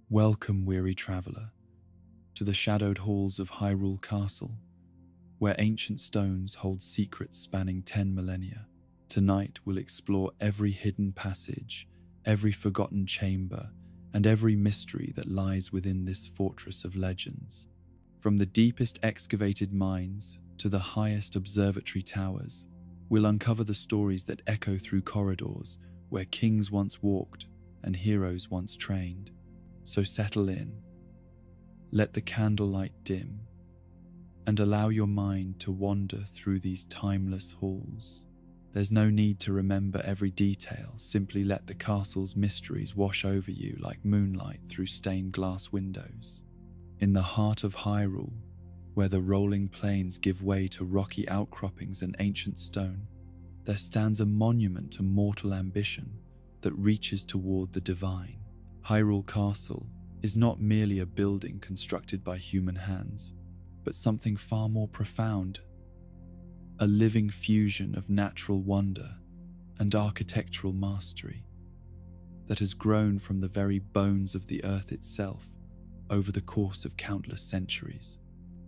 Welcome, weary traveller, to the shadowed halls of Hyrule Castle, where ancient stones hold secrets spanning 10 millennia. Tonight we'll explore every hidden passage, every forgotten chamber, and every mystery that lies within this fortress of legends. From the deepest excavated mines to the highest observatory towers, we'll uncover the stories that echo through corridors where kings once walked and heroes once trained. So settle in, let the candlelight dim, and allow your mind to wander through these timeless halls. There's no need to remember every detail, simply let the castle's mysteries wash over you like moonlight through stained glass windows. In the heart of Hyrule, where the rolling plains give way to rocky outcroppings and ancient stone, there stands a monument to mortal ambition that reaches toward the divine. Hyrule Castle is not merely a building constructed by human hands, but something far more profound, a living fusion of natural wonder and architectural mastery that has grown from the very bones of the earth itself over the course of countless centuries.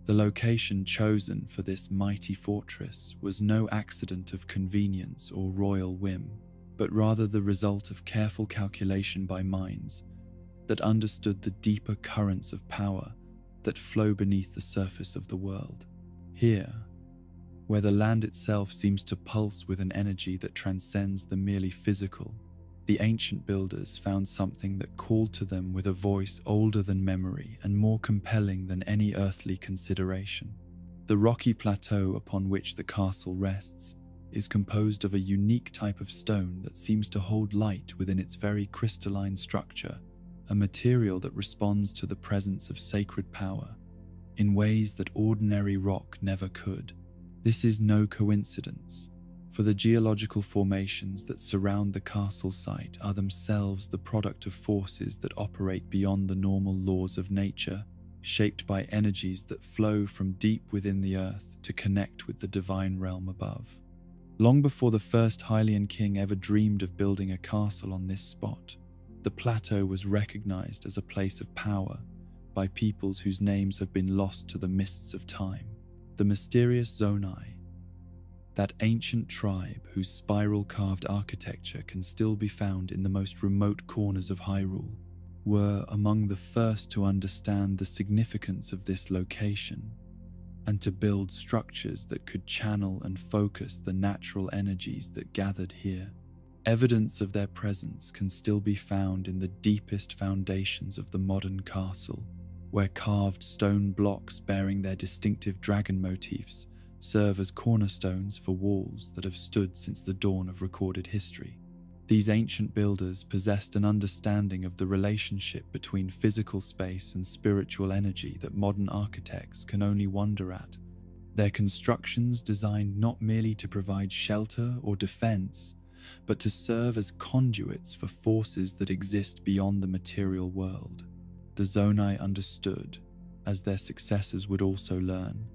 The location chosen for this mighty fortress was no accident of convenience or royal whim, but rather the result of careful calculation by minds that understood the deeper currents of power that flow beneath the surface of the world. Here, where the land itself seems to pulse with an energy that transcends the merely physical, the ancient builders found something that called to them with a voice older than memory and more compelling than any earthly consideration. The rocky plateau upon which the castle rests is composed of a unique type of stone that seems to hold light within its very crystalline structure, a material that responds to the presence of sacred power in ways that ordinary rock never could. This is no coincidence, for the geological formations that surround the castle site are themselves the product of forces that operate beyond the normal laws of nature, shaped by energies that flow from deep within the earth to connect with the divine realm above. Long before the first Hylian king ever dreamed of building a castle on this spot, the plateau was recognized as a place of power by peoples whose names have been lost to the mists of time. The mysterious Zonai, that ancient tribe whose spiral-carved architecture can still be found in the most remote corners of Hyrule, were among the first to understand the significance of this location and to build structures that could channel and focus the natural energies that gathered here. Evidence of their presence can still be found in the deepest foundations of the modern castle, where carved stone blocks bearing their distinctive dragon motifs serve as cornerstones for walls that have stood since the dawn of recorded history. These ancient builders possessed an understanding of the relationship between physical space and spiritual energy that modern architects can only wonder at. Their constructions designed not merely to provide shelter or defense, but to serve as conduits for forces that exist beyond the material world. The Zonai understood, as their successors would also learn,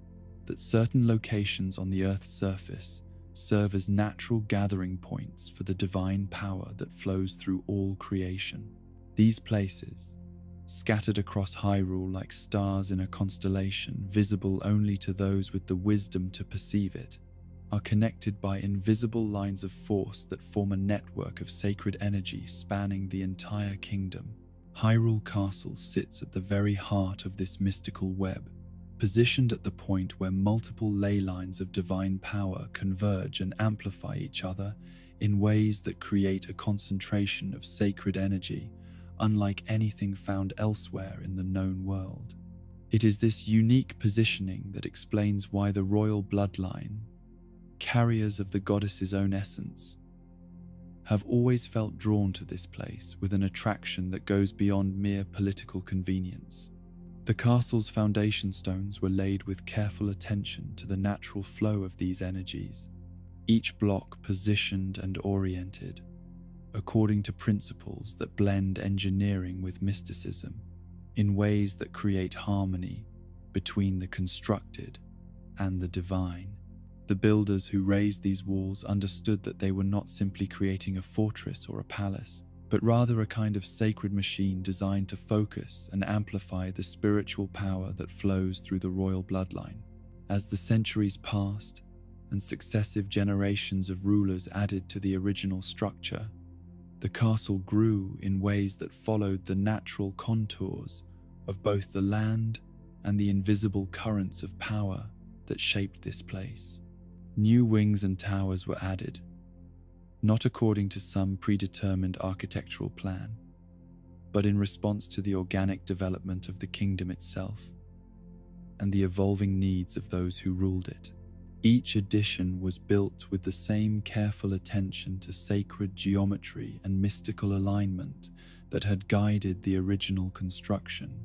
that certain locations on the Earth's surface serve as natural gathering points for the divine power that flows through all creation. These places, scattered across Hyrule like stars in a constellation visible only to those with the wisdom to perceive it, are connected by invisible lines of force that form a network of sacred energy spanning the entire kingdom. Hyrule Castle sits at the very heart of this mystical web, positioned at the point where multiple ley lines of divine power converge and amplify each other in ways that create a concentration of sacred energy unlike anything found elsewhere in the known world. It is this unique positioning that explains why the royal bloodline, carriers of the goddess's own essence, have always felt drawn to this place with an attraction that goes beyond mere political convenience. The castle's foundation stones were laid with careful attention to the natural flow of these energies, each block positioned and oriented according to principles that blend engineering with mysticism in ways that create harmony between the constructed and the divine. The builders who raised these walls understood that they were not simply creating a fortress or a palace, but rather a kind of sacred machine designed to focus and amplify the spiritual power that flows through the royal bloodline. As the centuries passed and successive generations of rulers added to the original structure, the castle grew in ways that followed the natural contours of both the land and the invisible currents of power that shaped this place. New wings and towers were added, not according to some predetermined architectural plan, but in response to the organic development of the kingdom itself and the evolving needs of those who ruled it. Each addition was built with the same careful attention to sacred geometry and mystical alignment that had guided the original construction,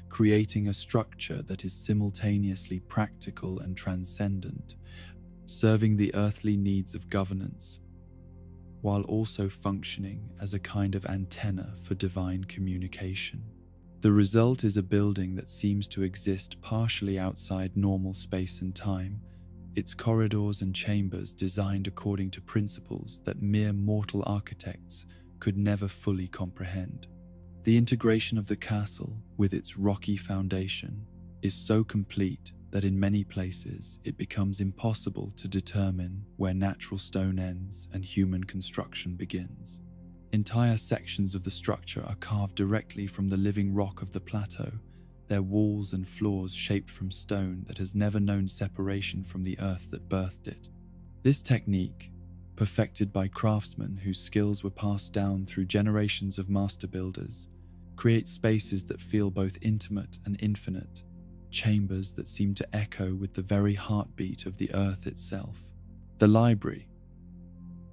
creating a structure that is simultaneously practical and transcendent, serving the earthly needs of governance, while also functioning as a kind of antenna for divine communication. The result is a building that seems to exist partially outside normal space and time, its corridors and chambers designed according to principles that mere mortal architects could never fully comprehend. The integration of the castle with its rocky foundation is so complete that in many places it becomes impossible to determine where natural stone ends and human construction begins. Entire sections of the structure are carved directly from the living rock of the plateau, their walls and floors shaped from stone that has never known separation from the earth that birthed it. This technique, perfected by craftsmen whose skills were passed down through generations of master builders, creates spaces that feel both intimate and infinite, chambers that seem to echo with the very heartbeat of the earth itself. The library,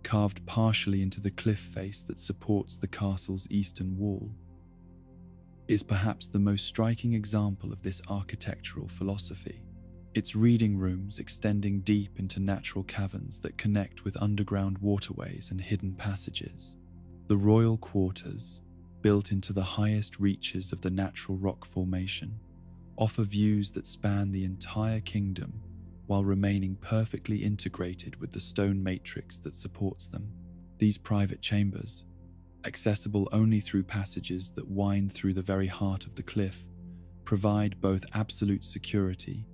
carved partially into the cliff face that supports the castle's eastern wall, is perhaps the most striking example of this architectural philosophy. Its reading rooms extending deep into natural caverns that connect with underground waterways and hidden passages. The royal quarters, built into the highest reaches of the natural rock formation, offer views that span the entire kingdom while remaining perfectly integrated with the stone matrix that supports them. These private chambers, accessible only through passages that wind through the very heart of the cliff, provide both absolute security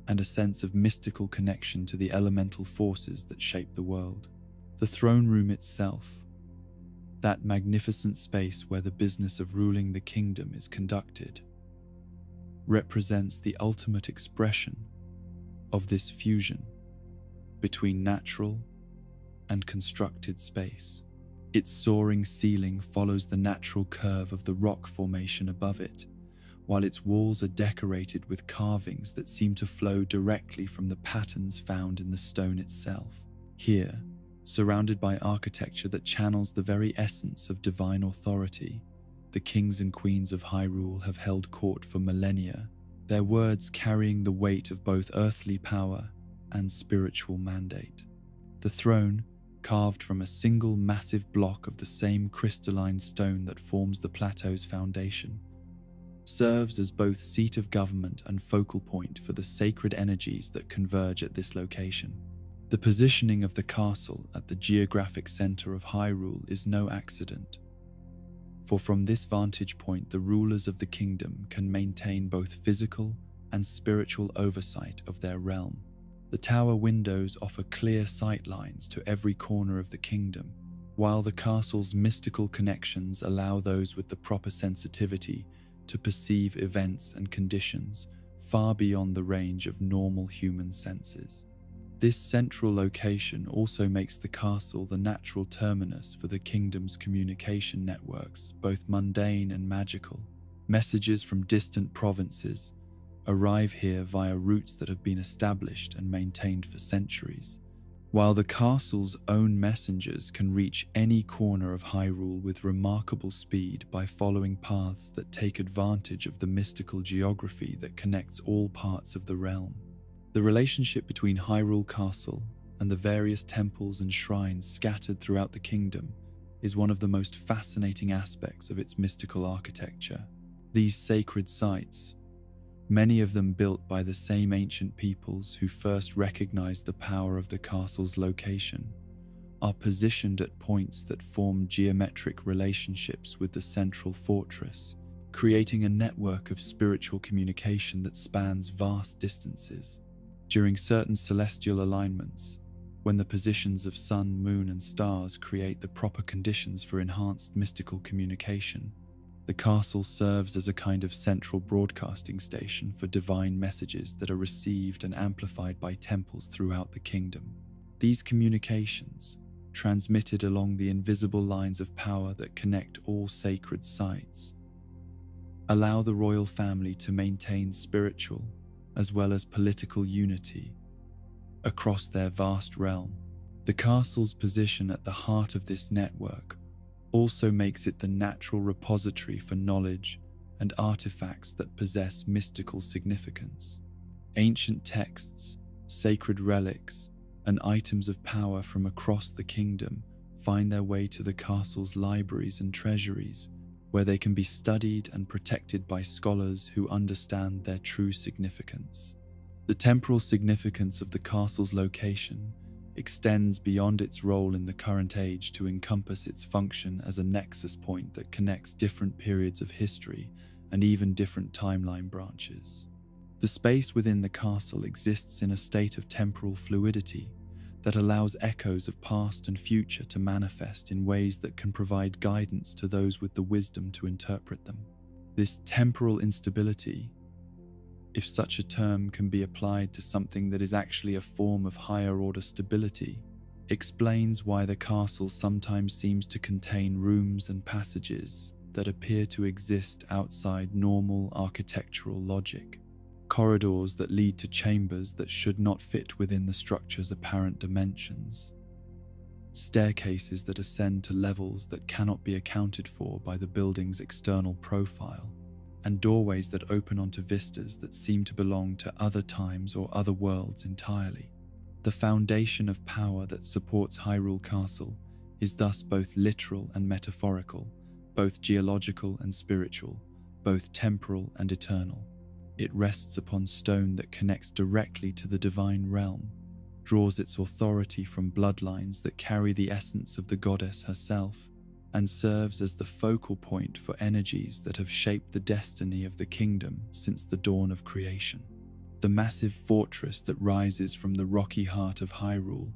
and a sense of mystical connection to the elemental forces that shape the world. The throne room itself, that magnificent space where the business of ruling the kingdom is conducted, represents the ultimate expression of this fusion between natural and constructed space. Its soaring ceiling follows the natural curve of the rock formation above it, while its walls are decorated with carvings that seem to flow directly from the patterns found in the stone itself. Here, surrounded by architecture that channels the very essence of divine authority, the kings and queens of Hyrule have held court for millennia, their words carrying the weight of both earthly power and spiritual mandate. The throne, carved from a single massive block of the same crystalline stone that forms the plateau's foundation, serves as both seat of government and focal point for the sacred energies that converge at this location. The positioning of the castle at the geographic center of Hyrule is no accident, for from this vantage point the rulers of the kingdom can maintain both physical and spiritual oversight of their realm. The tower windows offer clear sight lines to every corner of the kingdom, while the castle's mystical connections allow those with the proper sensitivity to perceive events and conditions far beyond the range of normal human senses. This central location also makes the castle the natural terminus for the kingdom's communication networks, both mundane and magical. Messages from distant provinces arrive here via routes that have been established and maintained for centuries, while the castle's own messengers can reach any corner of Hyrule with remarkable speed by following paths that take advantage of the mystical geography that connects all parts of the realm. The relationship between Hyrule Castle and the various temples and shrines scattered throughout the kingdom is one of the most fascinating aspects of its mystical architecture. These sacred sites, many of them built by the same ancient peoples who first recognized the power of the castle's location, are positioned at points that form geometric relationships with the central fortress, creating a network of spiritual communication that spans vast distances. During certain celestial alignments, when the positions of sun, moon, and stars create the proper conditions for enhanced mystical communication, the castle serves as a kind of central broadcasting station for divine messages that are received and amplified by temples throughout the kingdom. These communications, transmitted along the invisible lines of power that connect all sacred sites, allow the royal family to maintain spiritual as well as political unity across their vast realm. The castle's position at the heart of this network also makes it the natural repository for knowledge and artifacts that possess mystical significance. Ancient texts, sacred relics, and items of power from across the kingdom find their way to the castle's libraries and treasuries, where they can be studied and protected by scholars who understand their true significance. The temporal significance of the castle's location extends beyond its role in the current age to encompass its function as a nexus point that connects different periods of history and even different timeline branches. The space within the castle exists in a state of temporal fluidity that allows echoes of past and future to manifest in ways that can provide guidance to those with the wisdom to interpret them. This temporal instability, if such a term can be applied to something that is actually a form of higher-order stability, explains why the castle sometimes seems to contain rooms and passages that appear to exist outside normal architectural logic. Corridors that lead to chambers that should not fit within the structure's apparent dimensions. Staircases that ascend to levels that cannot be accounted for by the building's external profile, and doorways that open onto vistas that seem to belong to other times or other worlds entirely. The foundation of power that supports Hyrule Castle is thus both literal and metaphorical, both geological and spiritual, both temporal and eternal. It rests upon stone that connects directly to the divine realm, draws its authority from bloodlines that carry the essence of the goddess herself, and serves as the focal point for energies that have shaped the destiny of the kingdom since the dawn of creation. The massive fortress that rises from the rocky heart of Hyrule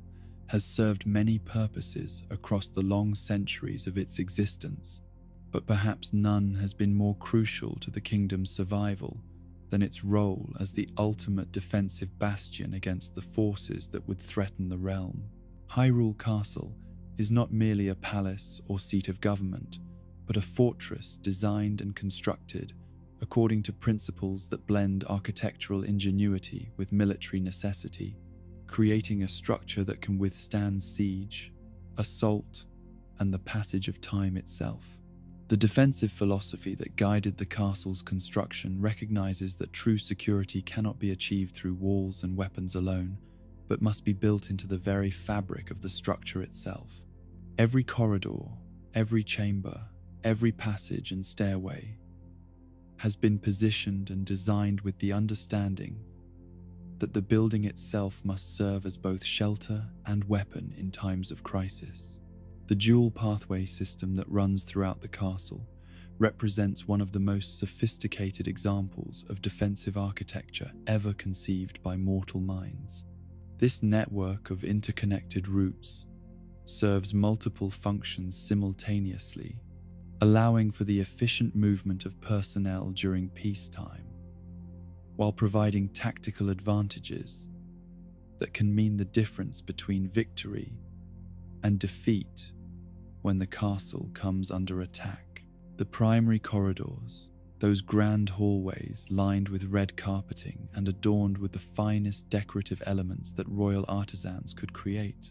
has served many purposes across the long centuries of its existence, but perhaps none has been more crucial to the kingdom's survival than its role as the ultimate defensive bastion against the forces that would threaten the realm. Hyrule Castle is not merely a palace or seat of government, but a fortress designed and constructed according to principles that blend architectural ingenuity with military necessity, creating a structure that can withstand siege, assault, and the passage of time itself. The defensive philosophy that guided the castle's construction recognizes that true security cannot be achieved through walls and weapons alone, but must be built into the very fabric of the structure itself. Every corridor, every chamber, every passage and stairway has been positioned and designed with the understanding that the building itself must serve as both shelter and weapon in times of crisis. The dual pathway system that runs throughout the castle represents one of the most sophisticated examples of defensive architecture ever conceived by mortal minds. This network of interconnected routes serves multiple functions simultaneously, allowing for the efficient movement of personnel during peacetime, while providing tactical advantages that can mean the difference between victory and defeat when the castle comes under attack. The primary corridors, those grand hallways lined with red carpeting and adorned with the finest decorative elements that royal artisans could create,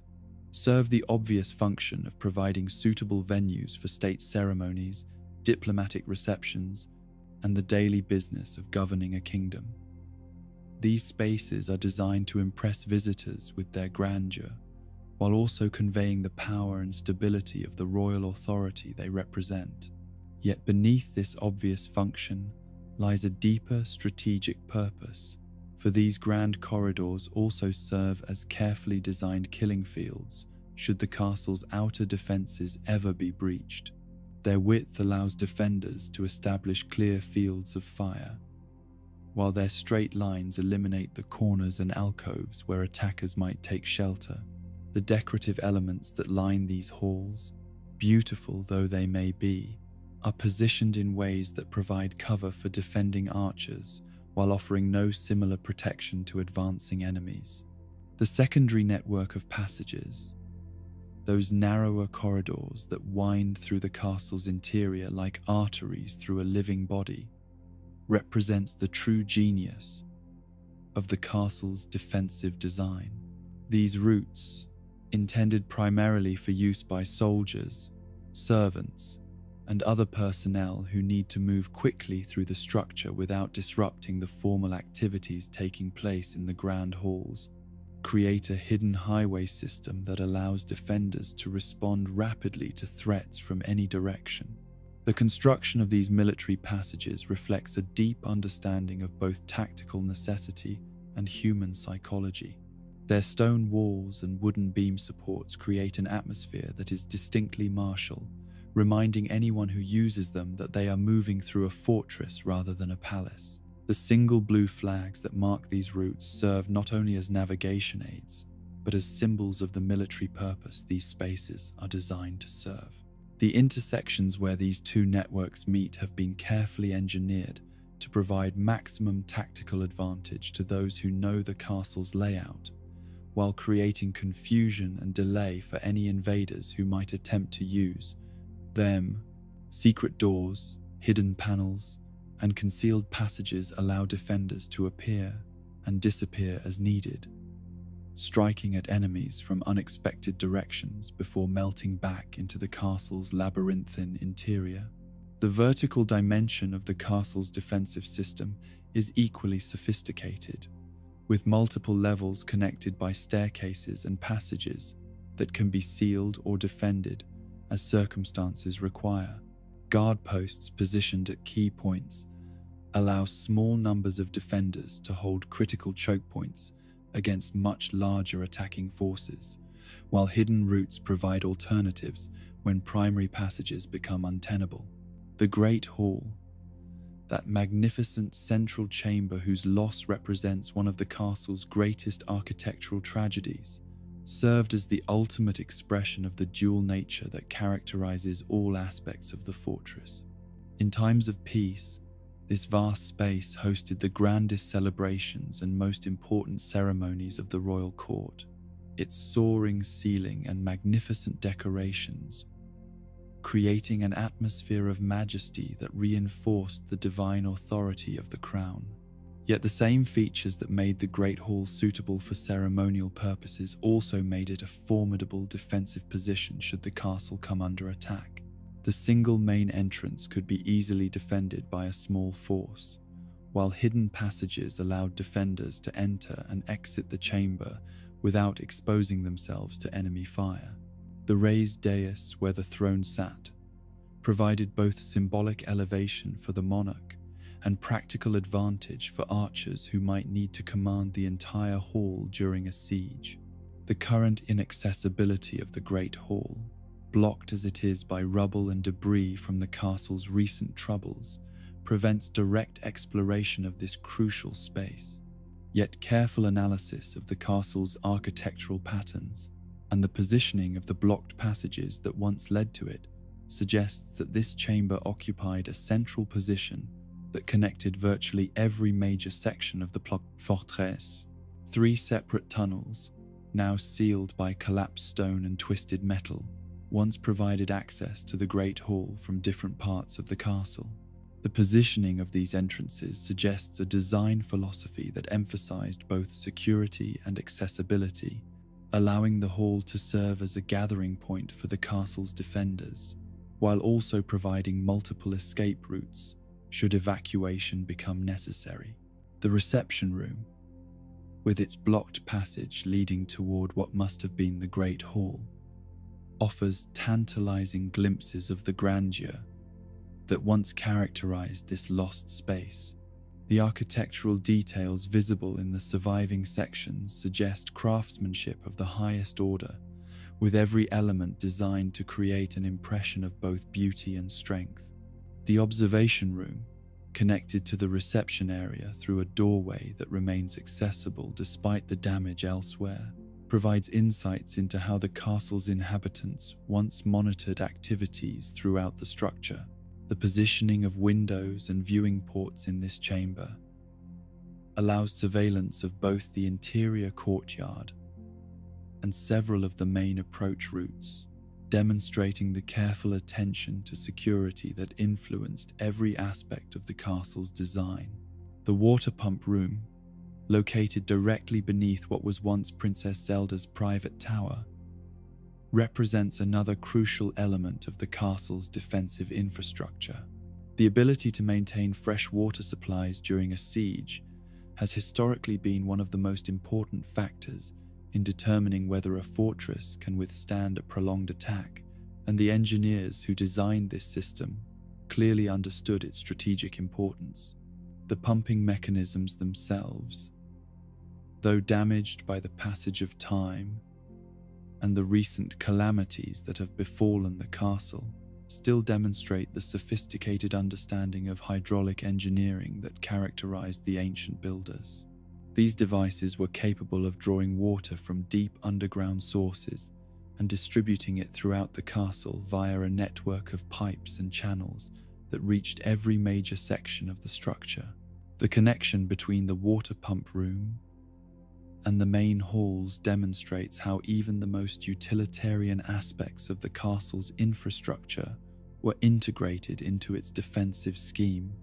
serve the obvious function of providing suitable venues for state ceremonies, diplomatic receptions, and the daily business of governing a kingdom. These spaces are designed to impress visitors with their grandeur, while also conveying the power and stability of the royal authority they represent. Yet beneath this obvious function lies a deeper strategic purpose, for these grand corridors also serve as carefully designed killing fields should the castle's outer defenses ever be breached. Their width allows defenders to establish clear fields of fire, while their straight lines eliminate the corners and alcoves where attackers might take shelter. The decorative elements that line these halls, beautiful though they may be, are positioned in ways that provide cover for defending archers while offering no similar protection to advancing enemies. The secondary network of passages, those narrower corridors that wind through the castle's interior like arteries through a living body, represents the true genius of the castle's defensive design. These routes, intended primarily for use by soldiers, servants, and other personnel who need to move quickly through the structure without disrupting the formal activities taking place in the grand halls, create a hidden highway system that allows defenders to respond rapidly to threats from any direction. The construction of these military passages reflects a deep understanding of both tactical necessity and human psychology. Their stone walls and wooden beam supports create an atmosphere that is distinctly martial, reminding anyone who uses them that they are moving through a fortress rather than a palace. The single blue flags that mark these routes serve not only as navigation aids, but as symbols of the military purpose these spaces are designed to serve. The intersections where these two networks meet have been carefully engineered to provide maximum tactical advantage to those who know the castle's layout, while creating confusion and delay for any invaders who might attempt to use them. Secret doors, hidden panels, and concealed passages allow defenders to appear and disappear as needed, striking at enemies from unexpected directions before melting back into the castle's labyrinthine interior. The vertical dimension of the castle's defensive system is equally sophisticated, with multiple levels connected by staircases and passages that can be sealed or defended as circumstances require. Guard posts positioned at key points allow small numbers of defenders to hold critical choke points against much larger attacking forces, while hidden routes provide alternatives when primary passages become untenable. The Great Hall, that magnificent central chamber whose loss represents one of the castle's greatest architectural tragedies, served as the ultimate expression of the dual nature that characterizes all aspects of the fortress. In times of peace, this vast space hosted the grandest celebrations and most important ceremonies of the royal court. Its soaring ceiling and magnificent decorations, creating an atmosphere of majesty that reinforced the divine authority of the crown. Yet the same features that made the Great Hall suitable for ceremonial purposes also made it a formidable defensive position should the castle come under attack. The single main entrance could be easily defended by a small force, while hidden passages allowed defenders to enter and exit the chamber without exposing themselves to enemy fire. The raised dais where the throne sat provided both symbolic elevation for the monarch and practical advantage for archers who might need to command the entire hall during a siege. The current inaccessibility of the Great Hall, blocked as it is by rubble and debris from the castle's recent troubles, prevents direct exploration of this crucial space. Yet careful analysis of the castle's architectural patterns and the positioning of the blocked passages that once led to it suggests that this chamber occupied a central position that connected virtually every major section of the fortress. 3 separate tunnels, now sealed by collapsed stone and twisted metal, once provided access to the Great Hall from different parts of the castle. The positioning of these entrances suggests a design philosophy that emphasized both security and accessibility, allowing the hall to serve as a gathering point for the castle's defenders, while also providing multiple escape routes should evacuation become necessary. The reception room, with its blocked passage leading toward what must have been the Great Hall, offers tantalizing glimpses of the grandeur that once characterized this lost space. The architectural details visible in the surviving sections suggest craftsmanship of the highest order, with every element designed to create an impression of both beauty and strength. The observation room, connected to the reception area through a doorway that remains accessible despite the damage elsewhere, provides insights into how the castle's inhabitants once monitored activities throughout the structure. The positioning of windows and viewing ports in this chamber allows surveillance of both the interior courtyard and several of the main approach routes, demonstrating the careful attention to security that influenced every aspect of the castle's design. The water pump room, located directly beneath what was once Princess Zelda's private tower, represents another crucial element of the castle's defensive infrastructure. The ability to maintain fresh water supplies during a siege has historically been one of the most important factors in determining whether a fortress can withstand a prolonged attack, and the engineers who designed this system clearly understood its strategic importance. The pumping mechanisms themselves, though damaged by the passage of time and the recent calamities that have befallen the castle, still demonstrate the sophisticated understanding of hydraulic engineering that characterized the ancient builders. These devices were capable of drawing water from deep underground sources and distributing it throughout the castle via a network of pipes and channels that reached every major section of the structure. The connection between the water pump room and the main halls demonstrates how even the most utilitarian aspects of the castle's infrastructure were integrated into its defensive scheme.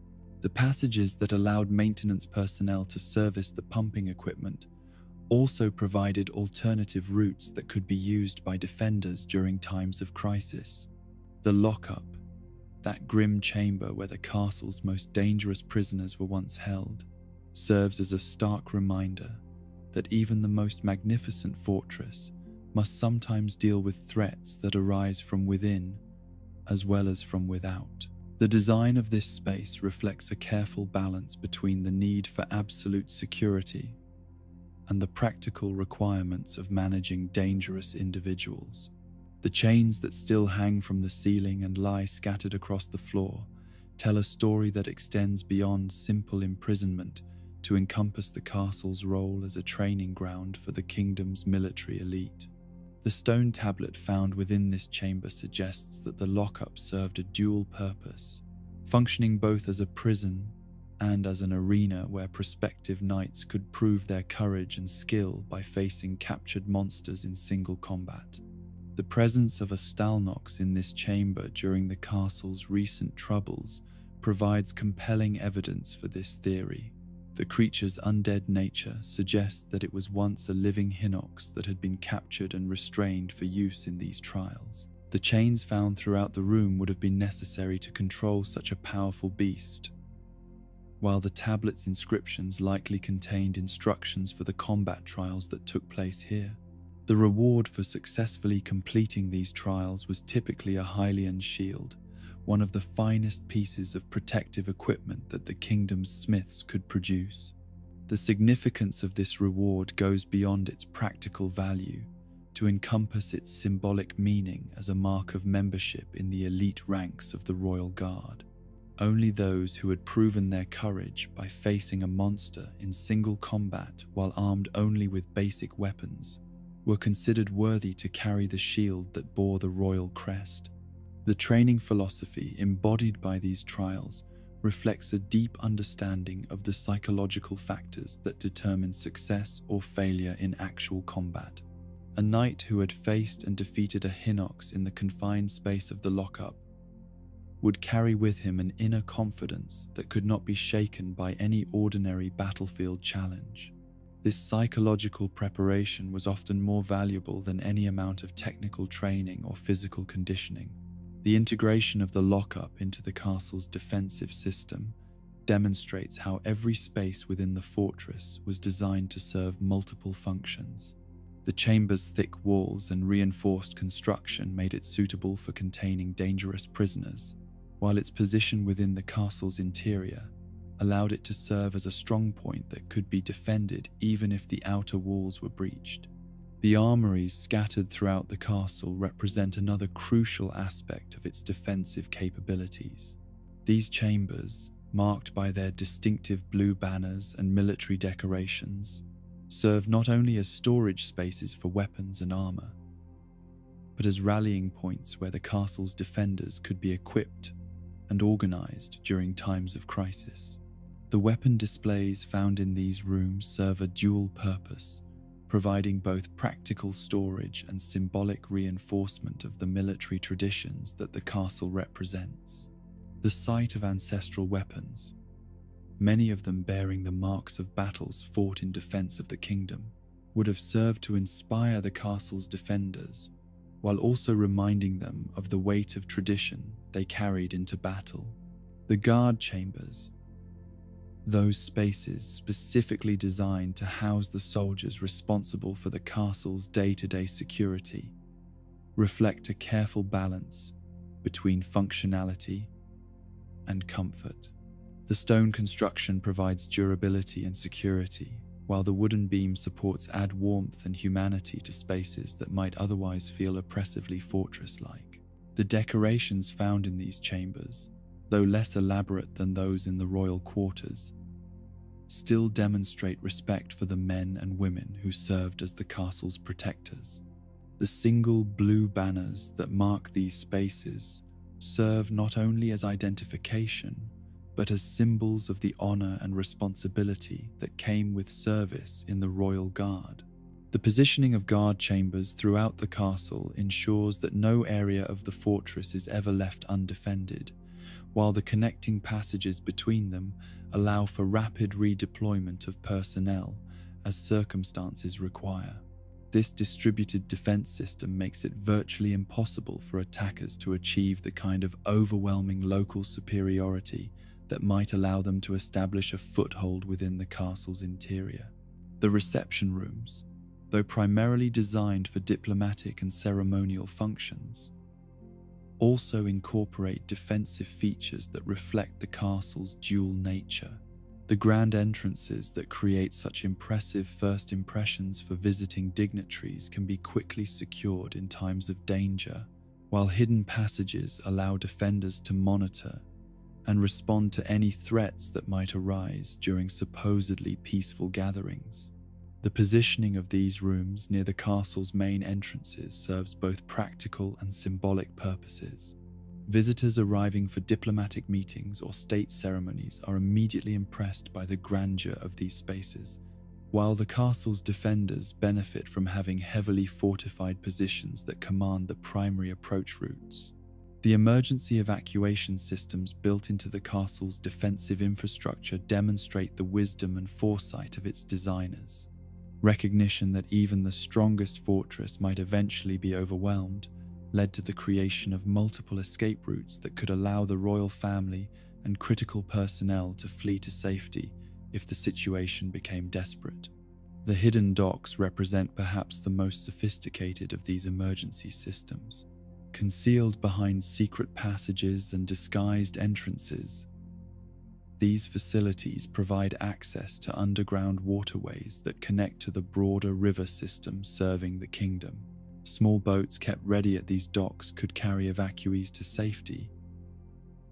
The passages that allowed maintenance personnel to service the pumping equipment also provided alternative routes that could be used by defenders during times of crisis. The lockup, that grim chamber where the castle's most dangerous prisoners were once held, serves as a stark reminder that even the most magnificent fortress must sometimes deal with threats that arise from within as well as from without. The design of this space reflects a careful balance between the need for absolute security and the practical requirements of managing dangerous individuals. The chains that still hang from the ceiling and lie scattered across the floor tell a story that extends beyond simple imprisonment to encompass the castle's role as a training ground for the kingdom's military elite. The stone tablet found within this chamber suggests that the lockup served a dual purpose, functioning both as a prison and as an arena where prospective knights could prove their courage and skill by facing captured monsters in single combat. The presence of a Stalnox in this chamber during the castle's recent troubles provides compelling evidence for this theory. The creature's undead nature suggests that it was once a living Hinox that had been captured and restrained for use in these trials. The chains found throughout the room would have been necessary to control such a powerful beast, while the tablet's inscriptions likely contained instructions for the combat trials that took place here. The reward for successfully completing these trials was typically a Hylian shield, one of the finest pieces of protective equipment that the kingdom's smiths could produce. The significance of this reward goes beyond its practical value to encompass its symbolic meaning as a mark of membership in the elite ranks of the Royal Guard. Only those who had proven their courage by facing a monster in single combat while armed only with basic weapons were considered worthy to carry the shield that bore the royal crest. The training philosophy embodied by these trials reflects a deep understanding of the psychological factors that determine success or failure in actual combat. A knight who had faced and defeated a Hinox in the confined space of the lockup would carry with him an inner confidence that could not be shaken by any ordinary battlefield challenge. This psychological preparation was often more valuable than any amount of technical training or physical conditioning. The integration of the lockup into the castle's defensive system demonstrates how every space within the fortress was designed to serve multiple functions. The chamber's thick walls and reinforced construction made it suitable for containing dangerous prisoners, while its position within the castle's interior allowed it to serve as a strong point that could be defended even if the outer walls were breached. The armories scattered throughout the castle represent another crucial aspect of its defensive capabilities. These chambers, marked by their distinctive blue banners and military decorations, serve not only as storage spaces for weapons and armor, but as rallying points where the castle's defenders could be equipped and organized during times of crisis. The weapon displays found in these rooms serve a dual purpose, providing both practical storage and symbolic reinforcement of the military traditions that the castle represents. The sight of ancestral weapons, many of them bearing the marks of battles fought in defense of the kingdom, would have served to inspire the castle's defenders, while also reminding them of the weight of tradition they carried into battle. The guard chambers, those spaces specifically designed to house the soldiers responsible for the castle's day-to-day security, reflect a careful balance between functionality and comfort. The stone construction provides durability and security, while the wooden beam supports add warmth and humanity to spaces that might otherwise feel oppressively fortress-like. The decorations found in these chambers, though less elaborate than those in the royal quarters, still demonstrate respect for the men and women who served as the castle's protectors. The single blue banners that mark these spaces serve not only as identification, but as symbols of the honor and responsibility that came with service in the royal guard. The positioning of guard chambers throughout the castle ensures that no area of the fortress is ever left undefended, while the connecting passages between them allow for rapid redeployment of personnel as circumstances require. This distributed defense system makes it virtually impossible for attackers to achieve the kind of overwhelming local superiority that might allow them to establish a foothold within the castle's interior. The reception rooms, though primarily designed for diplomatic and ceremonial functions, also incorporate defensive features that reflect the castle's dual nature. The grand entrances that create such impressive first impressions for visiting dignitaries can be quickly secured in times of danger, while hidden passages allow defenders to monitor and respond to any threats that might arise during supposedly peaceful gatherings. The positioning of these rooms near the castle's main entrances serves both practical and symbolic purposes. Visitors arriving for diplomatic meetings or state ceremonies are immediately impressed by the grandeur of these spaces, while the castle's defenders benefit from having heavily fortified positions that command the primary approach routes. The emergency evacuation systems built into the castle's defensive infrastructure demonstrate the wisdom and foresight of its designers. Recognition that even the strongest fortress might eventually be overwhelmed led to the creation of multiple escape routes that could allow the royal family and critical personnel to flee to safety if the situation became desperate. The hidden docks represent perhaps the most sophisticated of these emergency systems. Concealed behind secret passages and disguised entrances, these facilities provide access to underground waterways that connect to the broader river system serving the kingdom. Small boats kept ready at these docks could carry evacuees to safety,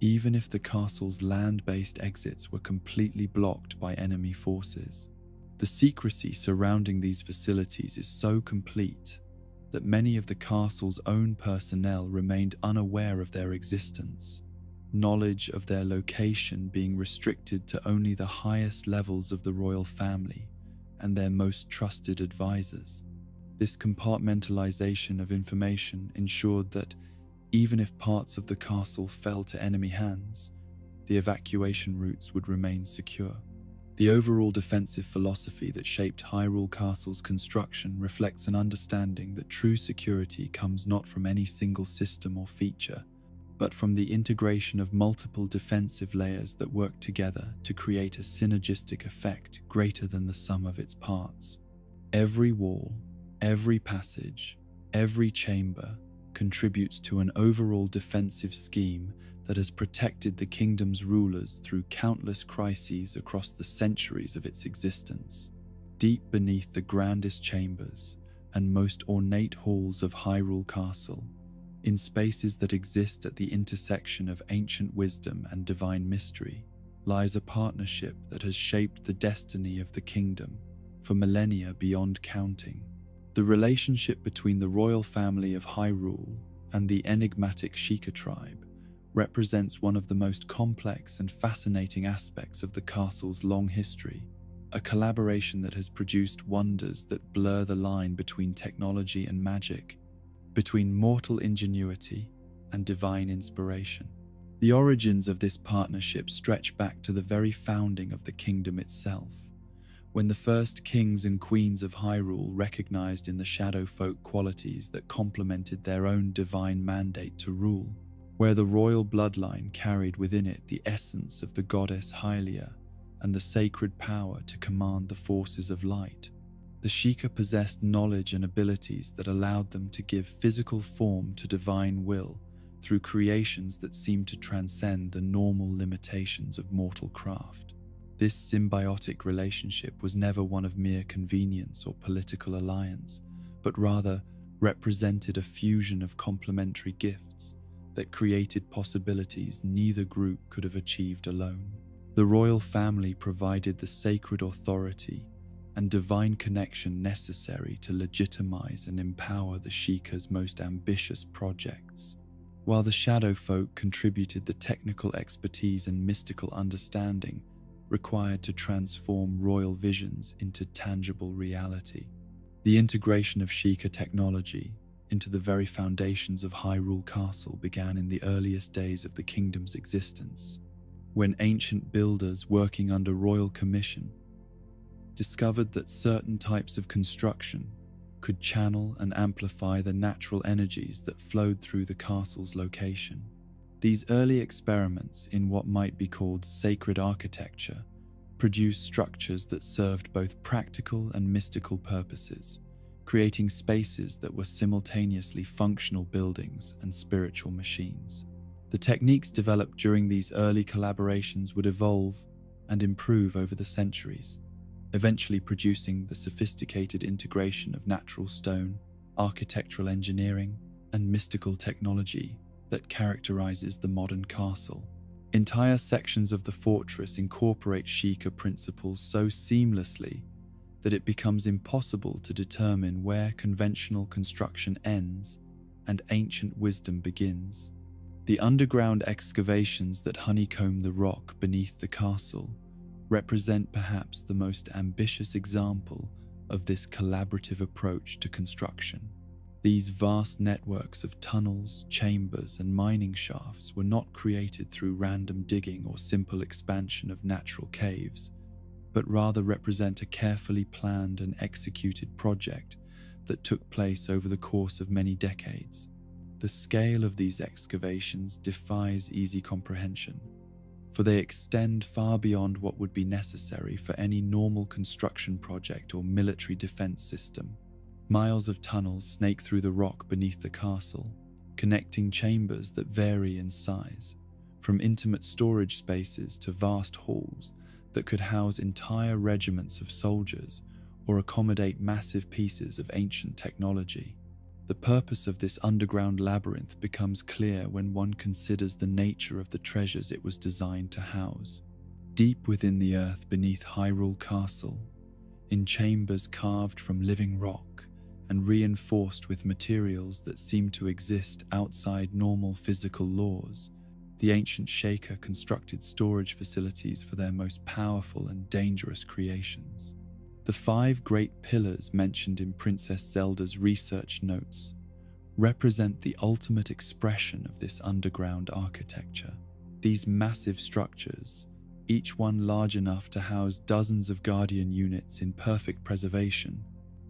even if the castle's land-based exits were completely blocked by enemy forces. The secrecy surrounding these facilities is so complete that many of the castle's own personnel remained unaware of their existence, knowledge of their location being restricted to only the highest levels of the royal family and their most trusted advisors. This compartmentalization of information ensured that, even if parts of the castle fell to enemy hands, the evacuation routes would remain secure. The overall defensive philosophy that shaped Hyrule Castle's construction reflects an understanding that true security comes not from any single system or feature, but from the integration of multiple defensive layers that work together to create a synergistic effect greater than the sum of its parts. Every wall, every passage, every chamber contributes to an overall defensive scheme that has protected the kingdom's rulers through countless crises across the centuries of its existence. Deep beneath the grandest chambers, and most ornate halls of Hyrule Castle, in spaces that exist at the intersection of ancient wisdom and divine mystery, lies a partnership that has shaped the destiny of the kingdom for millennia beyond counting. The relationship between the royal family of Hyrule and the enigmatic Sheikah tribe represents one of the most complex and fascinating aspects of the castle's long history, a collaboration that has produced wonders that blur the line between technology and magic, between mortal ingenuity and divine inspiration. The origins of this partnership stretch back to the very founding of the kingdom itself, when the first kings and queens of Hyrule recognized in the shadow folk qualities that complemented their own divine mandate to rule, where the royal bloodline carried within it the essence of the goddess Hylia and the sacred power to command the forces of light. The Sheikah possessed knowledge and abilities that allowed them to give physical form to divine will through creations that seemed to transcend the normal limitations of mortal craft. This symbiotic relationship was never one of mere convenience or political alliance, but rather represented a fusion of complementary gifts that created possibilities neither group could have achieved alone. The royal family provided the sacred authority and divine connection necessary to legitimize and empower the Sheikah's most ambitious projects, while the shadow folk contributed the technical expertise and mystical understanding required to transform royal visions into tangible reality. The integration of Sheikah technology into the very foundations of Hyrule Castle began in the earliest days of the kingdom's existence, when ancient builders working under royal commission discovered that certain types of construction could channel and amplify the natural energies that flowed through the castle's location. These early experiments in what might be called sacred architecture produced structures that served both practical and mystical purposes, creating spaces that were simultaneously functional buildings and spiritual machines. The techniques developed during these early collaborations would evolve and improve over the centuries, eventually producing the sophisticated integration of natural stone, architectural engineering, and mystical technology that characterizes the modern castle. Entire sections of the fortress incorporate Sheikah principles so seamlessly that it becomes impossible to determine where conventional construction ends and ancient wisdom begins. The underground excavations that honeycomb the rock beneath the castle represent perhaps the most ambitious example of this collaborative approach to construction. These vast networks of tunnels, chambers, and mining shafts were not created through random digging or simple expansion of natural caves, but rather represent a carefully planned and executed project that took place over the course of many decades. The scale of these excavations defies easy comprehension, for they extend far beyond what would be necessary for any normal construction project or military defense system. Miles of tunnels snake through the rock beneath the castle, connecting chambers that vary in size, from intimate storage spaces to vast halls that could house entire regiments of soldiers or accommodate massive pieces of ancient technology. The purpose of this underground labyrinth becomes clear when one considers the nature of the treasures it was designed to house. Deep within the earth beneath Hyrule Castle, in chambers carved from living rock and reinforced with materials that seem to exist outside normal physical laws, the ancient Sheikah constructed storage facilities for their most powerful and dangerous creations. The 5 great pillars mentioned in Princess Zelda's research notes represent the ultimate expression of this underground architecture. These massive structures, each one large enough to house dozens of guardian units in perfect preservation,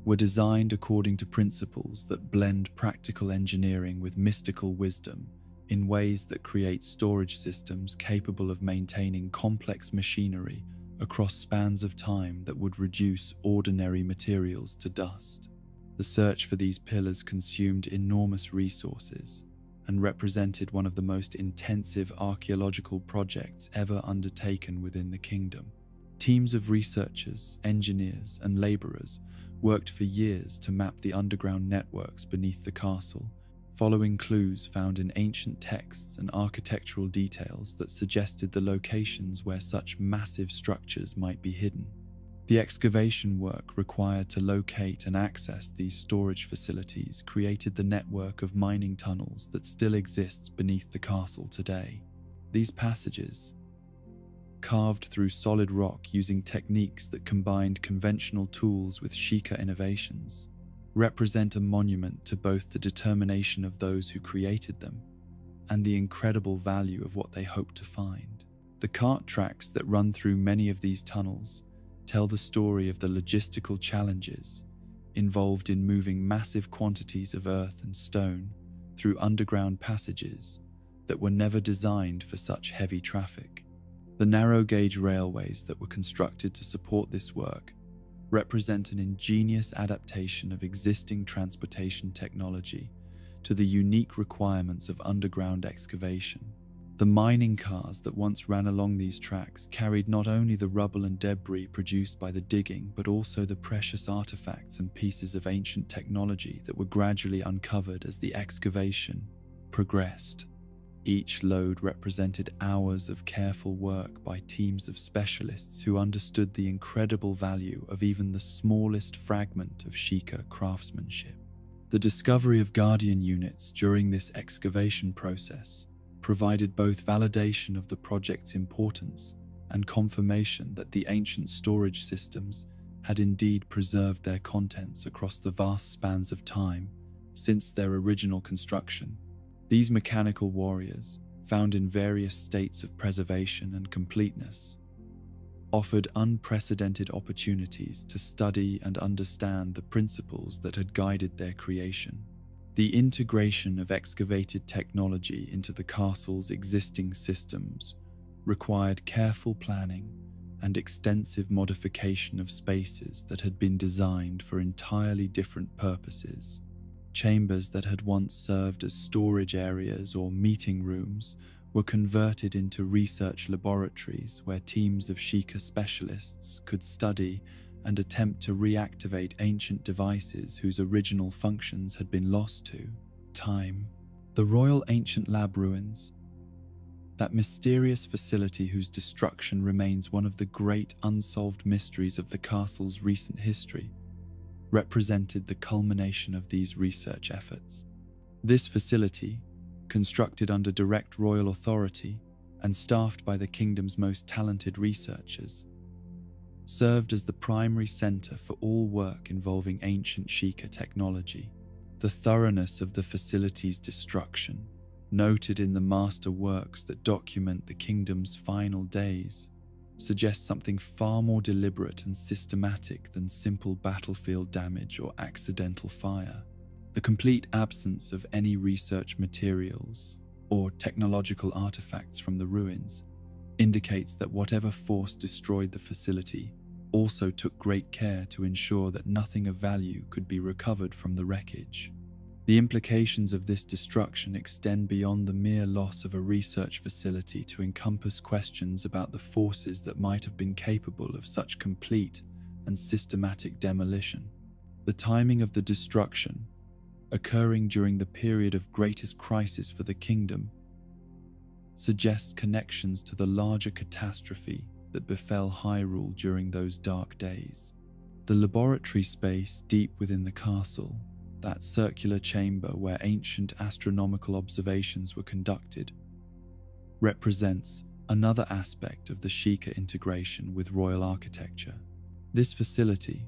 were designed according to principles that blend practical engineering with mystical wisdom in ways that create storage systems capable of maintaining complex machinery across spans of time that would reduce ordinary materials to dust. The search for these pillars consumed enormous resources and represented one of the most intensive archaeological projects ever undertaken within the kingdom. Teams of researchers, engineers, and laborers worked for years to map the underground networks beneath the castle, following clues found in ancient texts and architectural details that suggested the locations where such massive structures might be hidden. The excavation work required to locate and access these storage facilities created the network of mining tunnels that still exists beneath the castle today. These passages, carved through solid rock using techniques that combined conventional tools with Sheikah innovations, represent a monument to both the determination of those who created them and the incredible value of what they hoped to find. The cart tracks that run through many of these tunnels tell the story of the logistical challenges involved in moving massive quantities of earth and stone through underground passages that were never designed for such heavy traffic. The narrow-gauge railways that were constructed to support this work represent an ingenious adaptation of existing transportation technology to the unique requirements of underground excavation. The mining cars that once ran along these tracks carried not only the rubble and debris produced by the digging, but also the precious artifacts and pieces of ancient technology that were gradually uncovered as the excavation progressed. Each load represented hours of careful work by teams of specialists who understood the incredible value of even the smallest fragment of Sheikah craftsmanship. The discovery of Guardian units during this excavation process provided both validation of the project's importance and confirmation that the ancient storage systems had indeed preserved their contents across the vast spans of time since their original construction. These mechanical warriors, found in various states of preservation and completeness, offered unprecedented opportunities to study and understand the principles that had guided their creation. The integration of excavated technology into the castle's existing systems required careful planning and extensive modification of spaces that had been designed for entirely different purposes. Chambers that had once served as storage areas or meeting rooms were converted into research laboratories where teams of Sheikah specialists could study and attempt to reactivate ancient devices whose original functions had been lost to time. The Royal Ancient Lab ruins, that mysterious facility whose destruction remains one of the great unsolved mysteries of the castle's recent history, represented the culmination of these research efforts. This facility, constructed under direct royal authority and staffed by the kingdom's most talented researchers, served as the primary center for all work involving ancient Sheikah technology. The thoroughness of the facility's destruction, noted in the master works that document the kingdom's final days, suggests something far more deliberate and systematic than simple battlefield damage or accidental fire. The complete absence of any research materials or technological artifacts from the ruins indicates that whatever force destroyed the facility also took great care to ensure that nothing of value could be recovered from the wreckage. The implications of this destruction extend beyond the mere loss of a research facility to encompass questions about the forces that might have been capable of such complete and systematic demolition. The timing of the destruction, occurring during the period of greatest crisis for the kingdom, suggests connections to the larger catastrophe that befell Hyrule during those dark days. The laboratory space deep within the castle, that circular chamber where ancient astronomical observations were conducted, represents another aspect of the Sheikah integration with royal architecture. This facility,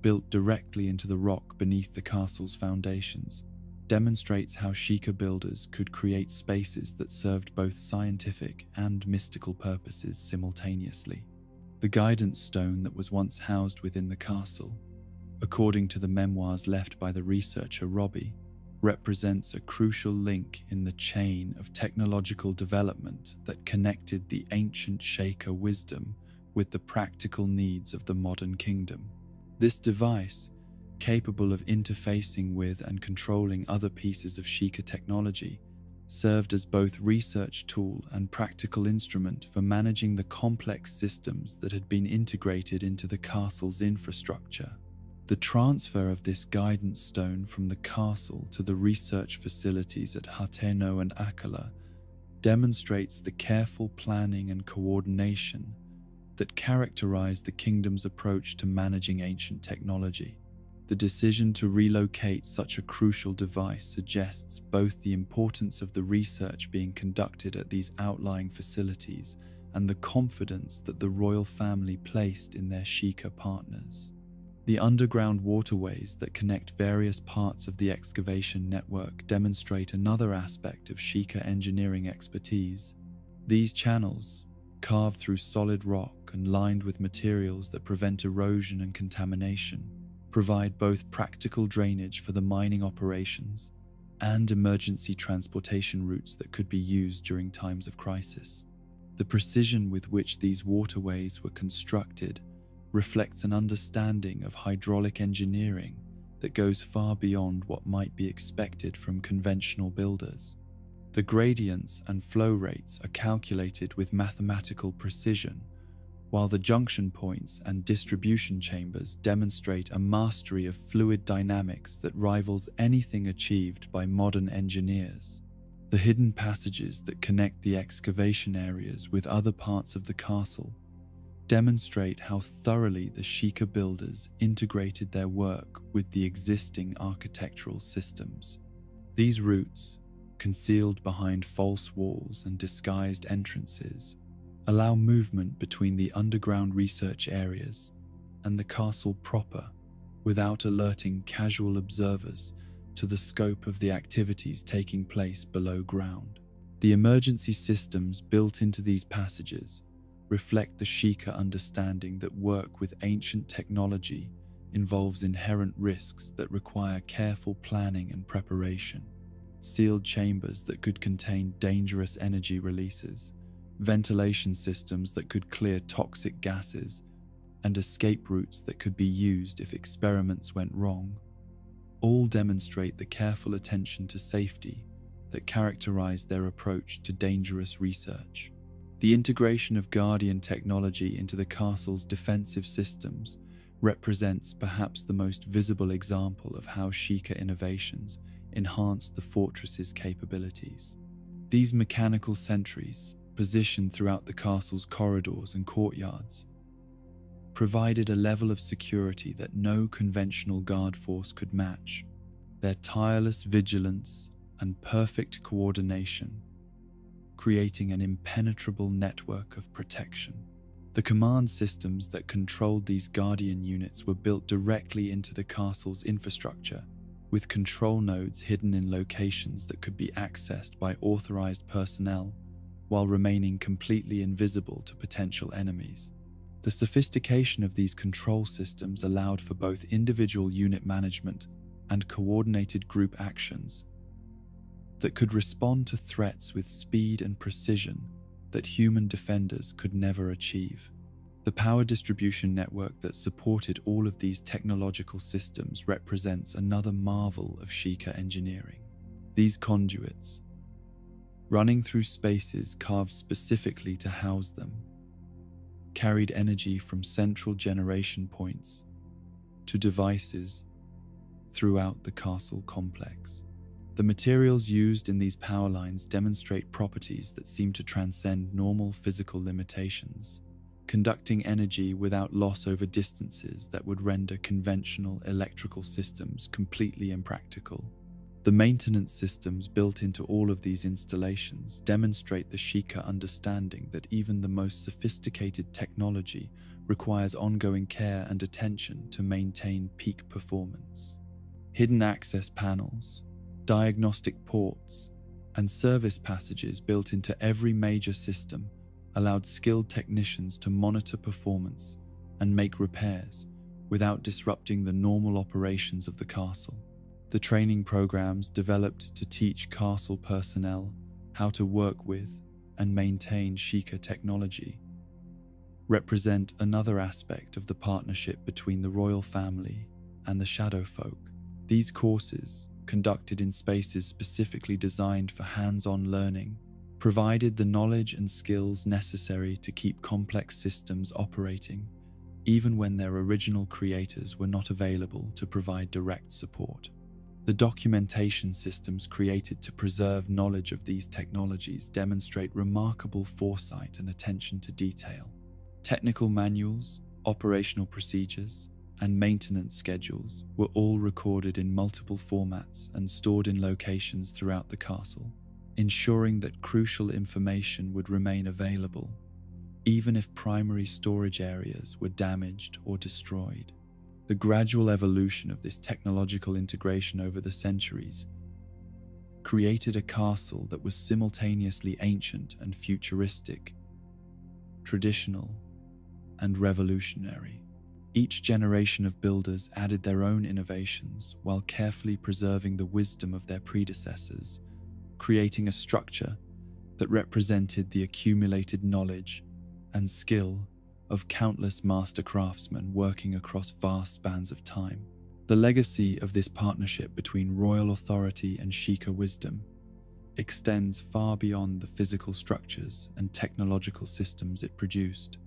built directly into the rock beneath the castle's foundations, demonstrates how Sheikah builders could create spaces that served both scientific and mystical purposes simultaneously. The guidance stone that was once housed within the castle, according to the memoirs left by the researcher Robbie, represents a crucial link in the chain of technological development that connected the ancient Sheikah wisdom with the practical needs of the modern kingdom. This device, capable of interfacing with and controlling other pieces of Sheikah technology, served as both research tool and practical instrument for managing the complex systems that had been integrated into the castle's infrastructure. The transfer of this guidance stone from the castle to the research facilities at Hateno and Akala demonstrates the careful planning and coordination that characterize the kingdom's approach to managing ancient technology. The decision to relocate such a crucial device suggests both the importance of the research being conducted at these outlying facilities and the confidence that the royal family placed in their Sheikah partners. The underground waterways that connect various parts of the excavation network demonstrate another aspect of Sheikah engineering expertise. These channels, carved through solid rock and lined with materials that prevent erosion and contamination, provide both practical drainage for the mining operations and emergency transportation routes that could be used during times of crisis. The precision with which these waterways were constructed reflects an understanding of hydraulic engineering that goes far beyond what might be expected from conventional builders. The gradients and flow rates are calculated with mathematical precision, while the junction points and distribution chambers demonstrate a mastery of fluid dynamics that rivals anything achieved by modern engineers. The hidden passages that connect the excavation areas with other parts of the castle demonstrate how thoroughly the Sheikah builders integrated their work with the existing architectural systems. These routes, concealed behind false walls and disguised entrances, allow movement between the underground research areas and the castle proper without alerting casual observers to the scope of the activities taking place below ground. The emergency systems built into these passages reflect the Sheikah understanding that work with ancient technology involves inherent risks that require careful planning and preparation. Sealed chambers that could contain dangerous energy releases, ventilation systems that could clear toxic gases, and escape routes that could be used if experiments went wrong, all demonstrate the careful attention to safety that characterized their approach to dangerous research. The integration of Guardian technology into the castle's defensive systems represents perhaps the most visible example of how Sheikah innovations enhanced the fortress's capabilities. These mechanical sentries, positioned throughout the castle's corridors and courtyards, provided a level of security that no conventional guard force could match. Their tireless vigilance and perfect coordination creating an impenetrable network of protection. The command systems that controlled these Guardian units were built directly into the castle's infrastructure, with control nodes hidden in locations that could be accessed by authorized personnel while remaining completely invisible to potential enemies. The sophistication of these control systems allowed for both individual unit management and coordinated group actions that could respond to threats with speed and precision that human defenders could never achieve. The power distribution network that supported all of these technological systems represents another marvel of Sheikah engineering. These conduits, running through spaces carved specifically to house them, carried energy from central generation points to devices throughout the castle complex. The materials used in these power lines demonstrate properties that seem to transcend normal physical limitations, conducting energy without loss over distances that would render conventional electrical systems completely impractical. The maintenance systems built into all of these installations demonstrate the Sheikah understanding that even the most sophisticated technology requires ongoing care and attention to maintain peak performance. Hidden access panels, diagnostic ports, and service passages built into every major system allowed skilled technicians to monitor performance and make repairs without disrupting the normal operations of the castle. The training programs developed to teach castle personnel how to work with and maintain Sheikah technology represent another aspect of the partnership between the royal family and the shadow folk. These courses, conducted in spaces specifically designed for hands-on learning, provided the knowledge and skills necessary to keep complex systems operating, even when their original creators were not available to provide direct support. The documentation systems created to preserve knowledge of these technologies demonstrate remarkable foresight and attention to detail. Technical manuals, operational procedures, and maintenance schedules were all recorded in multiple formats and stored in locations throughout the castle, ensuring that crucial information would remain available, even if primary storage areas were damaged or destroyed. The gradual evolution of this technological integration over the centuries created a castle that was simultaneously ancient and futuristic, traditional and revolutionary. Each generation of builders added their own innovations while carefully preserving the wisdom of their predecessors, creating a structure that represented the accumulated knowledge and skill of countless master craftsmen working across vast spans of time. The legacy of this partnership between royal authority and Sheikah wisdom extends far beyond the physical structures and technological systems it produced.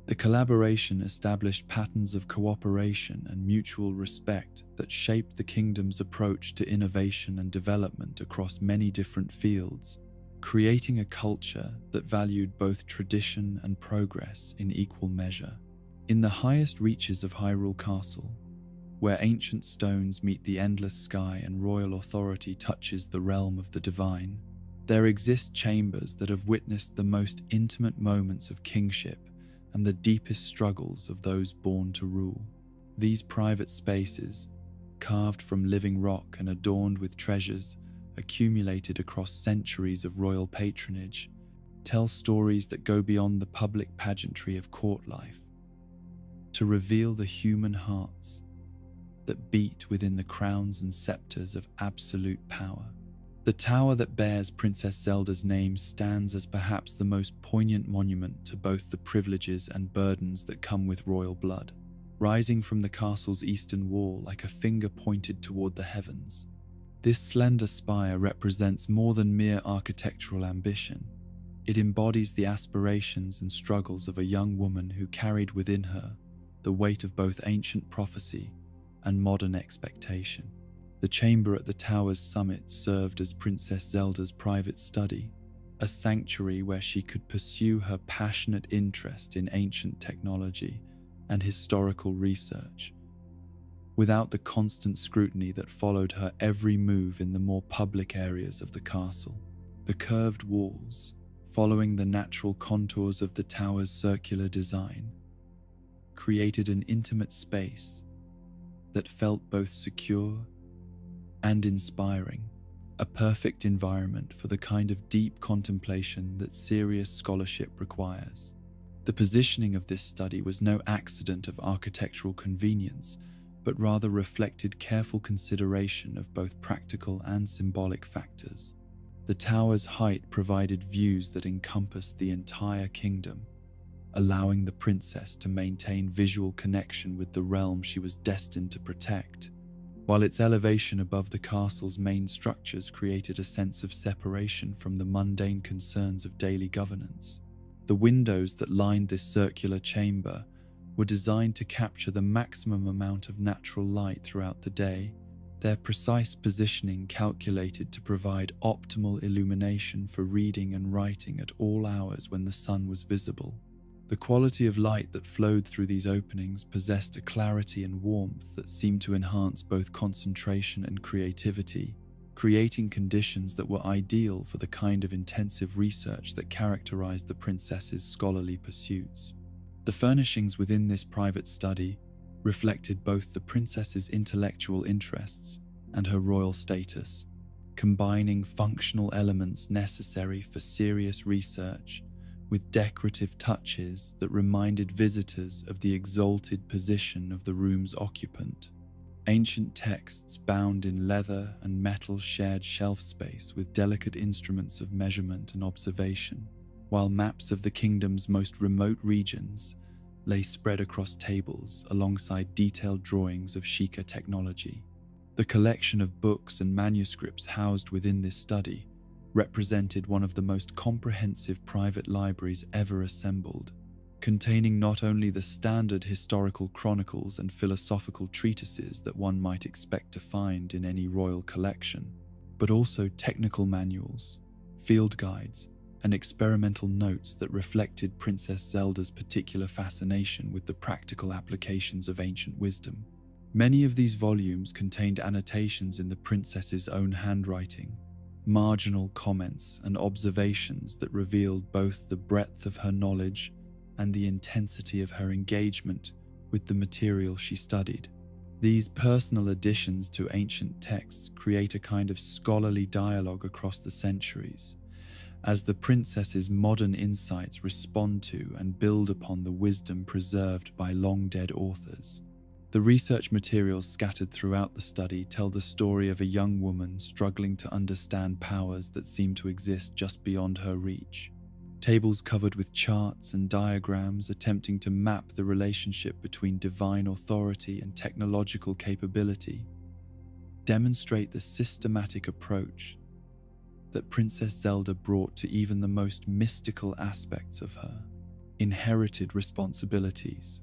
The collaboration established patterns of cooperation and mutual respect that shaped the kingdom's approach to innovation and development across many different fields, creating a culture that valued both tradition and progress in equal measure. In the highest reaches of Hyrule Castle, where ancient stones meet the endless sky and royal authority touches the realm of the divine, there exist chambers that have witnessed the most intimate moments of kingship and the deepest struggles of those born to rule. These private spaces, carved from living rock and adorned with treasures accumulated across centuries of royal patronage, tell stories that go beyond the public pageantry of court life, to reveal the human hearts that beat within the crowns and scepters of absolute power. The tower that bears Princess Zelda's name stands as perhaps the most poignant monument to both the privileges and burdens that come with royal blood, rising from the castle's eastern wall like a finger pointed toward the heavens. This slender spire represents more than mere architectural ambition. It embodies the aspirations and struggles of a young woman who carried within her the weight of both ancient prophecy and modern expectation. The chamber at the tower's summit served as Princess Zelda's private study, a sanctuary where she could pursue her passionate interest in ancient technology and historical research, without the constant scrutiny that followed her every move in the more public areas of the castle. The curved walls, following the natural contours of the tower's circular design, created an intimate space that felt both secure and inspiring, a perfect environment for the kind of deep contemplation that serious scholarship requires. The positioning of this study was no accident of architectural convenience, but rather reflected careful consideration of both practical and symbolic factors. The tower's height provided views that encompassed the entire kingdom, allowing the princess to maintain visual connection with the realm she was destined to protect, while its elevation above the castle's main structures created a sense of separation from the mundane concerns of daily governance. The windows that lined this circular chamber were designed to capture the maximum amount of natural light throughout the day, their precise positioning calculated to provide optimal illumination for reading and writing at all hours when the sun was visible. The quality of light that flowed through these openings possessed a clarity and warmth that seemed to enhance both concentration and creativity, creating conditions that were ideal for the kind of intensive research that characterized the princess's scholarly pursuits. The furnishings within this private study reflected both the princess's intellectual interests and her royal status, combining functional elements necessary for serious research with decorative touches that reminded visitors of the exalted position of the room's occupant. Ancient texts bound in leather and metal shared shelf space with delicate instruments of measurement and observation, while maps of the kingdom's most remote regions lay spread across tables alongside detailed drawings of Sheikah technology. The collection of books and manuscripts housed within this study represented one of the most comprehensive private libraries ever assembled, containing not only the standard historical chronicles and philosophical treatises that one might expect to find in any royal collection, but also technical manuals, field guides, and experimental notes that reflected Princess Zelda's particular fascination with the practical applications of ancient wisdom. Many of these volumes contained annotations in the princess's own handwriting, marginal comments and observations that revealed both the breadth of her knowledge and the intensity of her engagement with the material she studied. These personal additions to ancient texts create a kind of scholarly dialogue across the centuries, as the princess's modern insights respond to and build upon the wisdom preserved by long-dead authors. The research materials scattered throughout the study tell the story of a young woman struggling to understand powers that seem to exist just beyond her reach. Tables covered with charts and diagrams attempting to map the relationship between divine authority and technological capability demonstrate the systematic approach that Princess Zelda brought to even the most mystical aspects of her inherited responsibilities.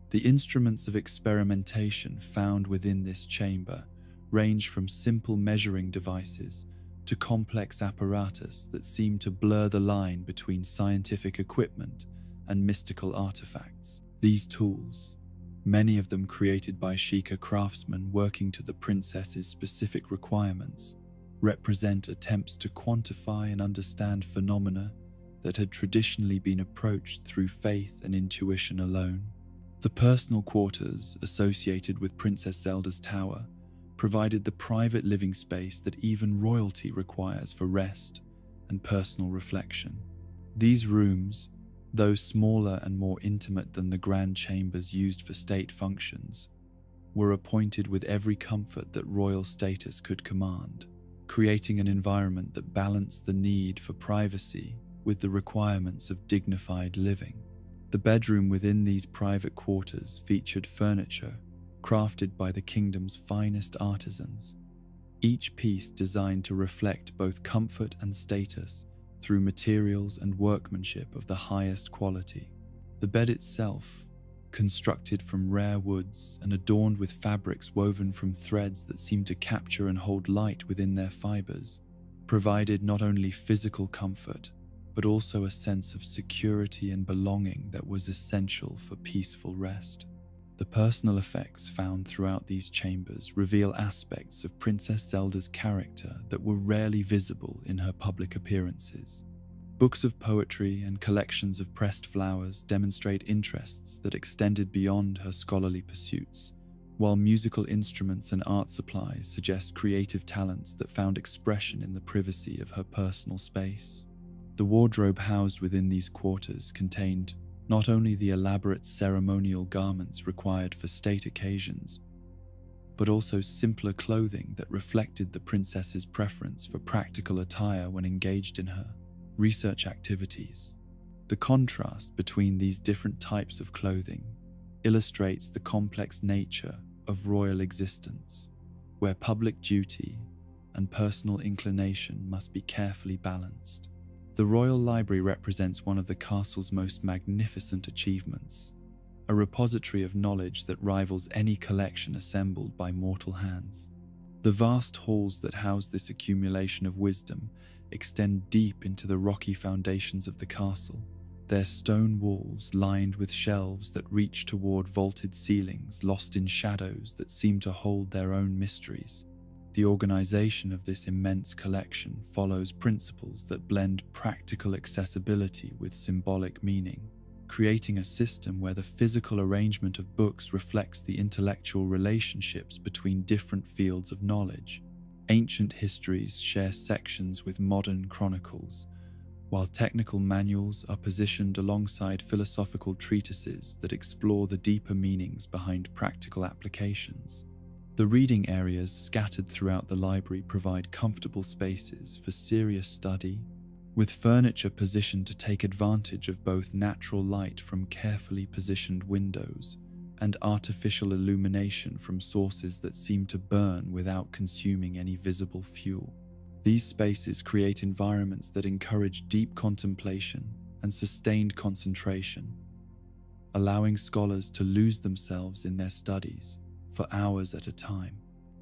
The instruments of experimentation found within this chamber range from simple measuring devices to complex apparatus that seem to blur the line between scientific equipment and mystical artifacts. These tools, many of them created by Sheikah craftsmen working to the princess's specific requirements, represent attempts to quantify and understand phenomena that had traditionally been approached through faith and intuition alone. The personal quarters associated with Princess Zelda's tower provided the private living space that even royalty requires for rest and personal reflection. These rooms, though smaller and more intimate than the grand chambers used for state functions, were appointed with every comfort that royal status could command, creating an environment that balanced the need for privacy with the requirements of dignified living. The bedroom within these private quarters featured furniture crafted by the kingdom's finest artisans, each piece designed to reflect both comfort and status through materials and workmanship of the highest quality. The bed itself, constructed from rare woods and adorned with fabrics woven from threads that seemed to capture and hold light within their fibers, provided not only physical comfort, but also a sense of security and belonging that was essential for peaceful rest. The personal effects found throughout these chambers reveal aspects of Princess Zelda's character that were rarely visible in her public appearances. Books of poetry and collections of pressed flowers demonstrate interests that extended beyond her scholarly pursuits, while musical instruments and art supplies suggest creative talents that found expression in the privacy of her personal space. The wardrobe housed within these quarters contained not only the elaborate ceremonial garments required for state occasions, but also simpler clothing that reflected the princess's preference for practical attire when engaged in her research activities. The contrast between these different types of clothing illustrates the complex nature of royal existence, where public duty and personal inclination must be carefully balanced. The Royal Library represents one of the castle's most magnificent achievements, a repository of knowledge that rivals any collection assembled by mortal hands. The vast halls that house this accumulation of wisdom extend deep into the rocky foundations of the castle, their stone walls lined with shelves that reach toward vaulted ceilings lost in shadows that seem to hold their own mysteries. The organization of this immense collection follows principles that blend practical accessibility with symbolic meaning, creating a system where the physical arrangement of books reflects the intellectual relationships between different fields of knowledge. Ancient histories share sections with modern chronicles, while technical manuals are positioned alongside philosophical treatises that explore the deeper meanings behind practical applications. The reading areas scattered throughout the library provide comfortable spaces for serious study, with furniture positioned to take advantage of both natural light from carefully positioned windows and artificial illumination from sources that seem to burn without consuming any visible fuel. These spaces create environments that encourage deep contemplation and sustained concentration, allowing scholars to lose themselves in their studies for hours at a time.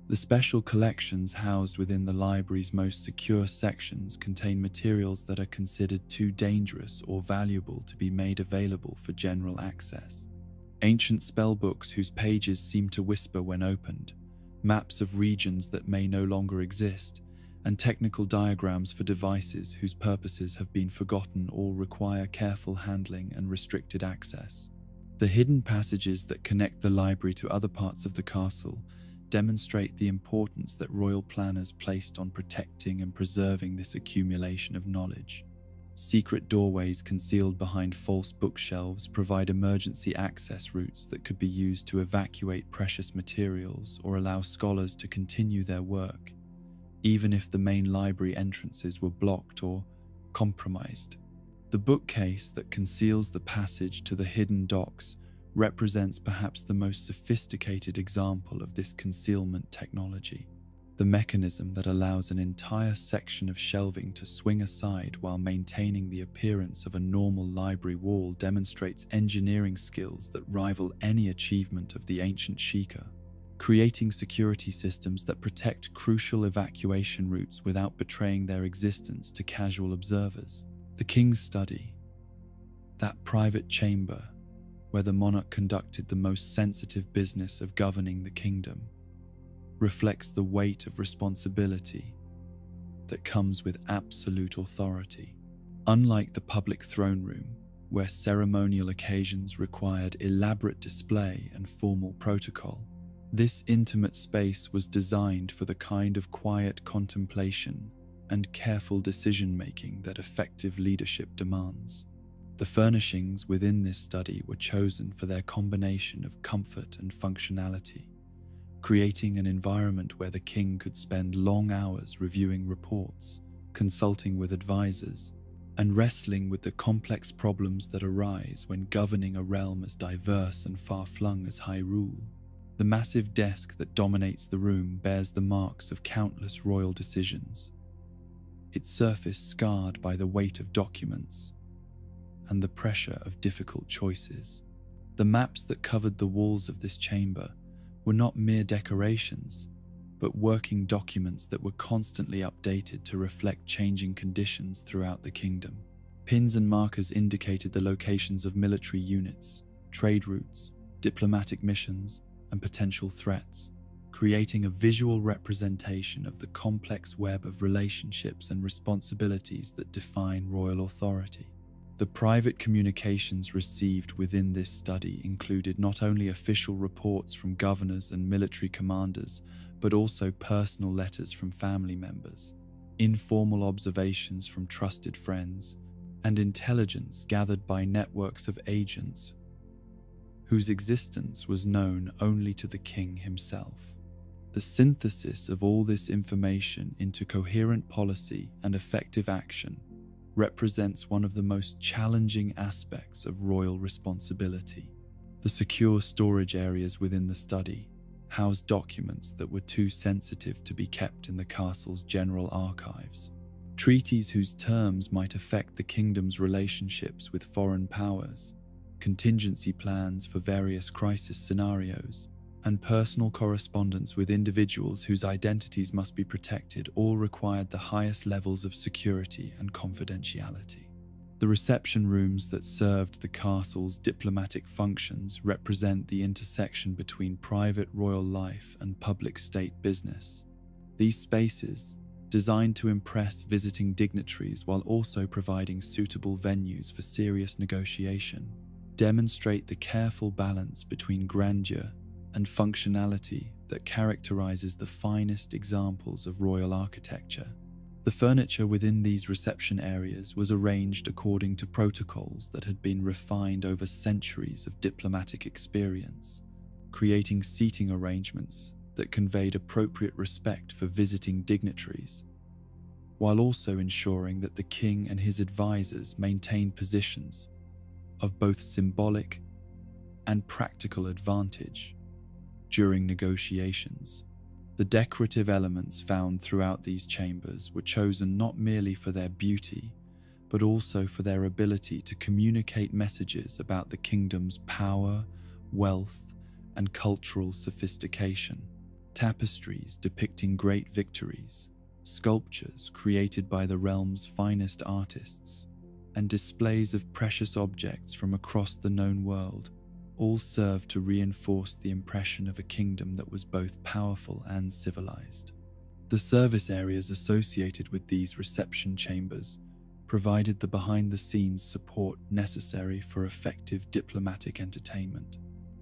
The special collections housed within the library's most secure sections contain materials that are considered too dangerous or valuable to be made available for general access. Ancient spellbooks whose pages seem to whisper when opened, maps of regions that may no longer exist, and technical diagrams for devices whose purposes have been forgotten all require careful handling and restricted access. The hidden passages that connect the library to other parts of the castle demonstrate the importance that royal planners placed on protecting and preserving this accumulation of knowledge. Secret doorways concealed behind false bookshelves provide emergency access routes that could be used to evacuate precious materials or allow scholars to continue their work, even if the main library entrances were blocked or compromised. The bookcase that conceals the passage to the hidden docks represents perhaps the most sophisticated example of this concealment technology. The mechanism that allows an entire section of shelving to swing aside while maintaining the appearance of a normal library wall demonstrates engineering skills that rival any achievement of the ancient Sheikah, creating security systems that protect crucial evacuation routes without betraying their existence to casual observers. The king's study, that private chamber where the monarch conducted the most sensitive business of governing the kingdom, reflects the weight of responsibility that comes with absolute authority. Unlike the public throne room, where ceremonial occasions required elaborate display and formal protocol, this intimate space was designed for the kind of quiet contemplation and careful decision-making that effective leadership demands. The furnishings within this study were chosen for their combination of comfort and functionality, creating an environment where the king could spend long hours reviewing reports, consulting with advisors, and wrestling with the complex problems that arise when governing a realm as diverse and far-flung as Hyrule. The massive desk that dominates the room bears the marks of countless royal decisions, its surface scarred by the weight of documents and the pressure of difficult choices. The maps that covered the walls of this chamber were not mere decorations, but working documents that were constantly updated to reflect changing conditions throughout the kingdom. Pins and markers indicated the locations of military units, trade routes, diplomatic missions, and potential threats, creating a visual representation of the complex web of relationships and responsibilities that define royal authority. The private communications received within this study included not only official reports from governors and military commanders, but also personal letters from family members, informal observations from trusted friends, and intelligence gathered by networks of agents whose existence was known only to the king himself. The synthesis of all this information into coherent policy and effective action represents one of the most challenging aspects of royal responsibility. The secure storage areas within the study housed documents that were too sensitive to be kept in the castle's general archives. Treaties whose terms might affect the kingdom's relationships with foreign powers, contingency plans for various crisis scenarios, and personal correspondence with individuals whose identities must be protected all required the highest levels of security and confidentiality. The reception rooms that served the castle's diplomatic functions represent the intersection between private royal life and public state business. These spaces, designed to impress visiting dignitaries while also providing suitable venues for serious negotiation, demonstrate the careful balance between grandeur and functionality that characterizes the finest examples of royal architecture. The furniture within these reception areas was arranged according to protocols that had been refined over centuries of diplomatic experience, creating seating arrangements that conveyed appropriate respect for visiting dignitaries, while also ensuring that the king and his advisors maintained positions of both symbolic and practical advantage during negotiations. The decorative elements found throughout these chambers were chosen not merely for their beauty, but also for their ability to communicate messages about the kingdom's power, wealth, and cultural sophistication. Tapestries depicting great victories, sculptures created by the realm's finest artists, and displays of precious objects from across the known world all serve to reinforce the impression of a kingdom that was both powerful and civilized. The service areas associated with these reception chambers provided the behind-the-scenes support necessary for effective diplomatic entertainment.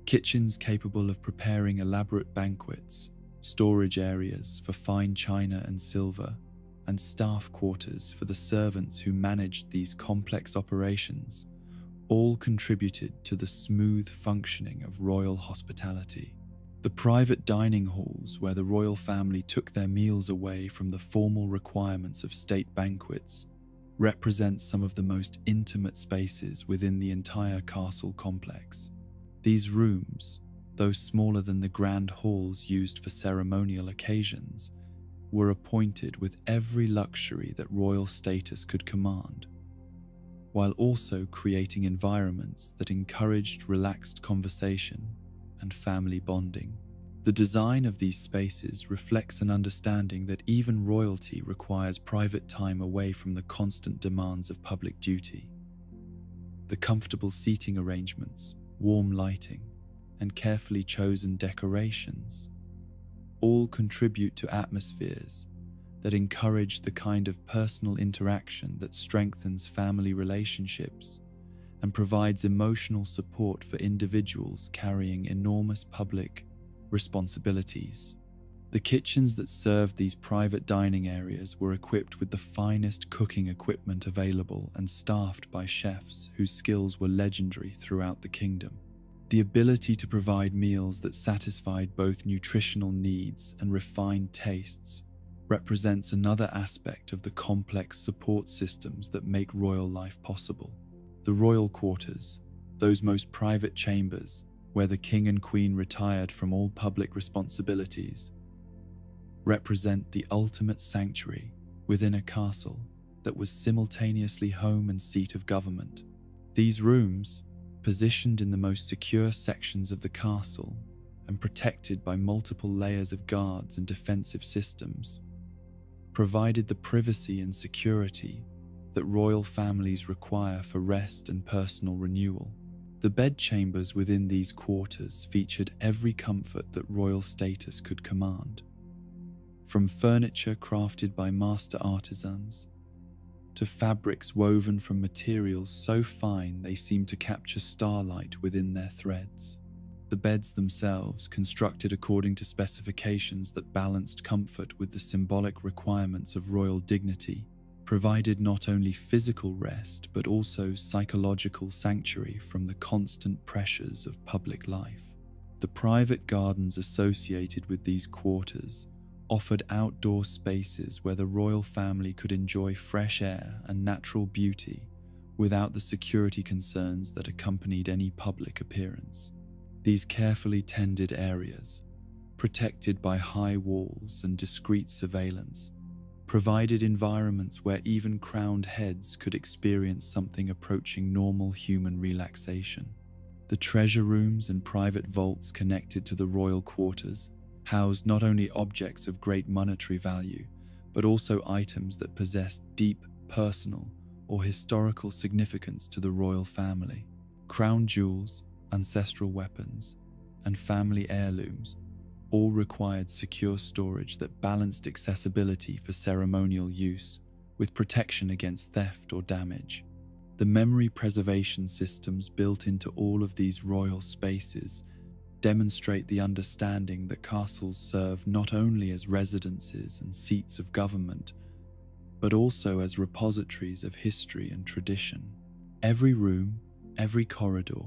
Kitchens capable of preparing elaborate banquets, storage areas for fine china and silver, and staff quarters for the servants who managed these complex operations all contributed to the smooth functioning of royal hospitality. The private dining halls where the royal family took their meals away from the formal requirements of state banquets represent some of the most intimate spaces within the entire castle complex. These rooms, though smaller than the grand halls used for ceremonial occasions, were appointed with every luxury that royal status could command, while also creating environments that encouraged relaxed conversation and family bonding. The design of these spaces reflects an understanding that even royalty requires private time away from the constant demands of public duty. The comfortable seating arrangements, warm lighting, and carefully chosen decorations all contribute to atmospheres that encourage the kind of personal interaction that strengthens family relationships and provides emotional support for individuals carrying enormous public responsibilities. The kitchens that served these private dining areas were equipped with the finest cooking equipment available and staffed by chefs whose skills were legendary throughout the kingdom. The ability to provide meals that satisfied both nutritional needs and refined tastes represents another aspect of the complex support systems that make royal life possible. The royal quarters, those most private chambers where the king and queen retired from all public responsibilities, represent the ultimate sanctuary within a castle that was simultaneously home and seat of government. These rooms, positioned in the most secure sections of the castle and protected by multiple layers of guards and defensive systems, provided the privacy and security that royal families require for rest and personal renewal. The bedchambers within these quarters featured every comfort that royal status could command, from furniture crafted by master artisans to fabrics woven from materials so fine they seemed to capture starlight within their threads. The beds themselves, constructed according to specifications that balanced comfort with the symbolic requirements of royal dignity, provided not only physical rest but also psychological sanctuary from the constant pressures of public life. The private gardens associated with these quarters offered outdoor spaces where the royal family could enjoy fresh air and natural beauty without the security concerns that accompanied any public appearance. These carefully tended areas, protected by high walls and discreet surveillance, provided environments where even crowned heads could experience something approaching normal human relaxation. The treasure rooms and private vaults connected to the royal quarters housed not only objects of great monetary value, but also items that possessed deep personal or historical significance to the royal family. Crown jewels, ancestral weapons, and family heirlooms all required secure storage that balanced accessibility for ceremonial use with protection against theft or damage. The memory preservation systems built into all of these royal spaces demonstrate the understanding that castles serve not only as residences and seats of government, but also as repositories of history and tradition. Every room, every corridor,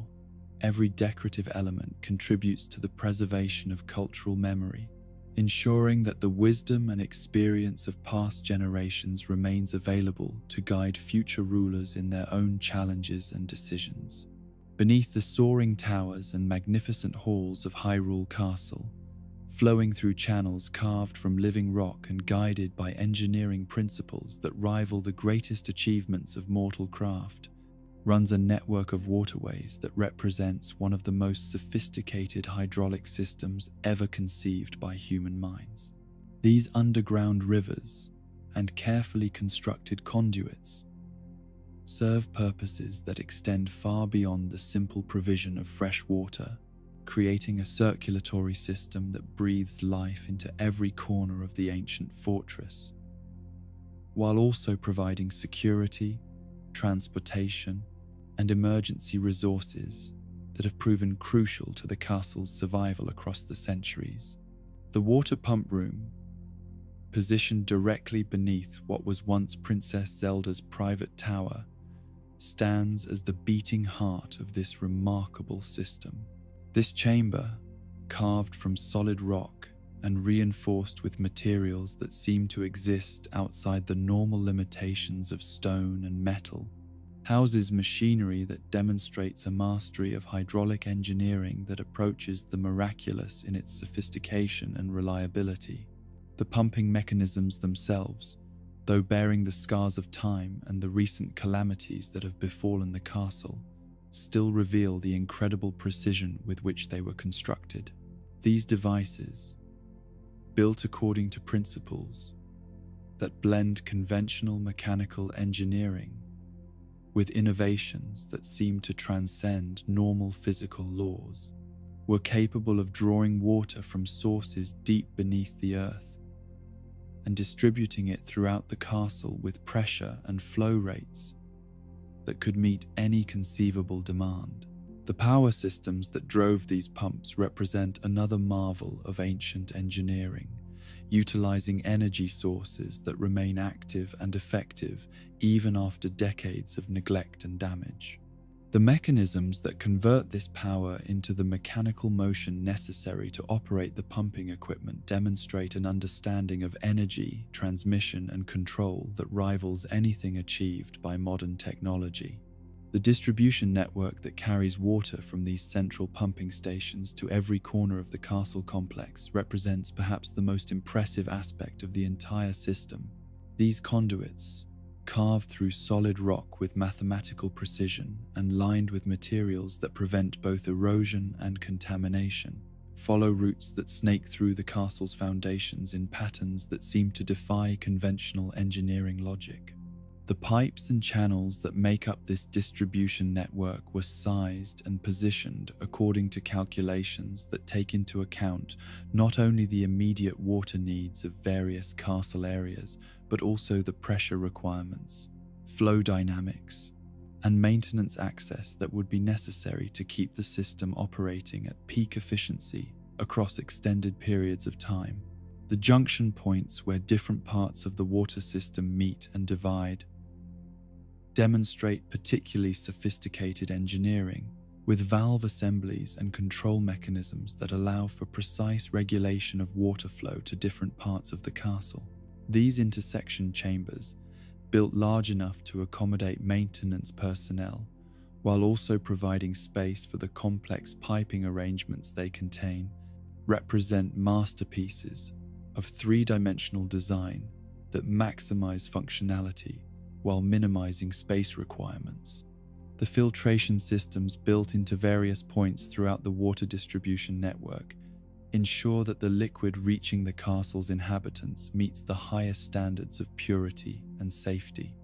every decorative element contributes to the preservation of cultural memory, ensuring that the wisdom and experience of past generations remains available to guide future rulers in their own challenges and decisions. Beneath the soaring towers and magnificent halls of Hyrule Castle, flowing through channels carved from living rock and guided by engineering principles that rival the greatest achievements of mortal craft, runs a network of waterways that represents one of the most sophisticated hydraulic systems ever conceived by human minds. These underground rivers and carefully constructed conduits serve purposes that extend far beyond the simple provision of fresh water, creating a circulatory system that breathes life into every corner of the ancient fortress, while also providing security, transportation, and emergency resources that have proven crucial to the castle's survival across the centuries. The water pump room, positioned directly beneath what was once Princess Zelda's private tower, stands as the beating heart of this remarkable system. This chamber, carved from solid rock and reinforced with materials that seem to exist outside the normal limitations of stone and metal, houses machinery that demonstrates a mastery of hydraulic engineering that approaches the miraculous in its sophistication and reliability. The pumping mechanisms themselves, though bearing the scars of time and the recent calamities that have befallen the castle, still reveal the incredible precision with which they were constructed. These devices, built according to principles that blend conventional mechanical engineering with innovations that seem to transcend normal physical laws, were capable of drawing water from sources deep beneath the earth and distributing it throughout the castle with pressure and flow rates that could meet any conceivable demand. The power systems that drove these pumps represent another marvel of ancient engineering, utilizing energy sources that remain active and effective even after decades of neglect and damage. The mechanisms that convert this power into the mechanical motion necessary to operate the pumping equipment demonstrate an understanding of energy, transmission, and control that rivals anything achieved by modern technology. The distribution network that carries water from these central pumping stations to every corner of the castle complex represents perhaps the most impressive aspect of the entire system. These conduits, carved through solid rock with mathematical precision and lined with materials that prevent both erosion and contamination, follow routes that snake through the castle's foundations in patterns that seem to defy conventional engineering logic. The pipes and channels that make up this distribution network were sized and positioned according to calculations that take into account not only the immediate water needs of various castle areas, but also the pressure requirements, flow dynamics, and maintenance access that would be necessary to keep the system operating at peak efficiency across extended periods of time. The junction points where different parts of the water system meet and divide demonstrate particularly sophisticated engineering, with valve assemblies and control mechanisms that allow for precise regulation of water flow to different parts of the castle. These intersection chambers, built large enough to accommodate maintenance personnel, while also providing space for the complex piping arrangements they contain, represent masterpieces of three-dimensional design that maximize functionality while minimizing space requirements. The filtration systems built into various points throughout the water distribution network ensure that the liquid reaching the castle's inhabitants meets the highest standards of purity and safety.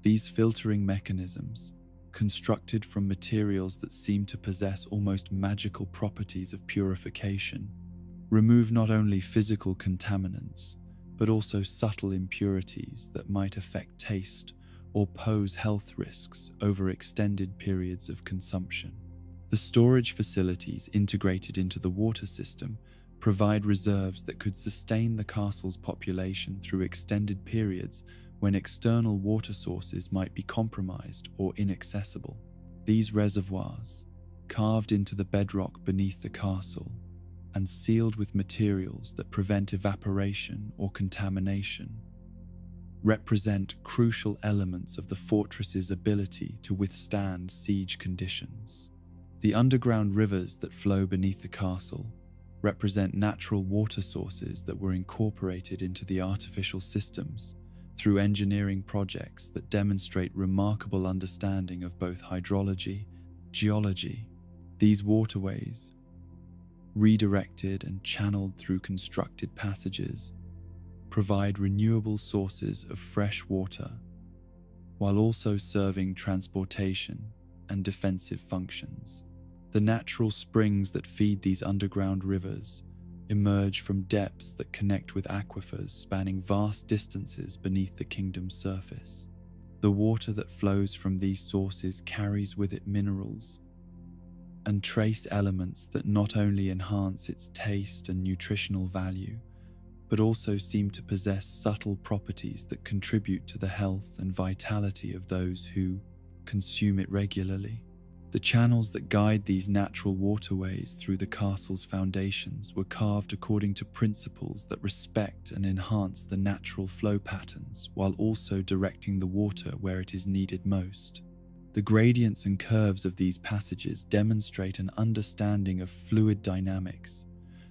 These filtering mechanisms, constructed from materials that seem to possess almost magical properties of purification, remove not only physical contaminants, but also subtle impurities that might affect taste or pose health risks over extended periods of consumption. The storage facilities integrated into the water system provide reserves that could sustain the castle's population through extended periods when external water sources might be compromised or inaccessible. These reservoirs, carved into the bedrock beneath the castle and sealed with materials that prevent evaporation or contamination, represent crucial elements of the fortress's ability to withstand siege conditions. The underground rivers that flow beneath the castle represent natural water sources that were incorporated into the artificial systems through engineering projects that demonstrate remarkable understanding of both hydrology, geology. These waterways, redirected and channeled through constructed passages, provide renewable sources of fresh water, while also serving transportation and defensive functions. The natural springs that feed these underground rivers emerge from depths that connect with aquifers spanning vast distances beneath the kingdom's surface. The water that flows from these sources carries with it minerals and trace elements that not only enhance its taste and nutritional value, but also seem to possess subtle properties that contribute to the health and vitality of those who consume it regularly. The channels that guide these natural waterways through the castle's foundations were carved according to principles that respect and enhance the natural flow patterns while also directing the water where it is needed most. The gradients and curves of these passages demonstrate an understanding of fluid dynamics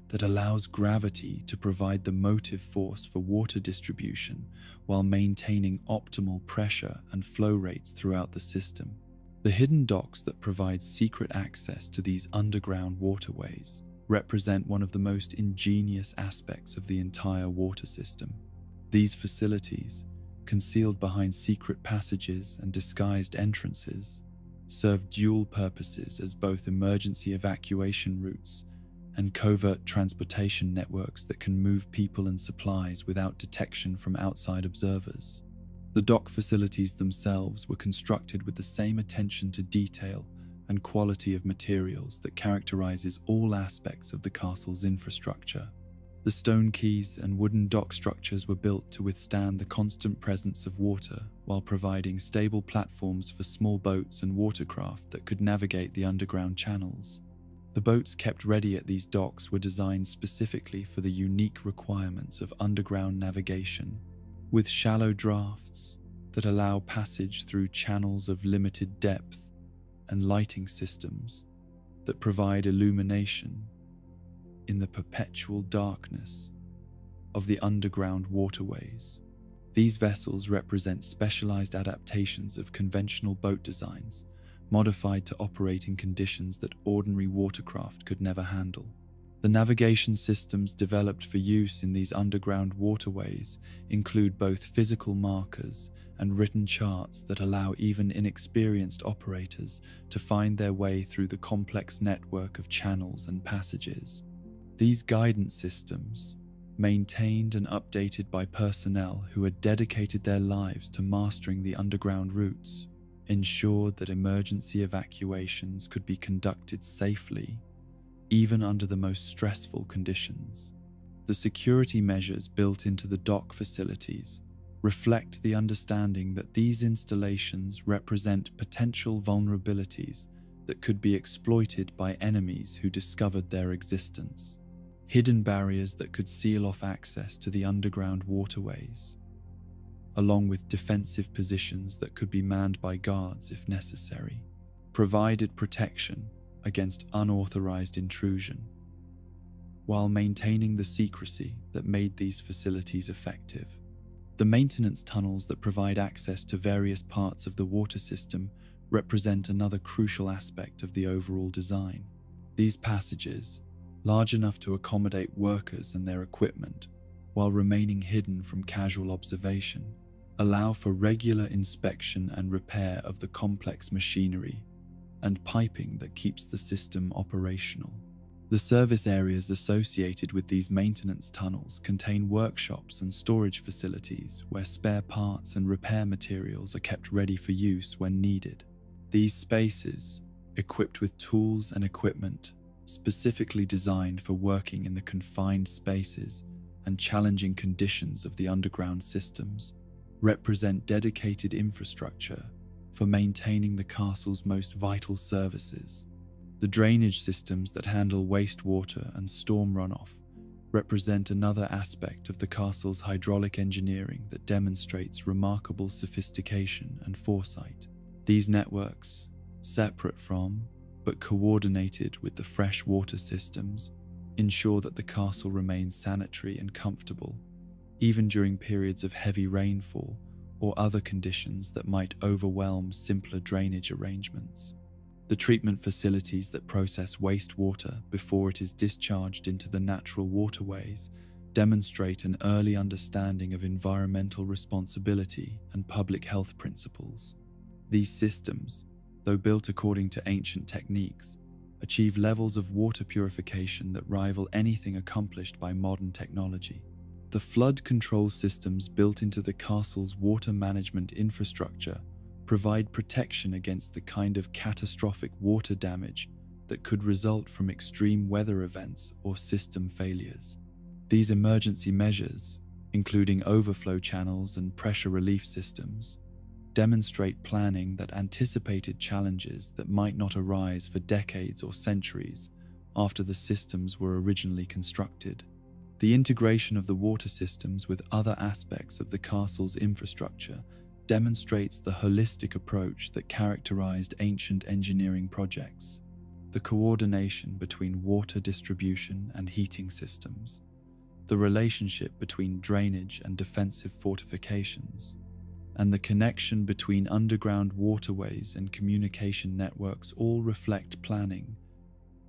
that allows gravity to provide the motive force for water distribution while maintaining optimal pressure and flow rates throughout the system. The hidden docks that provide secret access to these underground waterways represent one of the most ingenious aspects of the entire water system. These facilities, concealed behind secret passages and disguised entrances, serve dual purposes as both emergency evacuation routes and covert transportation networks that can move people and supplies without detection from outside observers. The dock facilities themselves were constructed with the same attention to detail and quality of materials that characterizes all aspects of the castle's infrastructure. The stone quays and wooden dock structures were built to withstand the constant presence of water while providing stable platforms for small boats and watercraft that could navigate the underground channels. The boats kept ready at these docks were designed specifically for the unique requirements of underground navigation, with shallow drafts that allow passage through channels of limited depth and lighting systems that provide illumination in the perpetual darkness of the underground waterways. These vessels represent specialized adaptations of conventional boat designs, modified to operate in conditions that ordinary watercraft could never handle. The navigation systems developed for use in these underground waterways include both physical markers and written charts that allow even inexperienced operators to find their way through the complex network of channels and passages. These guidance systems, maintained and updated by personnel who had dedicated their lives to mastering the underground routes, ensured that emergency evacuations could be conducted safely even under the most stressful conditions. The security measures built into the dock facilities reflect the understanding that these installations represent potential vulnerabilities that could be exploited by enemies who discovered their existence. Hidden barriers that could seal off access to the underground waterways, along with defensive positions that could be manned by guards if necessary, provided protection against unauthorized intrusion, while maintaining the secrecy that made these facilities effective. The maintenance tunnels that provide access to various parts of the water system represent another crucial aspect of the overall design. These passages, large enough to accommodate workers and their equipment, while remaining hidden from casual observation, allow for regular inspection and repair of the complex machinery and piping that keeps the system operational. The service areas associated with these maintenance tunnels contain workshops and storage facilities where spare parts and repair materials are kept ready for use when needed. These spaces, equipped with tools and equipment specifically designed for working in the confined spaces and challenging conditions of the underground systems, represent dedicated infrastructure for maintaining the castle's most vital services. The drainage systems that handle wastewater and storm runoff represent another aspect of the castle's hydraulic engineering that demonstrates remarkable sophistication and foresight. These networks, separate from but coordinated with the fresh water systems, ensure that the castle remains sanitary and comfortable, even during periods of heavy rainfall or other conditions that might overwhelm simpler drainage arrangements. The treatment facilities that process wastewater before it is discharged into the natural waterways demonstrate an early understanding of environmental responsibility and public health principles. These systems, though built according to ancient techniques, achieve levels of water purification that rival anything accomplished by modern technology. The flood control systems built into the castle's water management infrastructure provide protection against the kind of catastrophic water damage that could result from extreme weather events or system failures. These emergency measures, including overflow channels and pressure relief systems, demonstrate planning that anticipated challenges that might not arise for decades or centuries after the systems were originally constructed. The integration of the water systems with other aspects of the castle's infrastructure demonstrates the holistic approach that characterized ancient engineering projects. The coordination between water distribution and heating systems, the relationship between drainage and defensive fortifications, and the connection between underground waterways and communication networks all reflect planning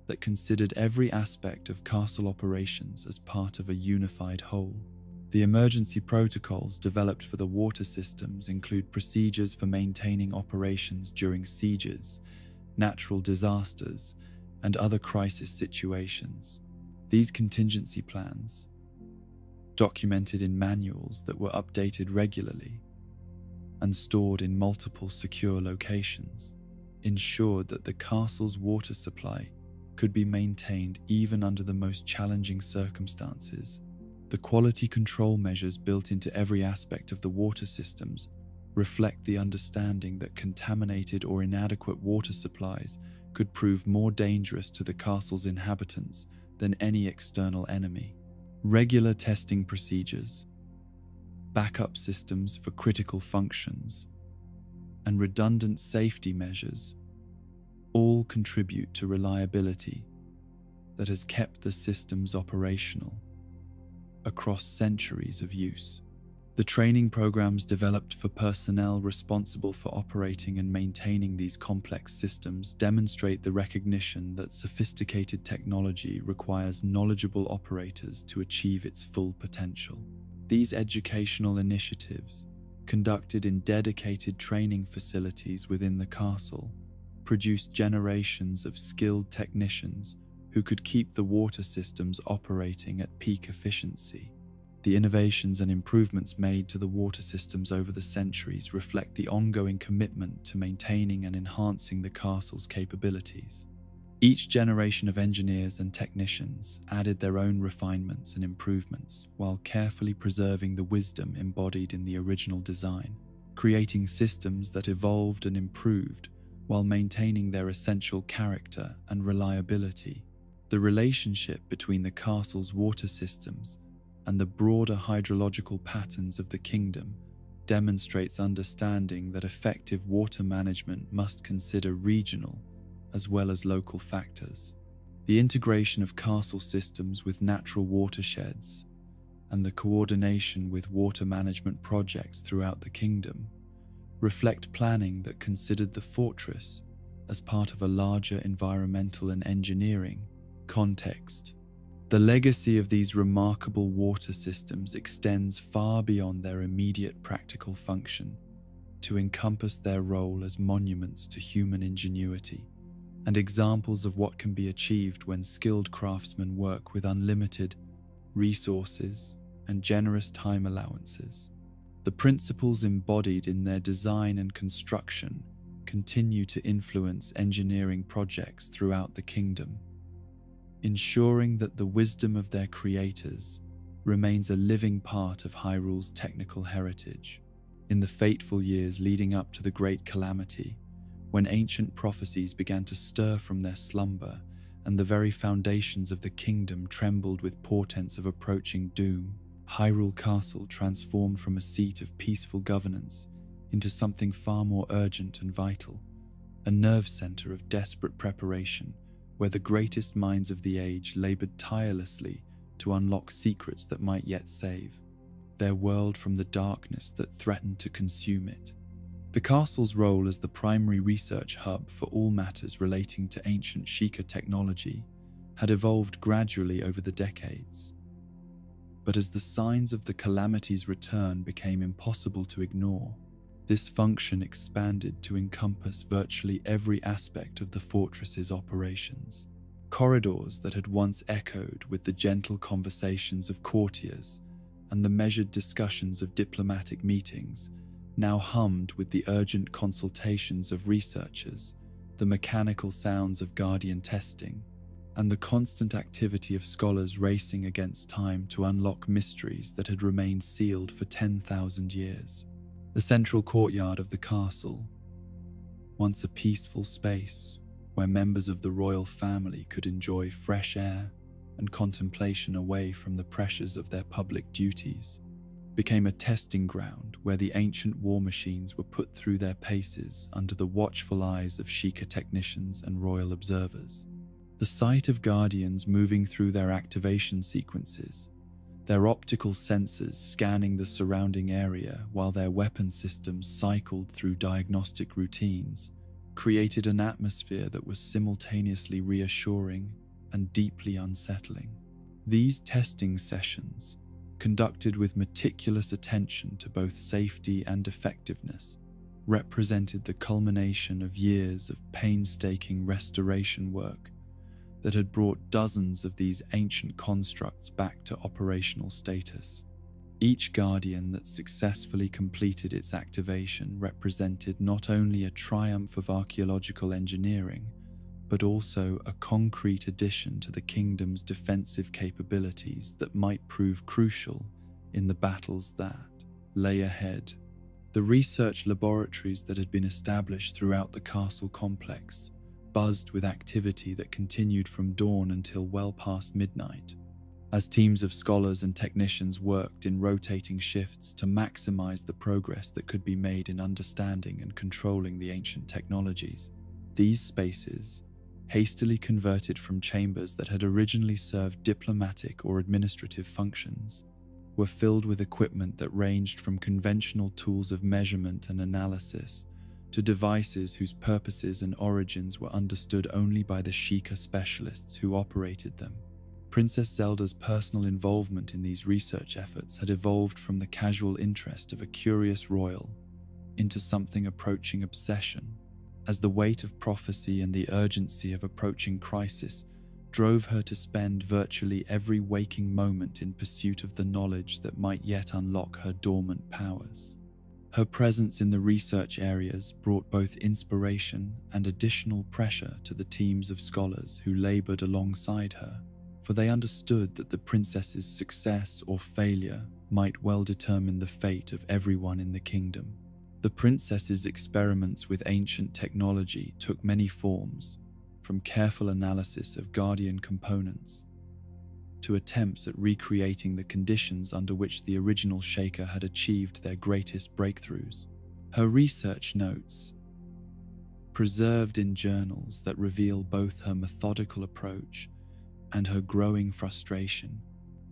that considered every aspect of castle operations as part of a unified whole. The emergency protocols developed for the water systems include procedures for maintaining operations during sieges, natural disasters, and other crisis situations. These contingency plans, documented in manuals that were updated regularly and stored in multiple secure locations, ensured that the castle's water supply could be maintained even under the most challenging circumstances. The quality control measures built into every aspect of the water systems reflect the understanding that contaminated or inadequate water supplies could prove more dangerous to the castle's inhabitants than any external enemy. Regular testing procedures, backup systems for critical functions, and redundant safety measures all contribute to reliability that has kept the systems operational across centuries of use. The training programs developed for personnel responsible for operating and maintaining these complex systems demonstrate the recognition that sophisticated technology requires knowledgeable operators to achieve its full potential. These educational initiatives, conducted in dedicated training facilities within the castle, produced generations of skilled technicians who could keep the water systems operating at peak efficiency. The innovations and improvements made to the water systems over the centuries reflect the ongoing commitment to maintaining and enhancing the castle's capabilities. Each generation of engineers and technicians added their own refinements and improvements while carefully preserving the wisdom embodied in the original design, creating systems that evolved and improved while maintaining their essential character and reliability. The relationship between the castle's water systems and the broader hydrological patterns of the kingdom demonstrates understanding that effective water management must consider regional as well as local factors. The integration of castle systems with natural watersheds and the coordination with water management projects throughout the kingdom reflect planning that considered the fortress as part of a larger environmental and engineering context. The legacy of these remarkable water systems extends far beyond their immediate practical function to encompass their role as monuments to human ingenuity and examples of what can be achieved when skilled craftsmen work with unlimited resources and generous time allowances. The principles embodied in their design and construction continue to influence engineering projects throughout the kingdom, ensuring that the wisdom of their creators remains a living part of Hyrule's technical heritage. In the fateful years leading up to the Great Calamity, when ancient prophecies began to stir from their slumber and the very foundations of the kingdom trembled with portents of approaching doom, Hyrule Castle transformed from a seat of peaceful governance into something far more urgent and vital, a nerve center of desperate preparation where the greatest minds of the age labored tirelessly to unlock secrets that might yet save their world from the darkness that threatened to consume it. The castle's role as the primary research hub for all matters relating to ancient Sheikah technology had evolved gradually over the decades. But as the signs of the calamity's return became impossible to ignore, this function expanded to encompass virtually every aspect of the fortress's operations. Corridors that had once echoed with the gentle conversations of courtiers and the measured discussions of diplomatic meetings now hummed with the urgent consultations of researchers, the mechanical sounds of Guardian testing, and the constant activity of scholars racing against time to unlock mysteries that had remained sealed for 10,000 years. The central courtyard of the castle, once a peaceful space where members of the royal family could enjoy fresh air and contemplation away from the pressures of their public duties, became a testing ground where the ancient war machines were put through their paces under the watchful eyes of Sheikah technicians and royal observers. The sight of Guardians moving through their activation sequences, their optical sensors scanning the surrounding area while their weapon systems cycled through diagnostic routines, created an atmosphere that was simultaneously reassuring and deeply unsettling. These testing sessions, conducted with meticulous attention to both safety and effectiveness, represented the culmination of years of painstaking restoration work that had brought dozens of these ancient constructs back to operational status. Each Guardian that successfully completed its activation represented not only a triumph of archaeological engineering, but also a concrete addition to the kingdom's defensive capabilities that might prove crucial in the battles that lay ahead. The research laboratories that had been established throughout the castle complex buzzed with activity that continued from dawn until well past midnight, as teams of scholars and technicians worked in rotating shifts to maximize the progress that could be made in understanding and controlling the ancient technologies. These spaces, hastily converted from chambers that had originally served diplomatic or administrative functions, were filled with equipment that ranged from conventional tools of measurement and analysis to devices whose purposes and origins were understood only by the Sheikah specialists who operated them. Princess Zelda's personal involvement in these research efforts had evolved from the casual interest of a curious royal into something approaching obsession, as the weight of prophecy and the urgency of approaching crisis drove her to spend virtually every waking moment in pursuit of the knowledge that might yet unlock her dormant powers. Her presence in the research areas brought both inspiration and additional pressure to the teams of scholars who labored alongside her, for they understood that the princess's success or failure might well determine the fate of everyone in the kingdom. The princess's experiments with ancient technology took many forms, from careful analysis of Guardian components to attempts at recreating the conditions under which the original Sheikah had achieved their greatest breakthroughs. Her research notes, preserved in journals that reveal both her methodical approach and her growing frustration,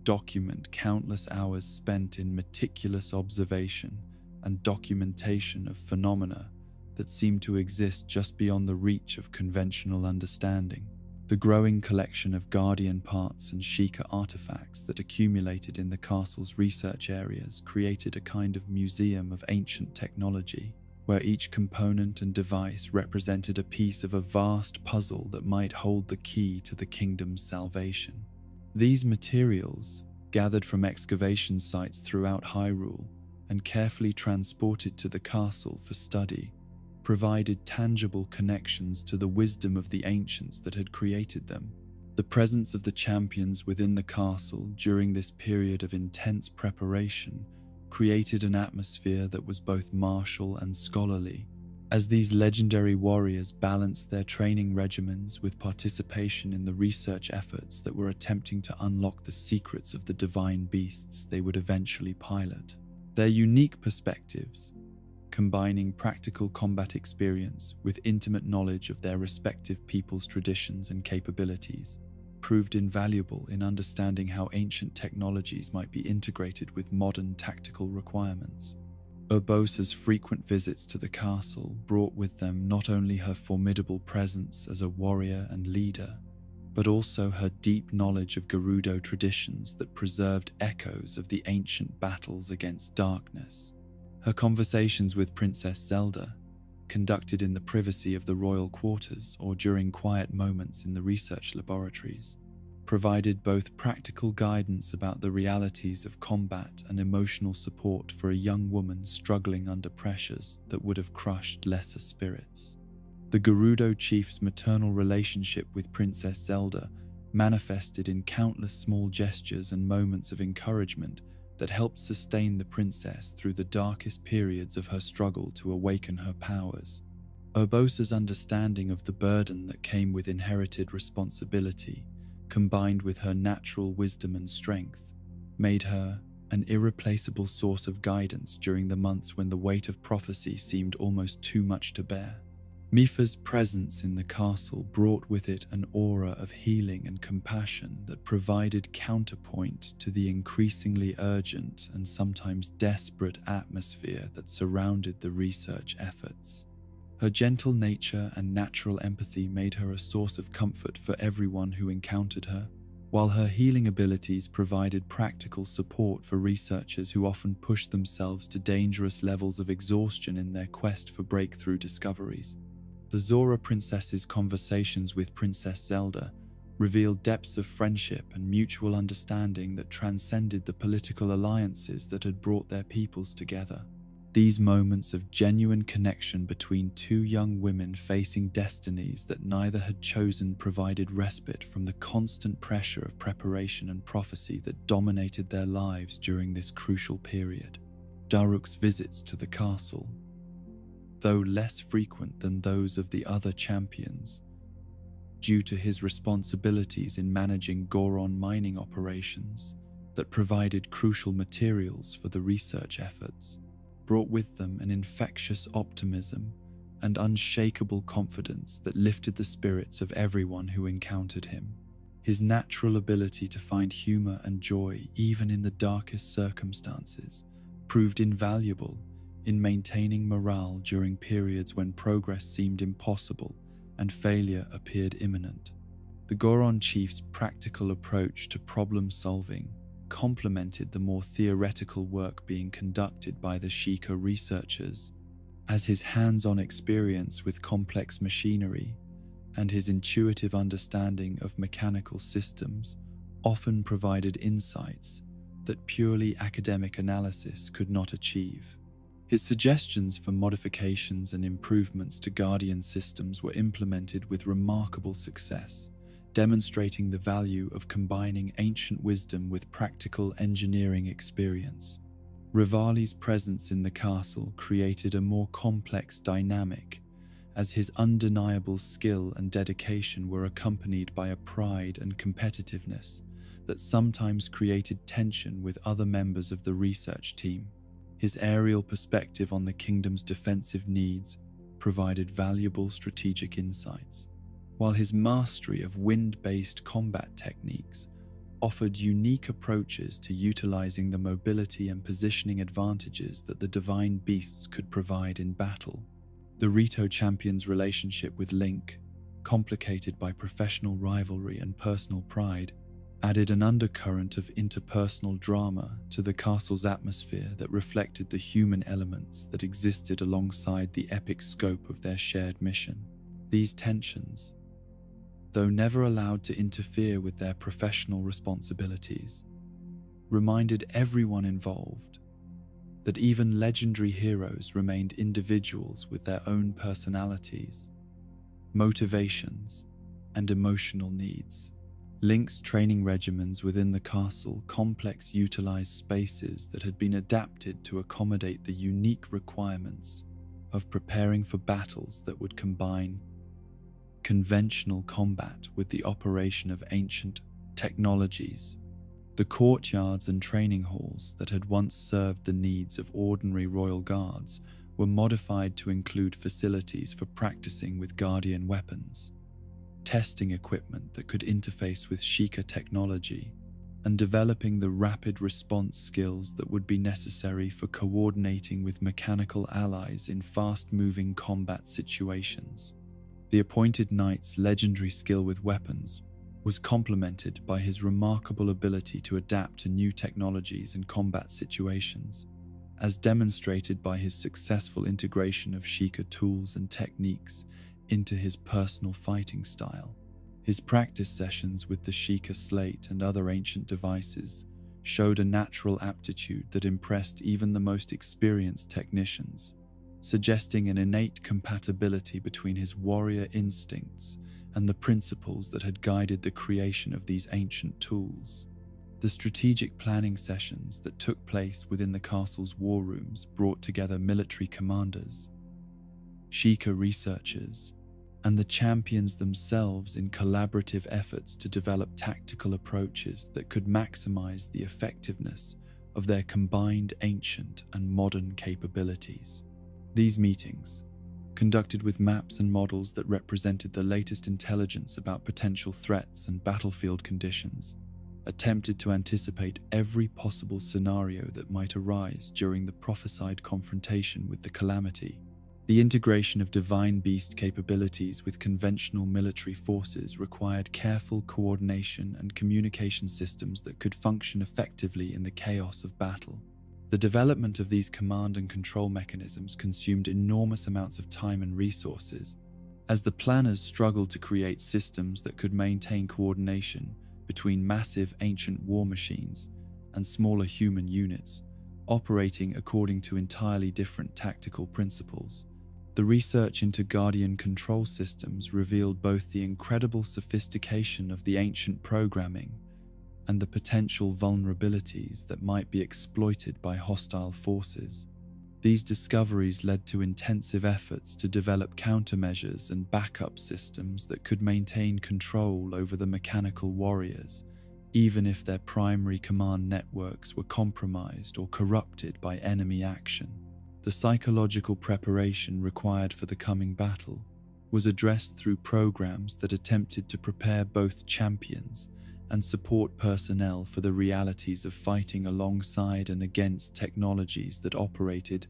document countless hours spent in meticulous observation and documentation of phenomena that seem to exist just beyond the reach of conventional understanding. The growing collection of Guardian parts and Sheikah artifacts that accumulated in the castle's research areas created a kind of museum of ancient technology, where each component and device represented a piece of a vast puzzle that might hold the key to the kingdom's salvation. These materials, gathered from excavation sites throughout Hyrule and carefully transported to the castle for study, provided tangible connections to the wisdom of the ancients that had created them. The presence of the champions within the castle during this period of intense preparation created an atmosphere that was both martial and scholarly, as these legendary warriors balanced their training regimens with participation in the research efforts that were attempting to unlock the secrets of the divine beasts they would eventually pilot. Their unique perspectives, combining practical combat experience with intimate knowledge of their respective people's traditions and capabilities, proved invaluable in understanding how ancient technologies might be integrated with modern tactical requirements. Urbosa's frequent visits to the castle brought with them not only her formidable presence as a warrior and leader, but also her deep knowledge of Gerudo traditions that preserved echoes of the ancient battles against darkness. Her conversations with Princess Zelda, conducted in the privacy of the royal quarters or during quiet moments in the research laboratories, provided both practical guidance about the realities of combat and emotional support for a young woman struggling under pressures that would have crushed lesser spirits. The Gerudo chief's maternal relationship with Princess Zelda manifested in countless small gestures and moments of encouragement that helped sustain the princess through the darkest periods of her struggle to awaken her powers. Urbosa's understanding of the burden that came with inherited responsibility, combined with her natural wisdom and strength, made her an irreplaceable source of guidance during the months when the weight of prophecy seemed almost too much to bear. Mifa's presence in the castle brought with it an aura of healing and compassion that provided counterpoint to the increasingly urgent and sometimes desperate atmosphere that surrounded the research efforts. Her gentle nature and natural empathy made her a source of comfort for everyone who encountered her, while her healing abilities provided practical support for researchers who often pushed themselves to dangerous levels of exhaustion in their quest for breakthrough discoveries. The Zora princess's conversations with Princess Zelda revealed depths of friendship and mutual understanding that transcended the political alliances that had brought their peoples together. These moments of genuine connection between two young women facing destinies that neither had chosen provided respite from the constant pressure of preparation and prophecy that dominated their lives during this crucial period. Daruk's visits to the castle, though less frequent than those of the other champions, due to his responsibilities in managing Goron mining operations that provided crucial materials for the research efforts, brought with them an infectious optimism and unshakable confidence that lifted the spirits of everyone who encountered him. His natural ability to find humor and joy even in the darkest circumstances proved invaluable in maintaining morale during periods when progress seemed impossible and failure appeared imminent. The Goron chief's practical approach to problem-solving complemented the more theoretical work being conducted by the Sheikah researchers, as his hands-on experience with complex machinery and his intuitive understanding of mechanical systems often provided insights that purely academic analysis could not achieve. His suggestions for modifications and improvements to Guardian systems were implemented with remarkable success, demonstrating the value of combining ancient wisdom with practical engineering experience. Rivali's presence in the castle created a more complex dynamic, as his undeniable skill and dedication were accompanied by a pride and competitiveness that sometimes created tension with other members of the research team. His aerial perspective on the kingdom's defensive needs provided valuable strategic insights, while his mastery of wind-based combat techniques offered unique approaches to utilizing the mobility and positioning advantages that the divine beasts could provide in battle. The Rito champion's relationship with Link, complicated by professional rivalry and personal pride, added an undercurrent of interpersonal drama to the castle's atmosphere that reflected the human elements that existed alongside the epic scope of their shared mission. These tensions, though never allowed to interfere with their professional responsibilities, reminded everyone involved that even legendary heroes remained individuals with their own personalities, motivations, and emotional needs. Link's training regimens within the castle complex utilized spaces that had been adapted to accommodate the unique requirements of preparing for battles that would combine conventional combat with the operation of ancient technologies. The courtyards and training halls that had once served the needs of ordinary royal guards were modified to include facilities for practicing with Guardian weapons, testing equipment that could interface with Sheikah technology, and developing the rapid response skills that would be necessary for coordinating with mechanical allies in fast-moving combat situations. The appointed knight's legendary skill with weapons was complemented by his remarkable ability to adapt to new technologies and combat situations, as demonstrated by his successful integration of Sheikah tools and techniques into his personal fighting style. His practice sessions with the Sheikah slate and other ancient devices showed a natural aptitude that impressed even the most experienced technicians, suggesting an innate compatibility between his warrior instincts and the principles that had guided the creation of these ancient tools. The strategic planning sessions that took place within the castle's war rooms brought together military commanders, Sheikah researchers, and the champions themselves in collaborative efforts to develop tactical approaches that could maximize the effectiveness of their combined ancient and modern capabilities. These meetings, conducted with maps and models that represented the latest intelligence about potential threats and battlefield conditions, attempted to anticipate every possible scenario that might arise during the prophesied confrontation with the calamity. The integration of divine beast capabilities with conventional military forces required careful coordination and communication systems that could function effectively in the chaos of battle. The development of these command and control mechanisms consumed enormous amounts of time and resources, as the planners struggled to create systems that could maintain coordination between massive ancient war machines and smaller human units, operating according to entirely different tactical principles. The research into Guardian control systems revealed both the incredible sophistication of the ancient programming and the potential vulnerabilities that might be exploited by hostile forces. These discoveries led to intensive efforts to develop countermeasures and backup systems that could maintain control over the mechanical warriors, even if their primary command networks were compromised or corrupted by enemy action. The psychological preparation required for the coming battle was addressed through programs that attempted to prepare both champions and support personnel for the realities of fighting alongside and against technologies that operated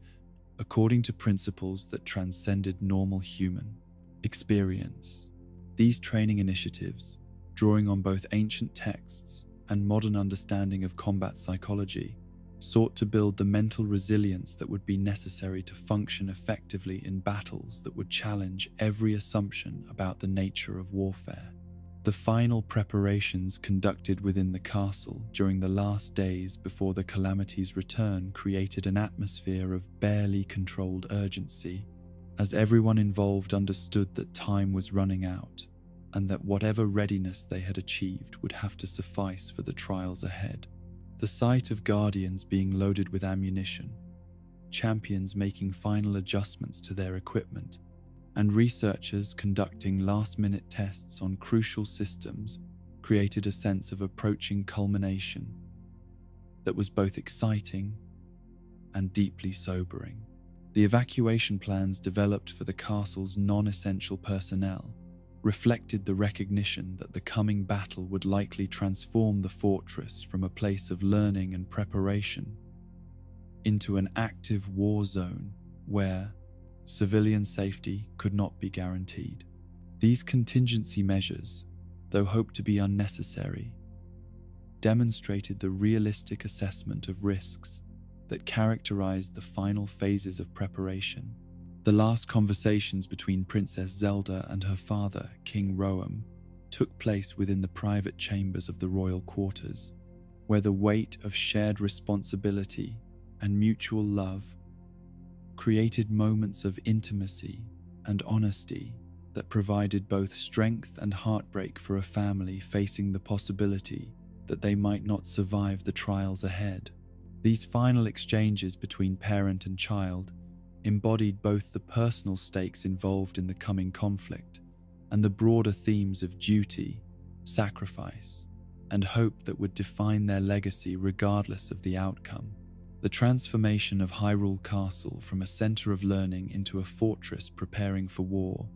according to principles that transcended normal human experience. These training initiatives, drawing on both ancient texts and modern understanding of combat psychology, sought to build the mental resilience that would be necessary to function effectively in battles that would challenge every assumption about the nature of warfare. The final preparations conducted within the castle during the last days before the calamity's return created an atmosphere of barely controlled urgency, as everyone involved understood that time was running out and that whatever readiness they had achieved would have to suffice for the trials ahead. The sight of Guardians being loaded with ammunition, champions making final adjustments to their equipment, and researchers conducting last-minute tests on crucial systems created a sense of approaching culmination that was both exciting and deeply sobering. The evacuation plans developed for the castle's non-essential personnel reflected the recognition that the coming battle would likely transform the fortress from a place of learning and preparation into an active war zone where civilian safety could not be guaranteed. These contingency measures, though hoped to be unnecessary, demonstrated the realistic assessment of risks that characterized the final phases of preparation. The last conversations between Princess Zelda and her father, King Roam, took place within the private chambers of the royal quarters, where the weight of shared responsibility and mutual love created moments of intimacy and honesty that provided both strength and heartbreak for a family facing the possibility that they might not survive the trials ahead. These final exchanges between parent and child embodied both the personal stakes involved in the coming conflict and the broader themes of duty, sacrifice, and hope that would define their legacy regardless of the outcome. The transformation of Hyrule Castle from a center of learning into a fortress preparing for war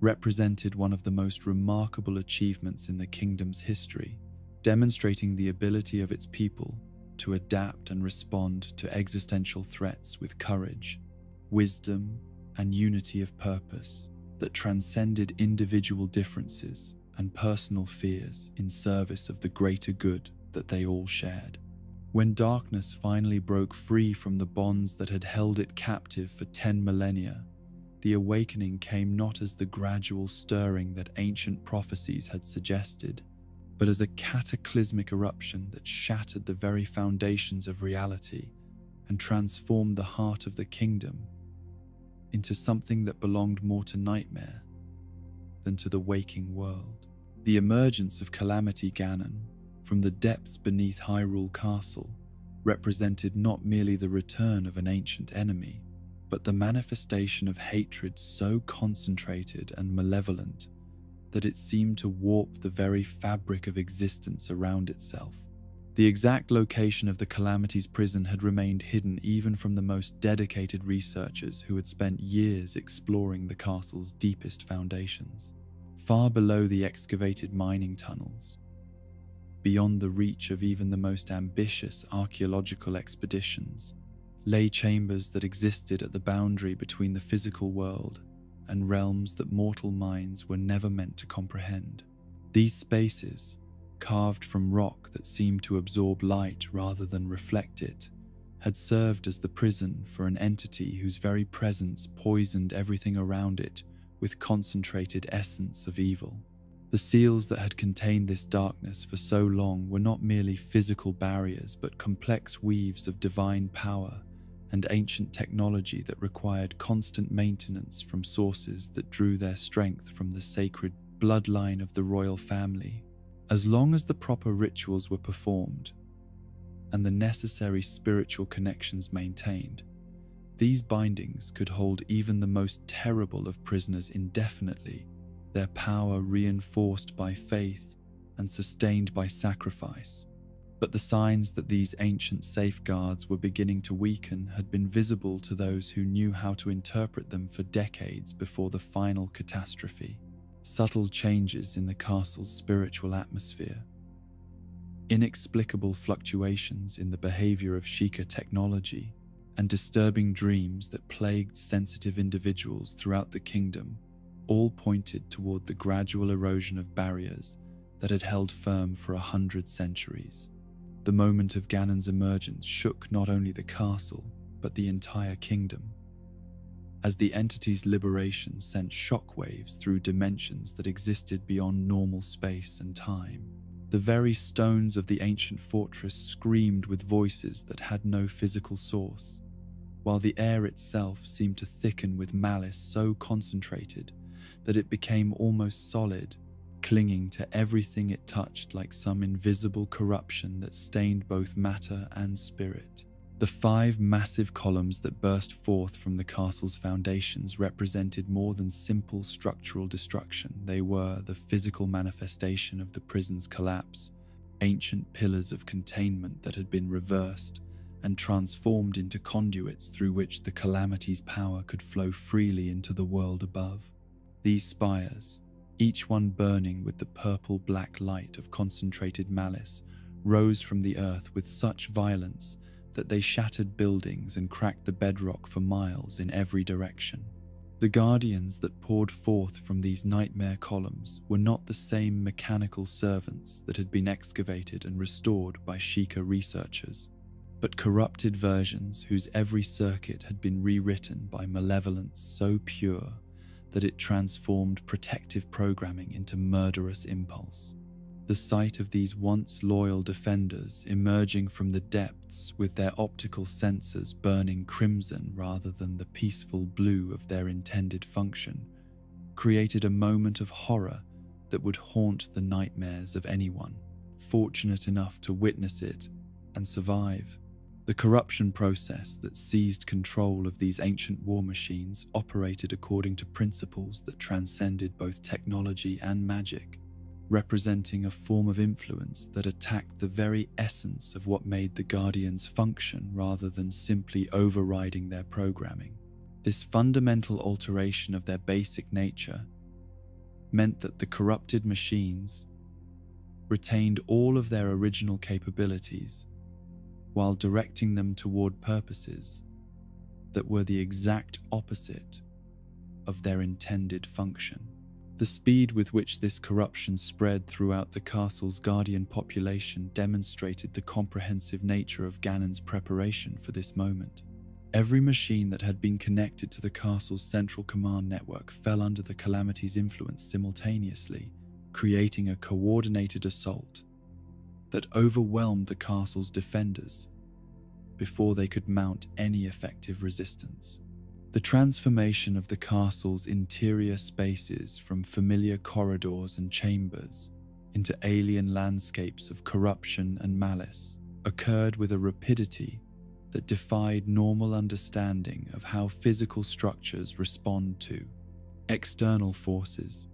represented one of the most remarkable achievements in the kingdom's history, demonstrating the ability of its people to adapt and respond to existential threats with courage, wisdom, and unity of purpose that transcended individual differences and personal fears in service of the greater good that they all shared. When darkness finally broke free from the bonds that had held it captive for 10 millennia, the awakening came not as the gradual stirring that ancient prophecies had suggested, but as a cataclysmic eruption that shattered the very foundations of reality and transformed the heart of the kingdom into something that belonged more to nightmare than to the waking world. The emergence of Calamity Ganon from the depths beneath Hyrule Castle represented not merely the return of an ancient enemy, but the manifestation of hatred so concentrated and malevolent that it seemed to warp the very fabric of existence around itself. The exact location of the Calamity's prison had remained hidden even from the most dedicated researchers who had spent years exploring the castle's deepest foundations. Far below the excavated mining tunnels, beyond the reach of even the most ambitious archaeological expeditions, lay chambers that existed at the boundary between the physical world and realms that mortal minds were never meant to comprehend. These spaces, carved from rock that seemed to absorb light rather than reflect it, had served as the prison for an entity whose very presence poisoned everything around it with concentrated essence of evil. The seals that had contained this darkness for so long were not merely physical barriers, but complex weaves of divine power and ancient technology that required constant maintenance from sources that drew their strength from the sacred bloodline of the royal family. As long as the proper rituals were performed and the necessary spiritual connections maintained, these bindings could hold even the most terrible of prisoners indefinitely, their power reinforced by faith and sustained by sacrifice. But the signs that these ancient safeguards were beginning to weaken had been visible to those who knew how to interpret them for decades before the final catastrophe. Subtle changes in the castle's spiritual atmosphere, inexplicable fluctuations in the behavior of Sheikah technology, and disturbing dreams that plagued sensitive individuals throughout the kingdom all pointed toward the gradual erosion of barriers that had held firm for 100 centuries. The moment of Ganon's emergence shook not only the castle, but the entire kingdom, as the entity's liberation sent shockwaves through dimensions that existed beyond normal space and time. The very stones of the ancient fortress screamed with voices that had no physical source, while the air itself seemed to thicken with malice so concentrated that it became almost solid, clinging to everything it touched like some invisible corruption that stained both matter and spirit. The 5 massive columns that burst forth from the castle's foundations represented more than simple structural destruction. They were the physical manifestation of the prison's collapse, ancient pillars of containment that had been reversed and transformed into conduits through which the Calamity's power could flow freely into the world above. These spires, each one burning with the purple-black light of concentrated malice, rose from the earth with such violence that they shattered buildings and cracked the bedrock for miles in every direction. The guardians that poured forth from these nightmare columns were not the same mechanical servants that had been excavated and restored by Sheikah researchers, but corrupted versions whose every circuit had been rewritten by malevolence so pure that it transformed protective programming into murderous impulse. The sight of these once loyal defenders emerging from the depths with their optical sensors burning crimson rather than the peaceful blue of their intended function created a moment of horror that would haunt the nightmares of anyone fortunate enough to witness it and survive. The corruption process that seized control of these ancient war machines operated according to principles that transcended both technology and magic. representing a form of influence that attacked the very essence of what made the Guardians function rather than simply overriding their programming. This fundamental alteration of their basic nature meant that the corrupted machines retained all of their original capabilities while directing them toward purposes that were the exact opposite of their intended function. The speed with which this corruption spread throughout the castle's Guardian population demonstrated the comprehensive nature of Ganon's preparation for this moment. Every machine that had been connected to the castle's central command network fell under the Calamity's influence simultaneously, creating a coordinated assault that overwhelmed the castle's defenders before they could mount any effective resistance. The transformation of the castle's interior spaces from familiar corridors and chambers into alien landscapes of corruption and malice occurred with a rapidity that defied normal understanding of how physical structures respond to external forces.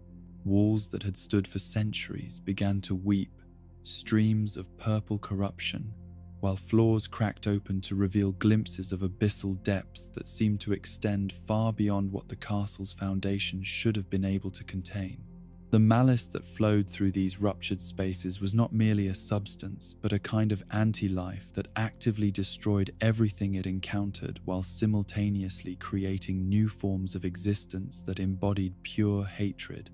Walls that had stood for centuries began to weep streams of purple corruption, while floors cracked open to reveal glimpses of abyssal depths that seemed to extend far beyond what the castle's foundation should have been able to contain. The malice that flowed through these ruptured spaces was not merely a substance, but a kind of anti-life that actively destroyed everything it encountered while simultaneously creating new forms of existence that embodied pure hatred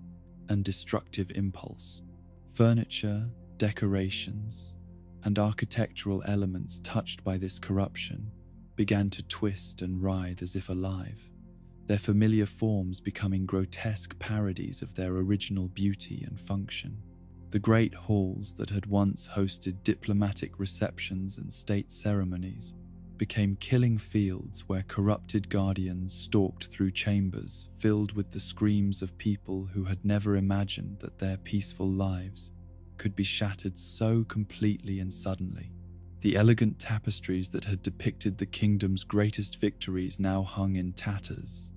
and destructive impulse. Furniture, decorations, and architectural elements touched by this corruption began to twist and writhe as if alive, their familiar forms becoming grotesque parodies of their original beauty and function. The great halls that had once hosted diplomatic receptions and state ceremonies became killing fields where corrupted guardians stalked through chambers filled with the screams of people who had never imagined that their peaceful lives could be shattered so completely and suddenly. The elegant tapestries that had depicted the kingdom's greatest victories now hung in tatters,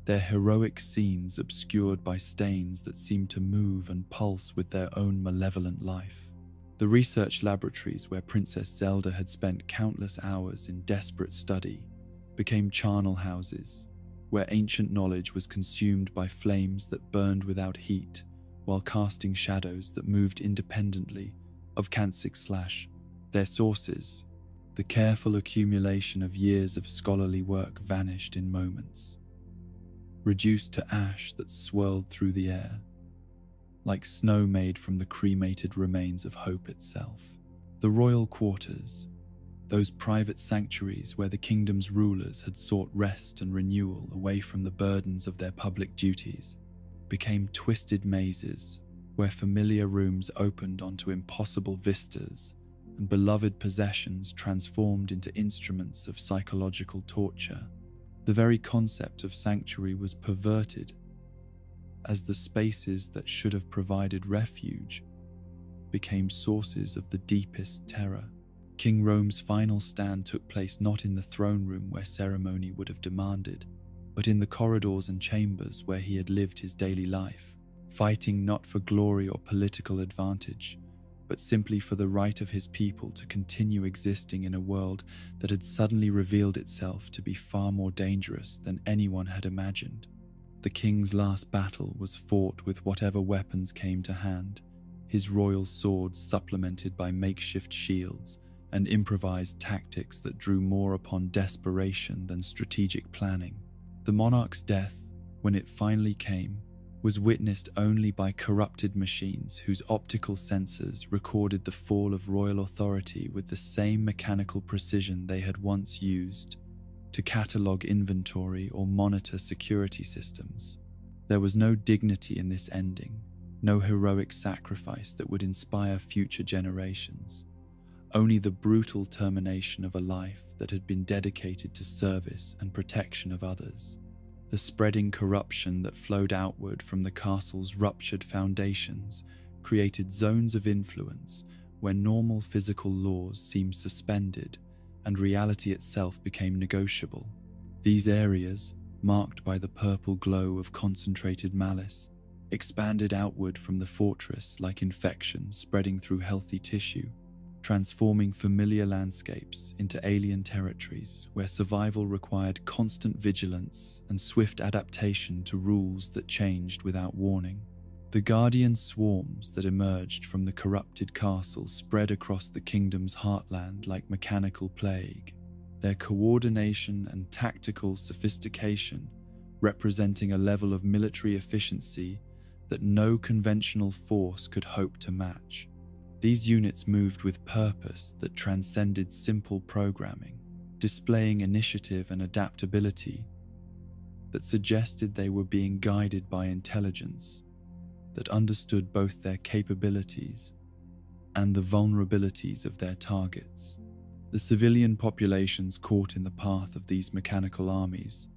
their heroic scenes obscured by stains that seemed to move and pulse with their own malevolent life. The research laboratories where Princess Zelda had spent countless hours in desperate study became charnel houses, where ancient knowledge was consumed by flames that burned without heat, while casting shadows that moved independently of their sources. The careful accumulation of years of scholarly work vanished in moments, reduced to ash that swirled through the air, like snow made from the cremated remains of hope itself. The royal quarters, those private sanctuaries where the kingdom's rulers had sought rest and renewal away from the burdens of their public duties, became twisted mazes where familiar rooms opened onto impossible vistas and beloved possessions transformed into instruments of psychological torture. The very concept of sanctuary was perverted, as the spaces that should have provided refuge became sources of the deepest terror. King Rome's final stand took place not in the throne room where ceremony would have demanded, but in the corridors and chambers where he had lived his daily life, fighting not for glory or political advantage, but simply for the right of his people to continue existing in a world that had suddenly revealed itself to be far more dangerous than anyone had imagined. The king's last battle was fought with whatever weapons came to hand, his royal swords supplemented by makeshift shields and improvised tactics that drew more upon desperation than strategic planning. The monarch's death, when it finally came, was witnessed only by corrupted machines whose optical sensors recorded the fall of royal authority with the same mechanical precision they had once used to catalogue inventory or monitor security systems. There was no dignity in this ending, no heroic sacrifice that would inspire future generations, only the brutal termination of a life that had been dedicated to service and protection of others. The spreading corruption that flowed outward from the castle's ruptured foundations created zones of influence where normal physical laws seemed suspended and reality itself became negotiable. These areas, marked by the purple glow of concentrated malice, expanded outward from the fortress like infection spreading through healthy tissue, transforming familiar landscapes into alien territories where survival required constant vigilance and swift adaptation to rules that changed without warning. The guardian swarms that emerged from the corrupted castle spread across the kingdom's heartland like mechanical plague, their coordination and tactical sophistication representing a level of military efficiency that no conventional force could hope to match. These units moved with purpose that transcended simple programming, displaying initiative and adaptability that suggested they were being guided by intelligence that understood both their capabilities and the vulnerabilities of their targets. The civilian populations caught in the path of these mechanical armies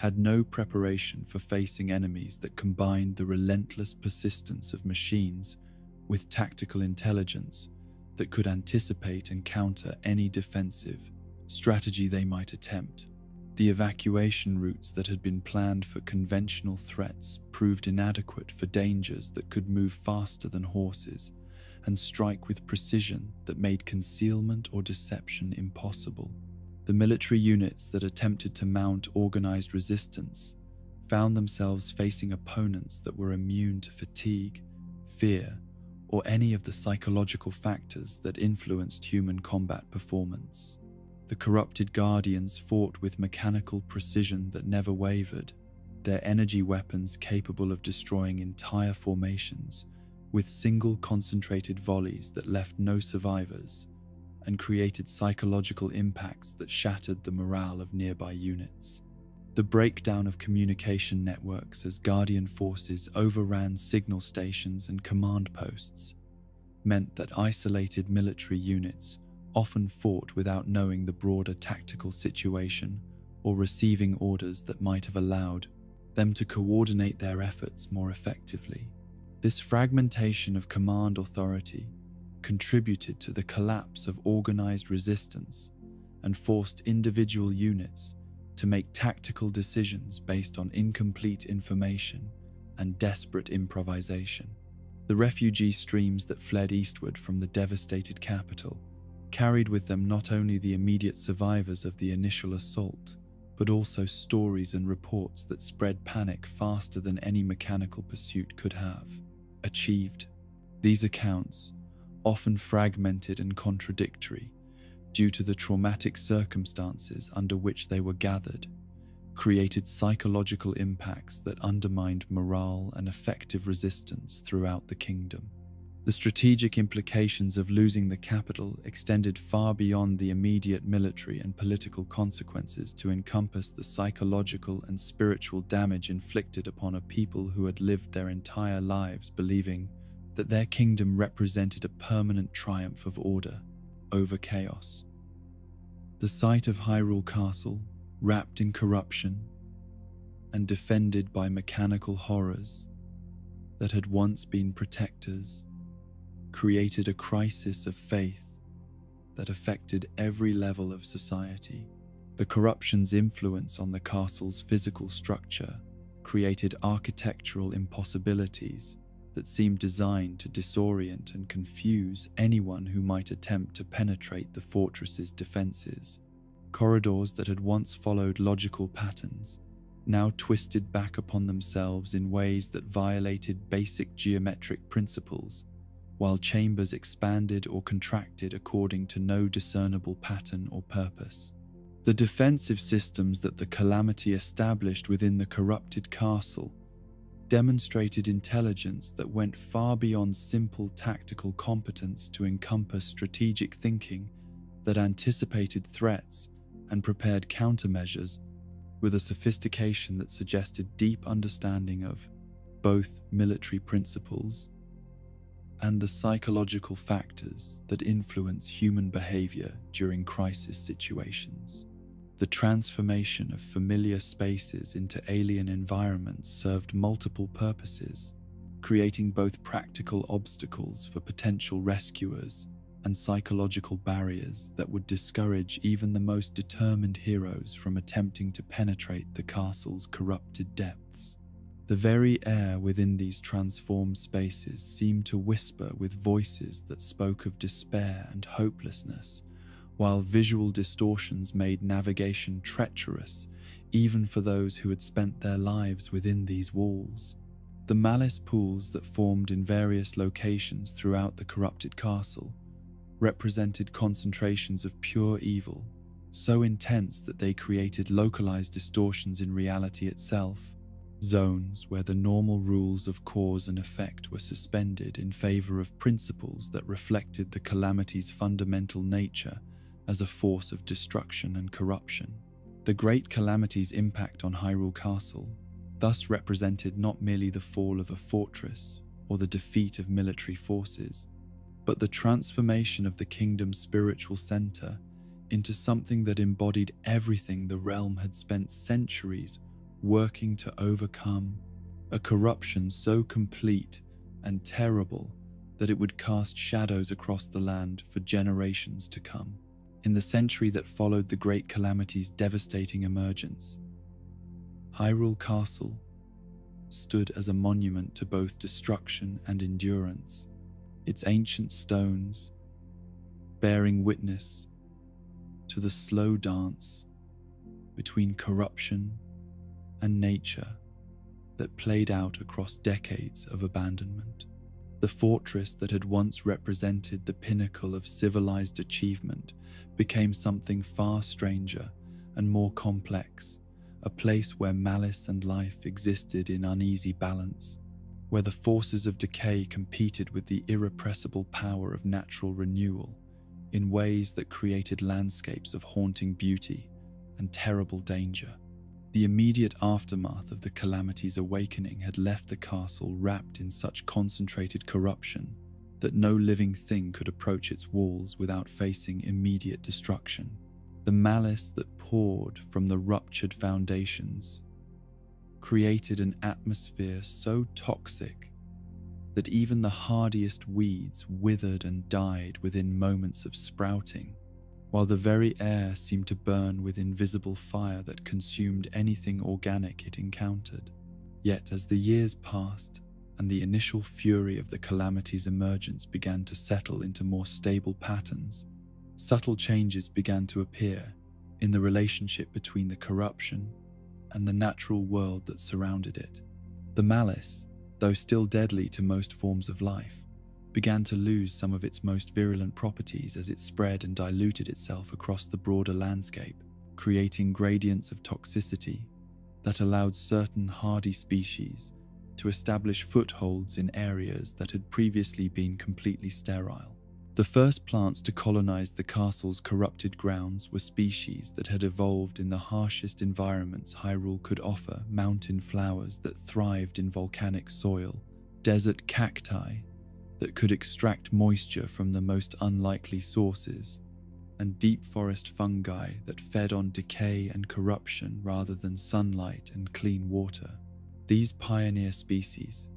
had no preparation for facing enemies that combined the relentless persistence of machines with tactical intelligence that could anticipate and counter any defensive strategy they might attempt. The evacuation routes that had been planned for conventional threats proved inadequate for dangers that could move faster than horses and strike with precision that made concealment or deception impossible. The military units that attempted to mount organized resistance found themselves facing opponents that were immune to fatigue, fear, or any of the psychological factors that influenced human combat performance. The corrupted guardians fought with mechanical precision that never wavered, their energy weapons capable of destroying entire formations with single concentrated volleys that left no survivors and created psychological impacts that shattered the morale of nearby units. The breakdown of communication networks as Guardian forces overran signal stations and command posts meant that isolated military units often fought without knowing the broader tactical situation or receiving orders that might have allowed them to coordinate their efforts more effectively. This fragmentation of command authority contributed to the collapse of organized resistance and forced individual units to make tactical decisions based on incomplete information and desperate improvisation. The refugee streams that fled eastward from the devastated capital carried with them not only the immediate survivors of the initial assault, but also stories and reports that spread panic faster than any mechanical pursuit could have achieved. These accounts, often fragmented and contradictory due to the traumatic circumstances under which they were gathered, created psychological impacts that undermined morale and effective resistance throughout the kingdom. The strategic implications of losing the capital extended far beyond the immediate military and political consequences to encompass the psychological and spiritual damage inflicted upon a people who had lived their entire lives believing that their kingdom represented a permanent triumph of order over chaos. The sight of Hyrule Castle, wrapped in corruption and defended by mechanical horrors that had once been protectors, created a crisis of faith that affected every level of society. The corruption's influence on the castle's physical structure created architectural impossibilities that seemed designed to disorient and confuse anyone who might attempt to penetrate the fortress's defenses. Corridors that had once followed logical patterns now twisted back upon themselves in ways that violated basic geometric principles, while chambers expanded or contracted according to no discernible pattern or purpose. The defensive systems that the calamity established within the corrupted castle demonstrated intelligence that went far beyond simple tactical competence to encompass strategic thinking that anticipated threats and prepared countermeasures with a sophistication that suggested deep understanding of both military principles and the psychological factors that influence human behavior during crisis situations. The transformation of familiar spaces into alien environments served multiple purposes, creating both practical obstacles for potential rescuers and psychological barriers that would discourage even the most determined heroes from attempting to penetrate the castle's corrupted depths. The very air within these transformed spaces seemed to whisper with voices that spoke of despair and hopelessness, while visual distortions made navigation treacherous even for those who had spent their lives within these walls. The malice pools that formed in various locations throughout the corrupted castle represented concentrations of pure evil, so intense that they created localized distortions in reality itself, zones where the normal rules of cause and effect were suspended in favor of principles that reflected the calamity's fundamental nature as a force of destruction and corruption. The Great Calamity's impact on Hyrule Castle thus represented not merely the fall of a fortress or the defeat of military forces, but the transformation of the kingdom's spiritual center into something that embodied everything the realm had spent centuries working to overcome, a corruption so complete and terrible that it would cast shadows across the land for generations to come. In the century that followed the Great Calamity's devastating emergence, Hyrule Castle stood as a monument to both destruction and endurance, its ancient stones bearing witness to the slow dance between corruption and nature that played out across decades of abandonment. The fortress that had once represented the pinnacle of civilized achievement became something far stranger and more complex, a place where malice and life existed in uneasy balance, where the forces of decay competed with the irrepressible power of natural renewal in ways that created landscapes of haunting beauty and terrible danger. The immediate aftermath of the calamity's awakening had left the castle wrapped in such concentrated corruption that no living thing could approach its walls without facing immediate destruction. The malice that poured from the ruptured foundations created an atmosphere so toxic that even the hardiest weeds withered and died within moments of sprouting, while the very air seemed to burn with invisible fire that consumed anything organic it encountered. Yet as the years passed and the initial fury of the calamity's emergence began to settle into more stable patterns, subtle changes began to appear in the relationship between the corruption and the natural world that surrounded it. The malice, though still deadly to most forms of life, began to lose some of its most virulent properties as it spread and diluted itself across the broader landscape, creating gradients of toxicity that allowed certain hardy species to establish footholds in areas that had previously been completely sterile. The first plants to colonize the castle's corrupted grounds were species that had evolved in the harshest environments Hyrule could offer: mountain flowers that thrived in volcanic soil, desert cacti that could extract moisture from the most unlikely sources, and deep forest fungi that fed on decay and corruption rather than sunlight and clean water. These pioneer species,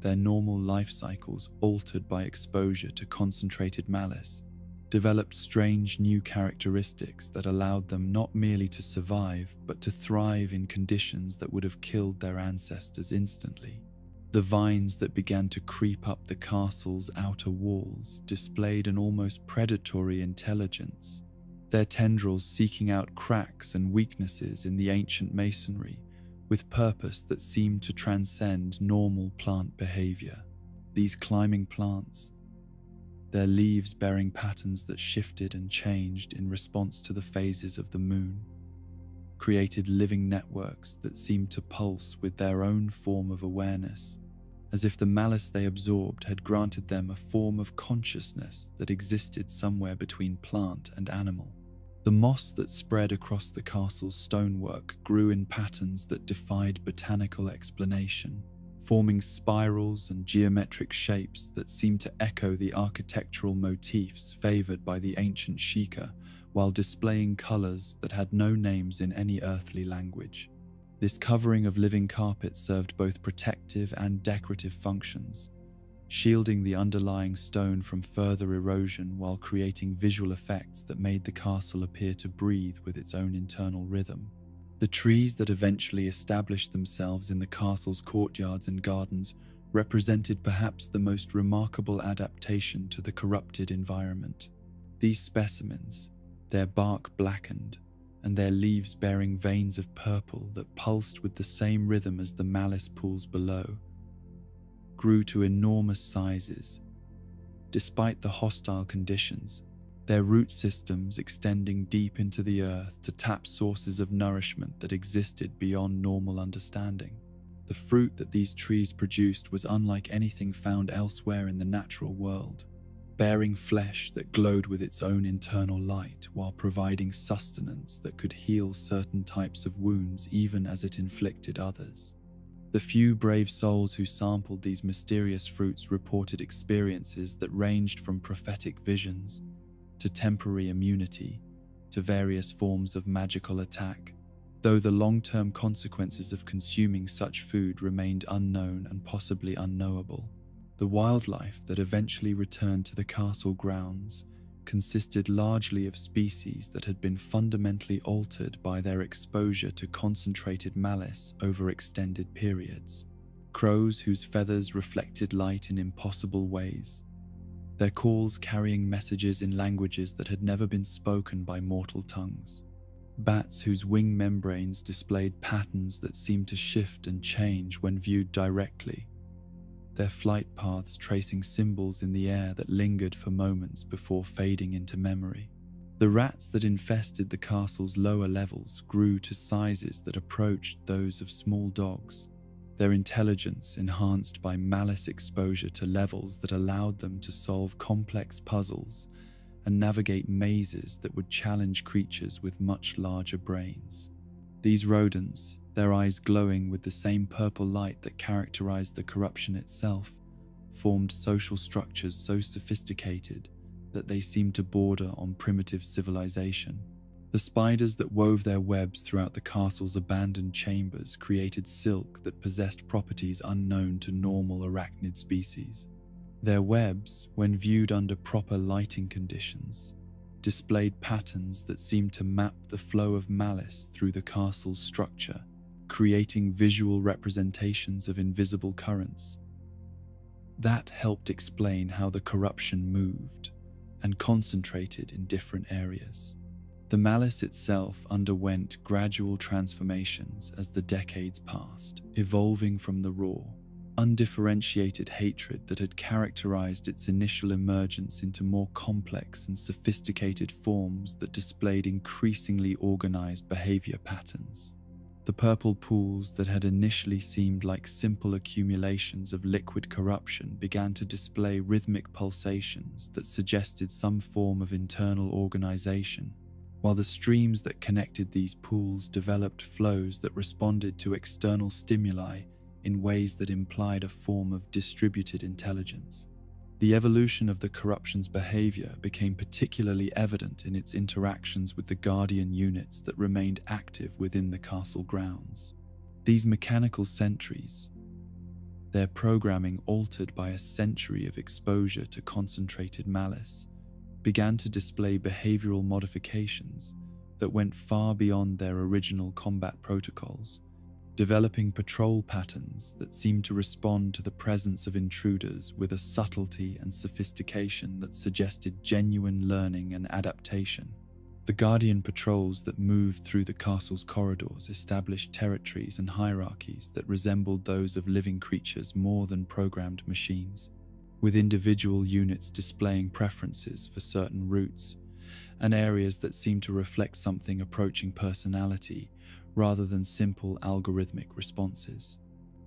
their normal life cycles altered by exposure to concentrated malice, developed strange new characteristics that allowed them not merely to survive but to thrive in conditions that would have killed their ancestors instantly. The vines that began to creep up the castle's outer walls displayed an almost predatory intelligence, their tendrils seeking out cracks and weaknesses in the ancient masonry with purpose that seemed to transcend normal plant behavior. These climbing plants, their leaves bearing patterns that shifted and changed in response to the phases of the moon, created living networks that seemed to pulse with their own form of awareness, as if the malice they absorbed had granted them a form of consciousness that existed somewhere between plant and animal. The moss that spread across the castle's stonework grew in patterns that defied botanical explanation, forming spirals and geometric shapes that seemed to echo the architectural motifs favored by the ancient Sheikah, while displaying colors that had no names in any earthly language. This covering of living carpet served both protective and decorative functions, shielding the underlying stone from further erosion while creating visual effects that made the castle appear to breathe with its own internal rhythm. The The trees that eventually established themselves in the castle's courtyards and gardens represented perhaps the most remarkable adaptation to the corrupted environment. These specimens, their bark blackened and their leaves bearing veins of purple that pulsed with the same rhythm as the malice pools below, grew to enormous sizes. Despite the hostile conditions, their root systems extending deep into the earth to tap sources of nourishment that existed beyond normal understanding. The fruit that these trees produced was unlike anything found elsewhere in the natural world, bearing flesh that glowed with its own internal light while providing sustenance that could heal certain types of wounds even as it inflicted others. The few brave souls who sampled these mysterious fruits reported experiences that ranged from prophetic visions to temporary immunity to various forms of magical attack, though the long-term consequences of consuming such food remained unknown and possibly unknowable. The wildlife that eventually returned to the castle grounds consisted largely of species that had been fundamentally altered by their exposure to concentrated malice over extended periods. Crows whose feathers reflected light in impossible ways, their calls carrying messages in languages that had never been spoken by mortal tongues. Bats whose wing membranes displayed patterns that seemed to shift and change when viewed directly, their flight paths tracing symbols in the air that lingered for moments before fading into memory. The rats that infested the castle's lower levels grew to sizes that approached those of small dogs, their intelligence enhanced by malice exposure to levels that allowed them to solve complex puzzles and navigate mazes that would challenge creatures with much larger brains. These rodents, their eyes glowing with the same purple light that characterized the corruption itself, formed social structures so sophisticated that they seemed to border on primitive civilization. The spiders that wove their webs throughout the castle's abandoned chambers created silk that possessed properties unknown to normal arachnid species. Their webs, when viewed under proper lighting conditions, displayed patterns that seemed to map the flow of malice through the castle's structure, creating visual representations of invisible currents. That helped explain how the corruption moved and concentrated in different areas. The malice itself underwent gradual transformations as the decades passed, evolving from the raw, undifferentiated hatred that had characterized its initial emergence into more complex and sophisticated forms that displayed increasingly organized behavior patterns. The purple pools that had initially seemed like simple accumulations of liquid corruption began to display rhythmic pulsations that suggested some form of internal organization, while the streams that connected these pools developed flows that responded to external stimuli in ways that implied a form of distributed intelligence. The evolution of the corruption's behavior became particularly evident in its interactions with the guardian units that remained active within the castle grounds. These mechanical sentries, their programming altered by a century of exposure to concentrated malice, began to display behavioral modifications that went far beyond their original combat protocols, developing patrol patterns that seemed to respond to the presence of intruders with a subtlety and sophistication that suggested genuine learning and adaptation. The guardian patrols that moved through the castle's corridors established territories and hierarchies that resembled those of living creatures more than programmed machines, with individual units displaying preferences for certain routes and areas that seemed to reflect something approaching personality rather than simple algorithmic responses.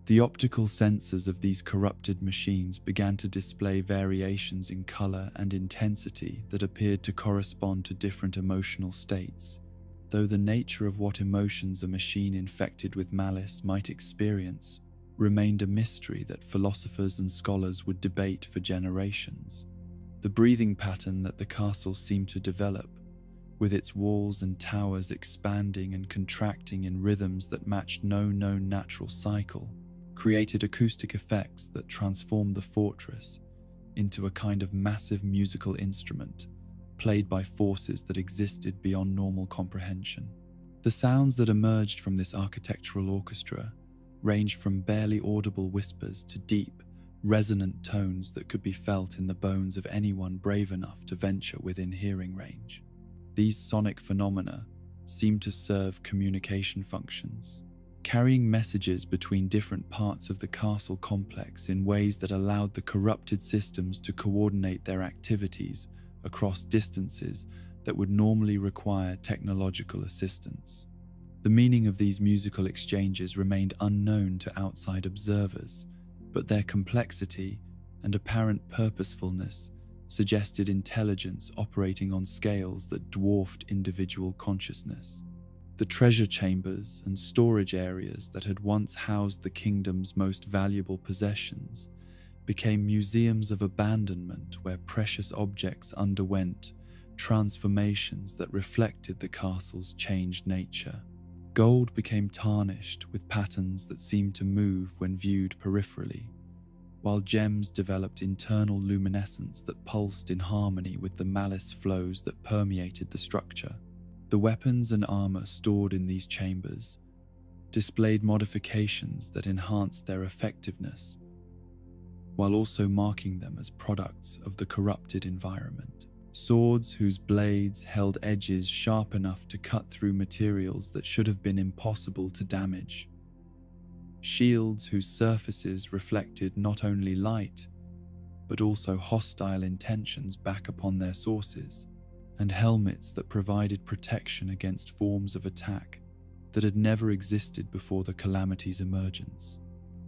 The optical sensors of these corrupted machines began to display variations in color and intensity that appeared to correspond to different emotional states, though the nature of what emotions a machine infected with malice might experience remained a mystery that philosophers and scholars would debate for generations. The breathing pattern that the castle seemed to develop, with its walls and towers expanding and contracting in rhythms that matched no known natural cycle, created acoustic effects that transformed the fortress into a kind of massive musical instrument, played by forces that existed beyond normal comprehension. The sounds that emerged from this architectural orchestra ranged from barely audible whispers to deep, resonant tones that could be felt in the bones of anyone brave enough to venture within hearing range. These sonic phenomena seemed to serve communication functions, carrying messages between different parts of the castle complex in ways that allowed the corrupted systems to coordinate their activities across distances that would normally require technological assistance. The meaning of these musical exchanges remained unknown to outside observers, but their complexity and apparent purposefulness suggested intelligence operating on scales that dwarfed individual consciousness. The treasure chambers and storage areas that had once housed the kingdom's most valuable possessions became museums of abandonment where precious objects underwent transformations that reflected the castle's changed nature. Gold became tarnished with patterns that seemed to move when viewed peripherally, while gems developed internal luminescence that pulsed in harmony with the malice flows that permeated the structure. The weapons and armor stored in these chambers displayed modifications that enhanced their effectiveness, while also marking them as products of the corrupted environment. Swords whose blades held edges sharp enough to cut through materials that should have been impossible to damage. Shields whose surfaces reflected not only light, but also hostile intentions back upon their sources, and helmets that provided protection against forms of attack that had never existed before the calamity's emergence.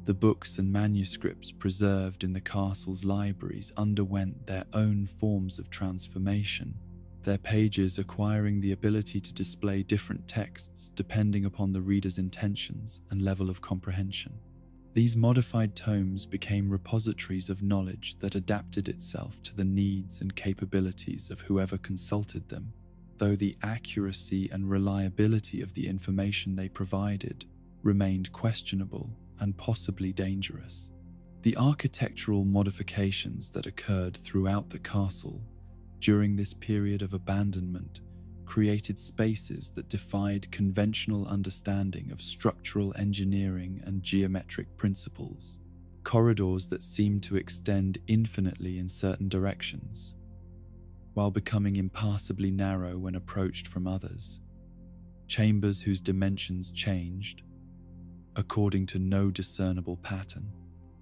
The books and manuscripts preserved in the castle's libraries underwent their own forms of transformation, their pages acquiring the ability to display different texts depending upon the reader's intentions and level of comprehension. These modified tomes became repositories of knowledge that adapted itself to the needs and capabilities of whoever consulted them, though the accuracy and reliability of the information they provided remained questionable and possibly dangerous. The architectural modifications that occurred throughout the castle during this period of abandonment created spaces that defied conventional understanding of structural engineering and geometric principles, corridors that seemed to extend infinitely in certain directions, while becoming impassably narrow when approached from others, chambers whose dimensions changed according to no discernible pattern,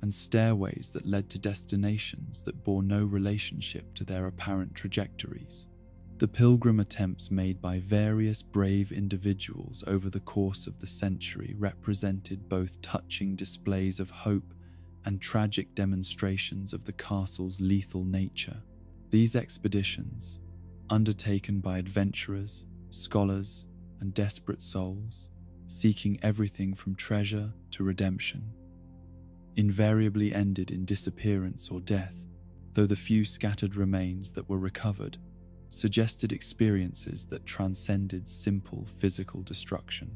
and stairways that led to destinations that bore no relationship to their apparent trajectories. The pilgrim attempts made by various brave individuals over the course of the century represented both touching displays of hope and tragic demonstrations of the castle's lethal nature. These expeditions, undertaken by adventurers, scholars, and desperate souls, seeking everything from treasure to redemption, invariably ended in disappearance or death, though the few scattered remains that were recovered suggested experiences that transcended simple physical destruction.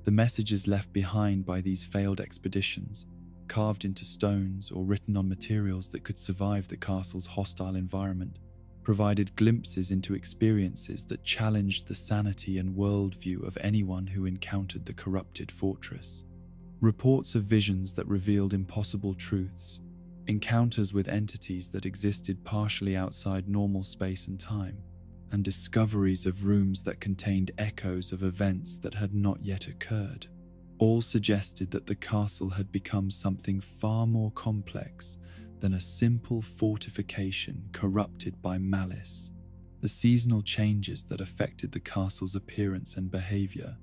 The messages left behind by these failed expeditions, carved into stones or written on materials that could survive the castle's hostile environment, provided glimpses into experiences that challenged the sanity and worldview of anyone who encountered the corrupted fortress. Reports of visions that revealed impossible truths, encounters with entities that existed partially outside normal space and time, and discoveries of rooms that contained echoes of events that had not yet occurred, all suggested that the castle had become something far more complex than a simple fortification corrupted by malice. The seasonal changes that affected the castle's appearance and behavior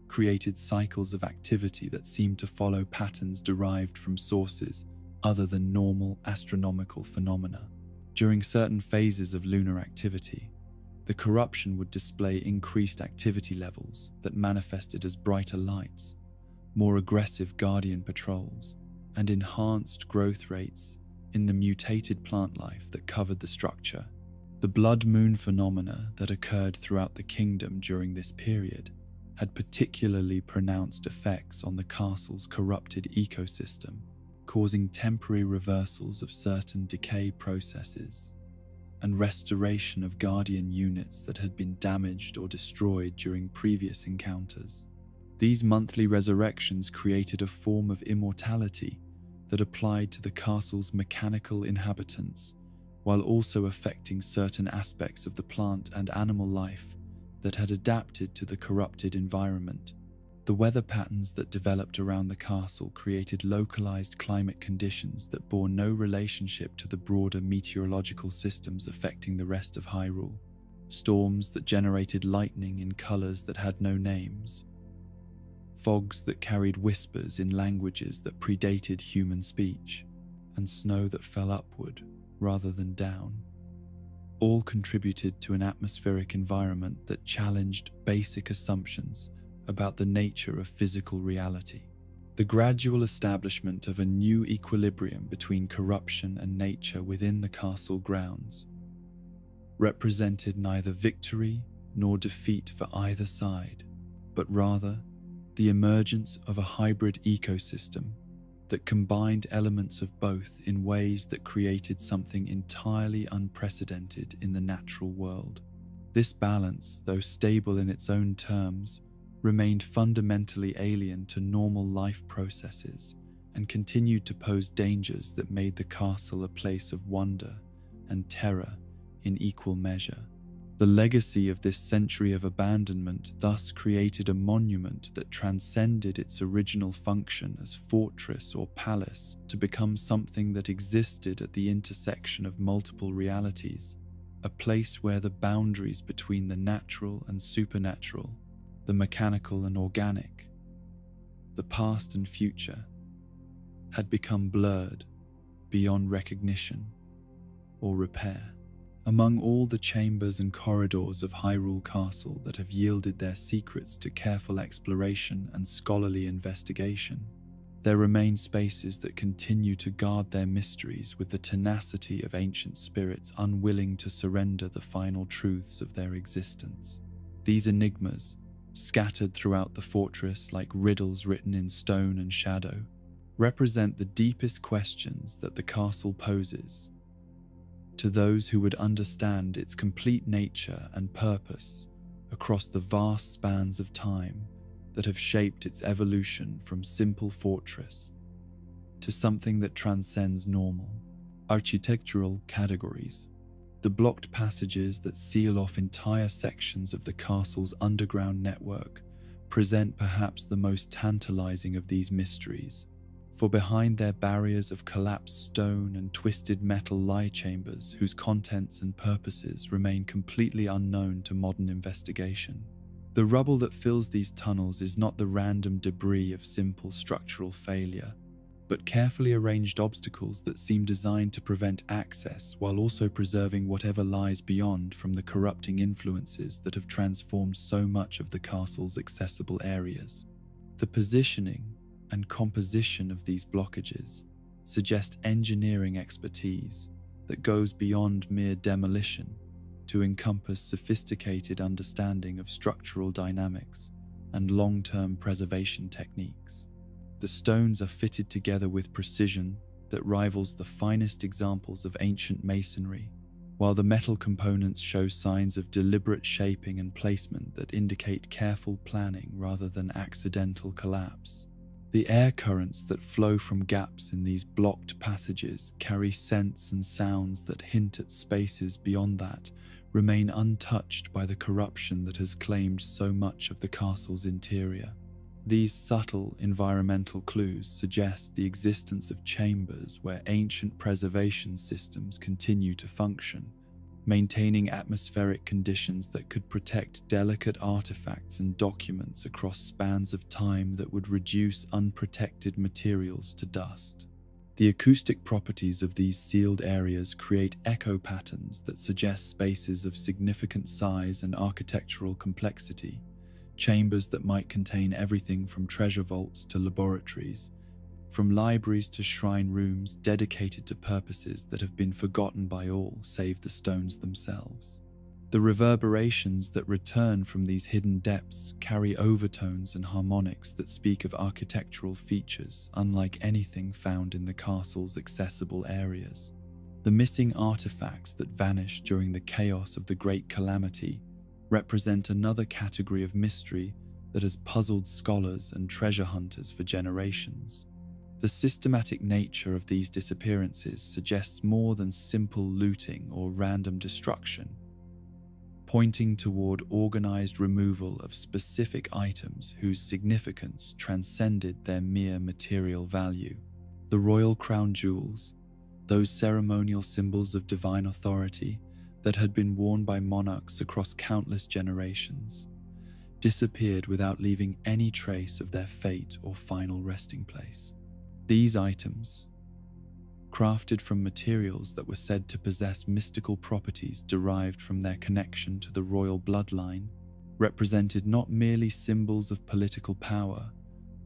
created cycles of activity that seemed to follow patterns derived from sources other than normal astronomical phenomena. During certain phases of lunar activity, the corruption would display increased activity levels that manifested as brighter lights, more aggressive guardian patrols, and enhanced growth rates in the mutated plant life that covered the structure. The blood moon phenomena that occurred throughout the kingdom during this period had particularly pronounced effects on the castle's corrupted ecosystem, causing temporary reversals of certain decay processes and restoration of guardian units that had been damaged or destroyed during previous encounters. These monthly resurrections created a form of immortality that applied to the castle's mechanical inhabitants, while also affecting certain aspects of the plant and animal life that had adapted to the corrupted environment. The weather patterns that developed around the castle created localized climate conditions that bore no relationship to the broader meteorological systems affecting the rest of Hyrule. Storms that generated lightning in colors that had no names. Fogs that carried whispers in languages that predated human speech, and snow that fell upward rather than down. All contributed to an atmospheric environment that challenged basic assumptions about the nature of physical reality. The gradual establishment of a new equilibrium between corruption and nature within the castle grounds represented neither victory nor defeat for either side, but rather the emergence of a hybrid ecosystem that combined elements of both in ways that created something entirely unprecedented in the natural world. This balance, though stable in its own terms, remained fundamentally alien to normal life processes and continued to pose dangers that made the castle a place of wonder and terror in equal measure. The legacy of this century of abandonment thus created a monument that transcended its original function as fortress or palace to become something that existed at the intersection of multiple realities, a place where the boundaries between the natural and supernatural, the mechanical and organic, the past and future, had become blurred beyond recognition or repair. Among all the chambers and corridors of Hyrule Castle that have yielded their secrets to careful exploration and scholarly investigation, there remain spaces that continue to guard their mysteries with the tenacity of ancient spirits unwilling to surrender the final truths of their existence. These enigmas, scattered throughout the fortress like riddles written in stone and shadow, represent the deepest questions that the castle poses to those who would understand its complete nature and purpose across the vast spans of time that have shaped its evolution from simple fortress to something that transcends normal architectural categories. The blocked passages that seal off entire sections of the castle's underground network present perhaps the most tantalizing of these mysteries, for behind their barriers of collapsed stone and twisted metal lie chambers whose contents and purposes remain completely unknown to modern investigation. The rubble that fills these tunnels is not the random debris of simple structural failure, but carefully arranged obstacles that seem designed to prevent access while also preserving whatever lies beyond from the corrupting influences that have transformed so much of the castle's accessible areas. The positioning and composition of these blockages suggest engineering expertise that goes beyond mere demolition to encompass sophisticated understanding of structural dynamics and long-term preservation techniques. The stones are fitted together with precision that rivals the finest examples of ancient masonry, while the metal components show signs of deliberate shaping and placement that indicate careful planning rather than accidental collapse. The air currents that flow from gaps in these blocked passages carry scents and sounds that hint at spaces beyond that remain untouched by the corruption that has claimed so much of the castle's interior. These subtle environmental clues suggest the existence of chambers where ancient preservation systems continue to function, maintaining atmospheric conditions that could protect delicate artifacts and documents across spans of time that would reduce unprotected materials to dust. The acoustic properties of these sealed areas create echo patterns that suggest spaces of significant size and architectural complexity, chambers that might contain everything from treasure vaults to laboratories, from libraries to shrine rooms dedicated to purposes that have been forgotten by all save the stones themselves. The reverberations that return from these hidden depths carry overtones and harmonics that speak of architectural features unlike anything found in the castle's accessible areas. The missing artifacts that vanished during the chaos of the Great Calamity represent another category of mystery that has puzzled scholars and treasure hunters for generations. The systematic nature of these disappearances suggests more than simple looting or random destruction, pointing toward organized removal of specific items whose significance transcended their mere material value. The royal crown jewels, those ceremonial symbols of divine authority that had been worn by monarchs across countless generations, disappeared without leaving any trace of their fate or final resting place. These items, crafted from materials that were said to possess mystical properties derived from their connection to the royal bloodline, represented not merely symbols of political power,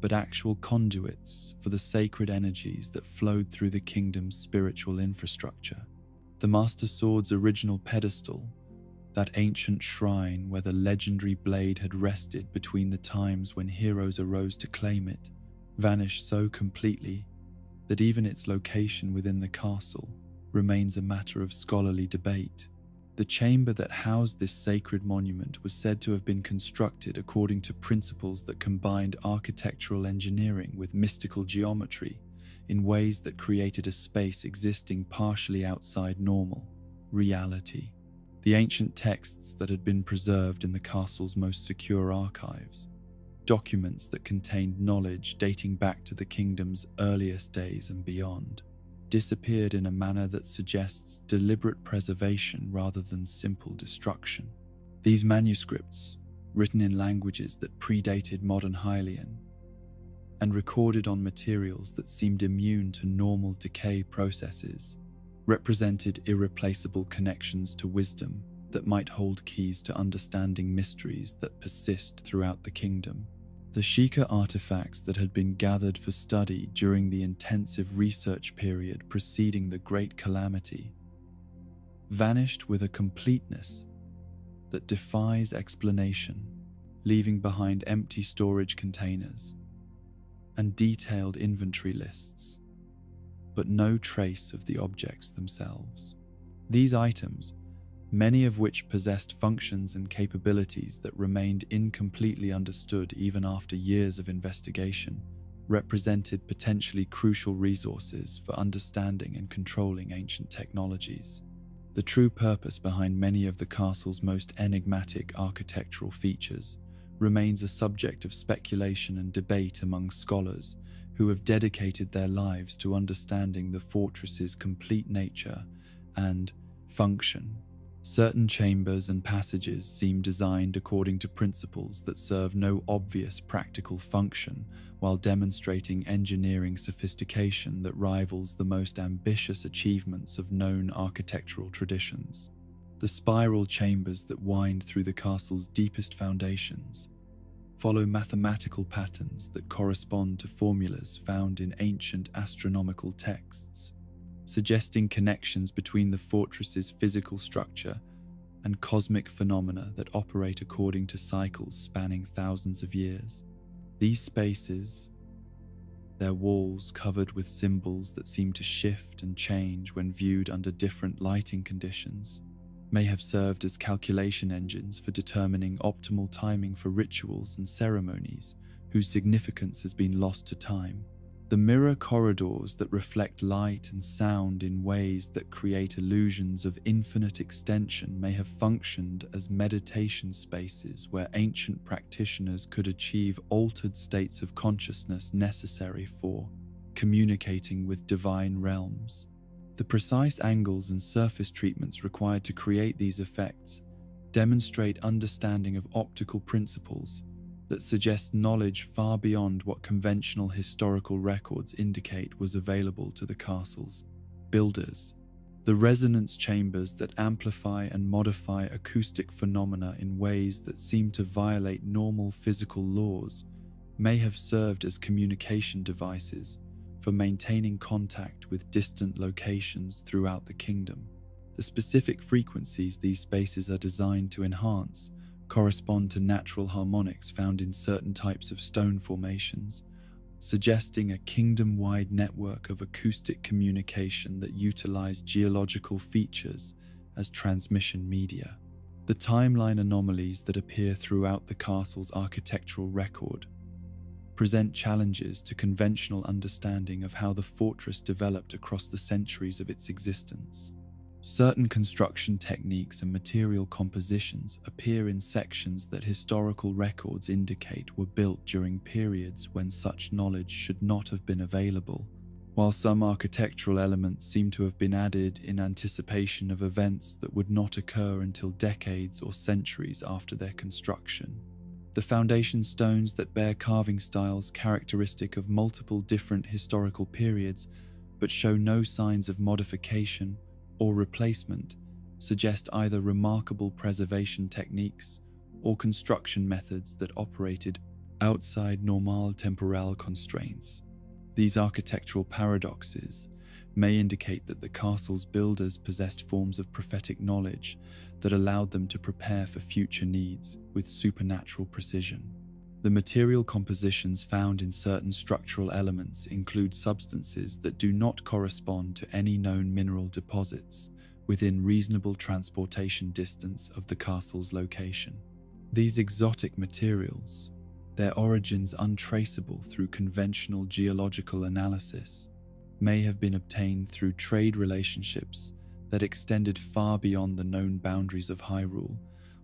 but actual conduits for the sacred energies that flowed through the kingdom's spiritual infrastructure. The Master Sword's original pedestal, that ancient shrine where the legendary blade had rested between the times when heroes arose to claim it, vanished so completely that even its location within the castle remains a matter of scholarly debate. The chamber that housed this sacred monument was said to have been constructed according to principles that combined architectural engineering with mystical geometry in ways that created a space existing partially outside normal reality. The ancient texts that had been preserved in the castle's most secure archives, documents that contained knowledge dating back to the kingdom's earliest days and beyond, disappeared in a manner that suggests deliberate preservation rather than simple destruction. These manuscripts, written in languages that predated modern Hylian, and recorded on materials that seemed immune to normal decay processes, represented irreplaceable connections to wisdom that might hold keys to understanding mysteries that persist throughout the kingdom. The Sheikah artifacts that had been gathered for study during the intensive research period preceding the Great Calamity vanished with a completeness that defies explanation, leaving behind empty storage containers and detailed inventory lists, but no trace of the objects themselves. These items, many of which possessed functions and capabilities that remained incompletely understood even after years of investigation, represented potentially crucial resources for understanding and controlling ancient technologies. The true purpose behind many of the castle's most enigmatic architectural features remains a subject of speculation and debate among scholars who have dedicated their lives to understanding the fortress's complete nature and function. Certain chambers and passages seem designed according to principles that serve no obvious practical function, while demonstrating engineering sophistication that rivals the most ambitious achievements of known architectural traditions. The spiral chambers that wind through the castle's deepest foundations follow mathematical patterns that correspond to formulas found in ancient astronomical texts, suggesting connections between the fortress's physical structure and cosmic phenomena that operate according to cycles spanning thousands of years. These spaces, their walls covered with symbols that seem to shift and change when viewed under different lighting conditions, may have served as calculation engines for determining optimal timing for rituals and ceremonies whose significance has been lost to time. The mirror corridors that reflect light and sound in ways that create illusions of infinite extension may have functioned as meditation spaces where ancient practitioners could achieve altered states of consciousness necessary for communicating with divine realms. The precise angles and surface treatments required to create these effects demonstrate understanding of optical principles that suggest knowledge far beyond what conventional historical records indicate was available to the castle's builders. The resonance chambers that amplify and modify acoustic phenomena in ways that seem to violate normal physical laws may have served as communication devices for maintaining contact with distant locations throughout the kingdom. The specific frequencies these spaces are designed to enhance correspond to natural harmonics found in certain types of stone formations, suggesting a kingdom-wide network of acoustic communication that utilized geological features as transmission media. The timeline anomalies that appear throughout the castle's architectural record present challenges to conventional understanding of how the fortress developed across the centuries of its existence. Certain construction techniques and material compositions appear in sections that historical records indicate were built during periods when such knowledge should not have been available, while some architectural elements seem to have been added in anticipation of events that would not occur until decades or centuries after their construction. The foundation stones that bear carving styles characteristic of multiple different historical periods but show no signs of modification or replacement suggest either remarkable preservation techniques or construction methods that operated outside normal temporal constraints. These architectural paradoxes may indicate that the castle's builders possessed forms of prophetic knowledge that allowed them to prepare for future needs with supernatural precision. The material compositions found in certain structural elements include substances that do not correspond to any known mineral deposits within reasonable transportation distance of the castle's location. These exotic materials, their origins untraceable through conventional geological analysis, may have been obtained through trade relationships that extended far beyond the known boundaries of Hyrule,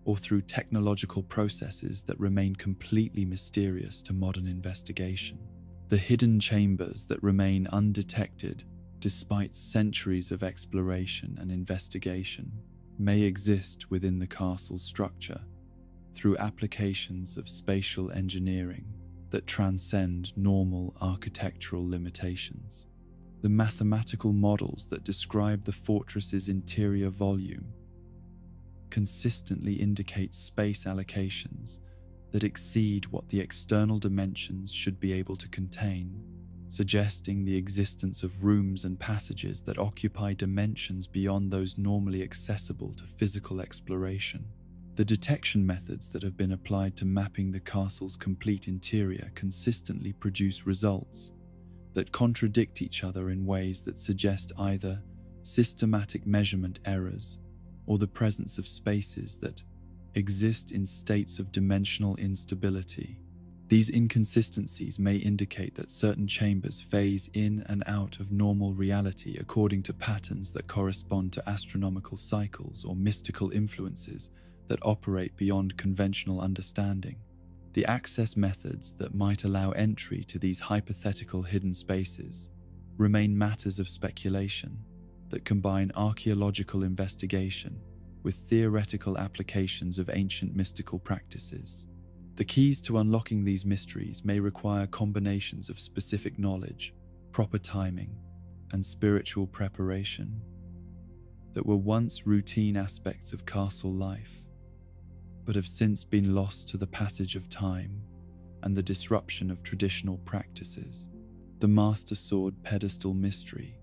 or through technological processes that remain completely mysterious to modern investigation. The hidden chambers that remain undetected despite centuries of exploration and investigation may exist within the castle's structure through applications of spatial engineering that transcend normal architectural limitations. The mathematical models that describe the fortress's interior volume consistently indicate space allocations that exceed what the external dimensions should be able to contain, suggesting the existence of rooms and passages that occupy dimensions beyond those normally accessible to physical exploration. The detection methods that have been applied to mapping the castle's complete interior consistently produce results that contradict each other in ways that suggest either systematic measurement errors or the presence of spaces that exist in states of dimensional instability. These inconsistencies may indicate that certain chambers phase in and out of normal reality according to patterns that correspond to astronomical cycles or mystical influences that operate beyond conventional understanding. The access methods that might allow entry to these hypothetical hidden spaces remain matters of speculation that combine archaeological investigation with theoretical applications of ancient mystical practices. The keys to unlocking these mysteries may require combinations of specific knowledge, proper timing, and spiritual preparation that were once routine aspects of castle life, but have since been lost to the passage of time and the disruption of traditional practices. The Master Sword pedestal mystery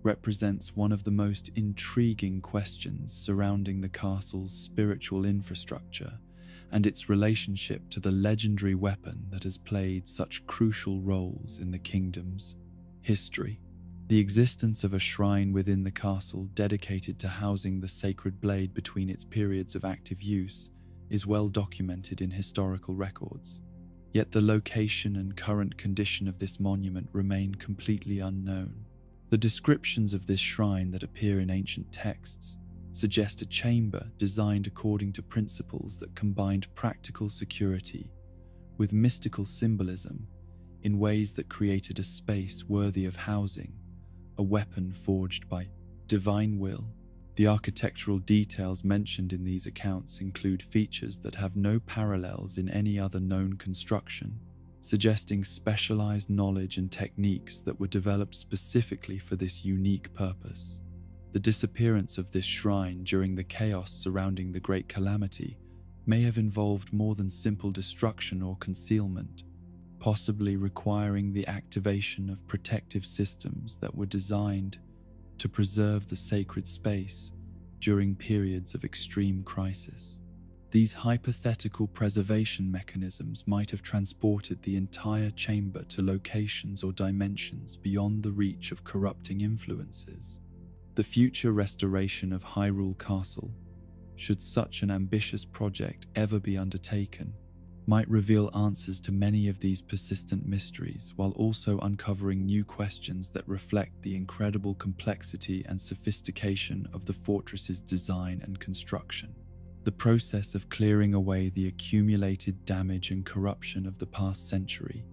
represents one of the most intriguing questions surrounding the castle's spiritual infrastructure and its relationship to the legendary weapon that has played such crucial roles in the kingdom's history. The existence of a shrine within the castle dedicated to housing the sacred blade between its periods of active use is well documented in historical records. Yet the location and current condition of this monument remain completely unknown. The descriptions of this shrine that appear in ancient texts suggest a chamber designed according to principles that combined practical security with mystical symbolism in ways that created a space worthy of housing a weapon forged by divine will. The architectural details mentioned in these accounts include features that have no parallels in any other known construction, suggesting specialized knowledge and techniques that were developed specifically for this unique purpose. The disappearance of this shrine during the chaos surrounding the Great Calamity may have involved more than simple destruction or concealment, possibly requiring the activation of protective systems that were designed to preserve the sacred space during periods of extreme crisis. These hypothetical preservation mechanisms might have transported the entire chamber to locations or dimensions beyond the reach of corrupting influences. The future restoration of Hyrule Castle, should such an ambitious project ever be undertaken, might reveal answers to many of these persistent mysteries while also uncovering new questions that reflect the incredible complexity and sophistication of the fortress's design and construction. The process of clearing away the accumulated damage and corruption of the past century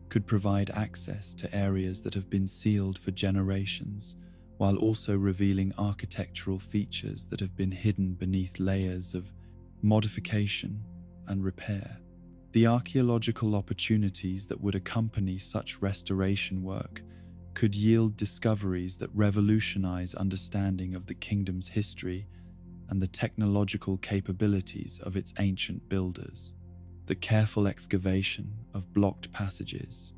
could provide access to areas that have been sealed for generations, while also revealing architectural features that have been hidden beneath layers of modification and repair. The archaeological opportunities that would accompany such restoration work could yield discoveries that revolutionize understanding of the kingdom's history and the technological capabilities of its ancient builders. The careful excavation of blocked passages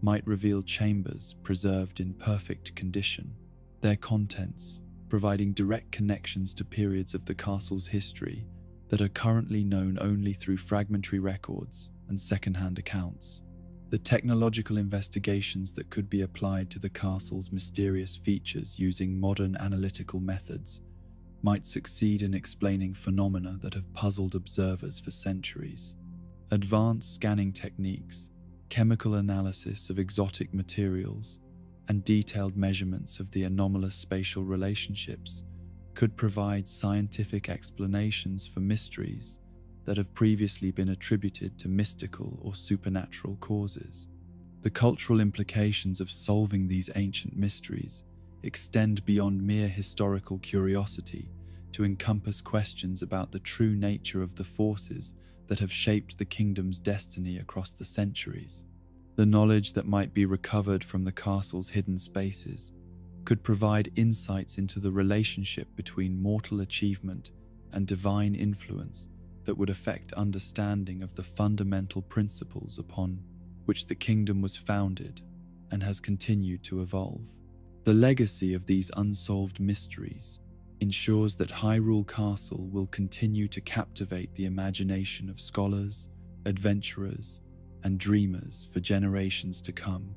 might reveal chambers preserved in perfect condition, their contents providing direct connections to periods of the castle's history that are currently known only through fragmentary records and second-hand accounts. The technological investigations that could be applied to the castle's mysterious features using modern analytical methods might succeed in explaining phenomena that have puzzled observers for centuries. Advanced scanning techniques, chemical analysis of exotic materials, and detailed measurements of the anomalous spatial relationships could provide scientific explanations for mysteries that have previously been attributed to mystical or supernatural causes. The cultural implications of solving these ancient mysteries extend beyond mere historical curiosity to encompass questions about the true nature of the forces that have shaped the kingdom's destiny across the centuries. The knowledge that might be recovered from the castle's hidden spaces could provide insights into the relationship between mortal achievement and divine influence that would affect understanding of the fundamental principles upon which the kingdom was founded and has continued to evolve. The legacy of these unsolved mysteries ensures that Hyrule Castle will continue to captivate the imagination of scholars, adventurers, and dreamers for generations to come,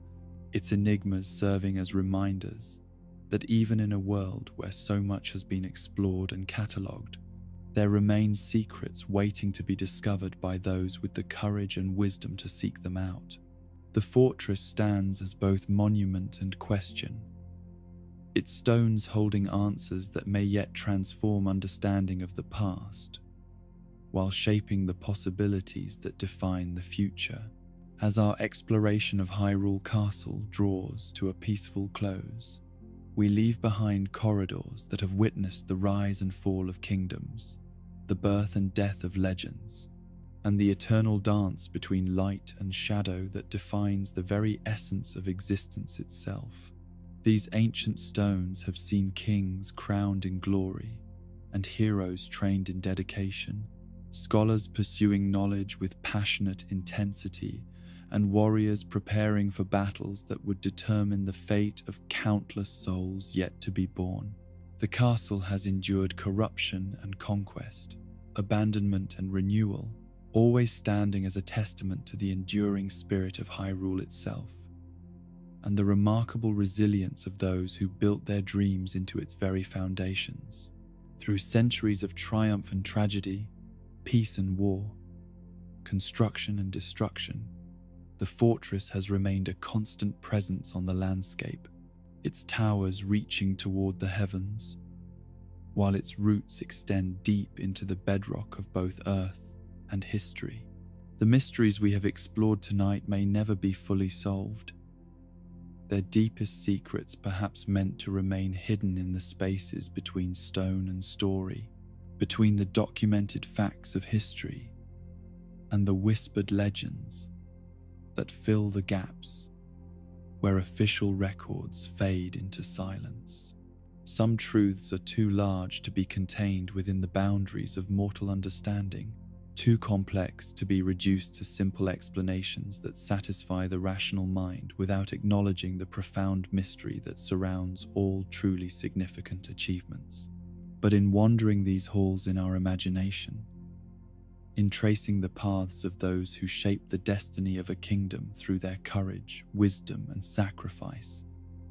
its enigmas serving as reminders that even in a world where so much has been explored and catalogued, there remain secrets waiting to be discovered by those with the courage and wisdom to seek them out. The fortress stands as both monument and question, its stones holding answers that may yet transform understanding of the past, while shaping the possibilities that define the future. As our exploration of Hyrule Castle draws to a peaceful close, we leave behind corridors that have witnessed the rise and fall of kingdoms, the birth and death of legends, and the eternal dance between light and shadow that defines the very essence of existence itself. These ancient stones have seen kings crowned in glory and heroes trained in dedication, scholars pursuing knowledge with passionate intensity, and warriors preparing for battles that would determine the fate of countless souls yet to be born. The castle has endured corruption and conquest, abandonment and renewal, always standing as a testament to the enduring spirit of Hyrule itself, and the remarkable resilience of those who built their dreams into its very foundations. Through centuries of triumph and tragedy, peace and war, construction and destruction, the fortress has remained a constant presence on the landscape, its towers reaching toward the heavens, while its roots extend deep into the bedrock of both earth and history. The mysteries we have explored tonight may never be fully solved, their deepest secrets perhaps meant to remain hidden in the spaces between stone and story, between the documented facts of history and the whispered legends that fill the gaps where official records fade into silence. Some truths are too large to be contained within the boundaries of mortal understanding, too complex to be reduced to simple explanations that satisfy the rational mind without acknowledging the profound mystery that surrounds all truly significant achievements. But in wandering these halls in our imagination, in tracing the paths of those who shaped the destiny of a kingdom through their courage, wisdom, and sacrifice.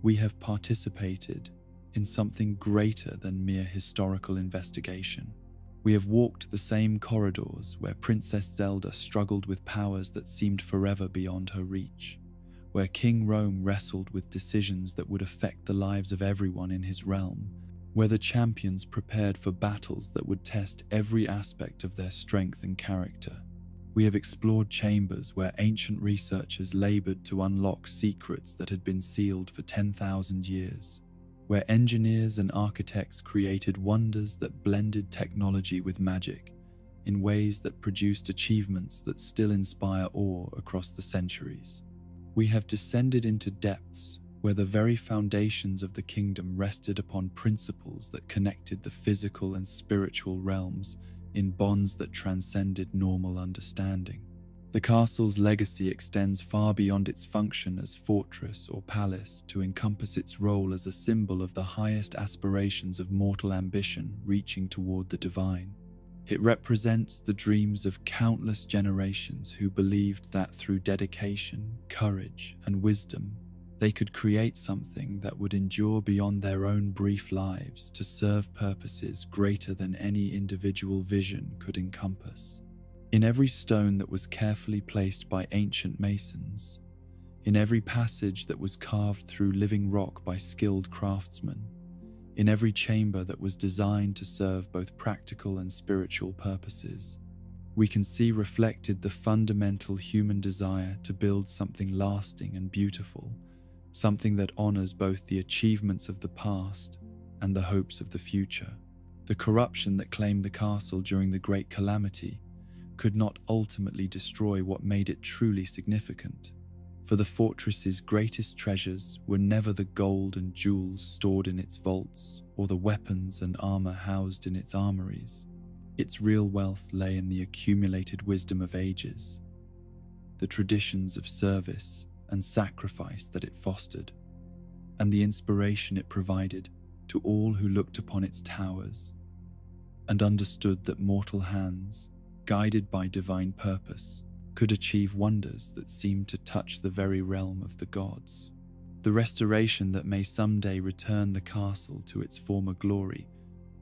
We have participated in something greater than mere historical investigation. We have walked the same corridors where Princess Zelda struggled with powers that seemed forever beyond her reach, where King Rome wrestled with decisions that would affect the lives of everyone in his realm, where the champions prepared for battles that would test every aspect of their strength and character. We have explored chambers where ancient researchers labored to unlock secrets that had been sealed for 10,000 years, where engineers and architects created wonders that blended technology with magic in ways that produced achievements that still inspire awe across the centuries. We have descended into depths where the very foundations of the kingdom rested upon principles that connected the physical and spiritual realms in bonds that transcended normal understanding. The castle's legacy extends far beyond its function as fortress or palace to encompass its role as a symbol of the highest aspirations of mortal ambition reaching toward the divine. It represents the dreams of countless generations who believed that through dedication, courage, and wisdom, they could create something that would endure beyond their own brief lives to serve purposes greater than any individual vision could encompass. In every stone that was carefully placed by ancient masons, in every passage that was carved through living rock by skilled craftsmen, in every chamber that was designed to serve both practical and spiritual purposes, we can see reflected the fundamental human desire to build something lasting and beautiful, something that honors both the achievements of the past and the hopes of the future. The corruption that claimed the castle during the Great Calamity could not ultimately destroy what made it truly significant, for the fortress's greatest treasures were never the gold and jewels stored in its vaults or the weapons and armor housed in its armories. Its real wealth lay in the accumulated wisdom of ages, the traditions of service and sacrifice that it fostered, and the inspiration it provided to all who looked upon its towers and understood that mortal hands, guided by divine purpose, could achieve wonders that seemed to touch the very realm of the gods. The restoration that may someday return the castle to its former glory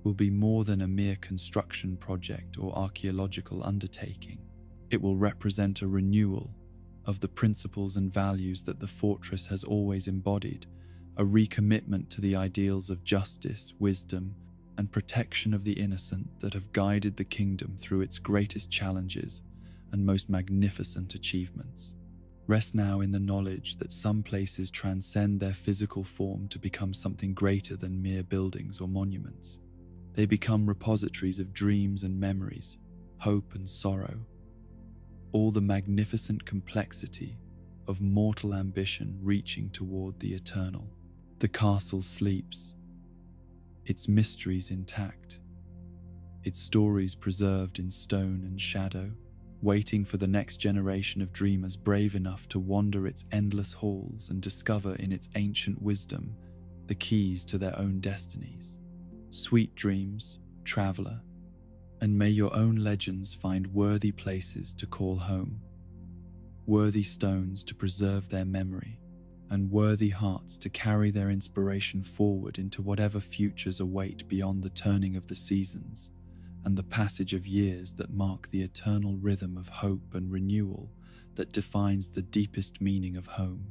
will be more than a mere construction project or archaeological undertaking. It will represent a renewal of the principles and values that the fortress has always embodied, a recommitment to the ideals of justice, wisdom, and protection of the innocent that have guided the kingdom through its greatest challenges and most magnificent achievements. Rest now in the knowledge that some places transcend their physical form to become something greater than mere buildings or monuments. They become repositories of dreams and memories, hope and sorrow, all the magnificent complexity of mortal ambition reaching toward the eternal. The castle sleeps, its mysteries intact, its stories preserved in stone and shadow, waiting for the next generation of dreamers brave enough to wander its endless halls and discover in its ancient wisdom the keys to their own destinies. Sweet dreams, traveler, and may your own legends find worthy places to call home, worthy stones to preserve their memory, and worthy hearts to carry their inspiration forward into whatever futures await beyond the turning of the seasons and the passage of years that mark the eternal rhythm of hope and renewal that defines the deepest meaning of home.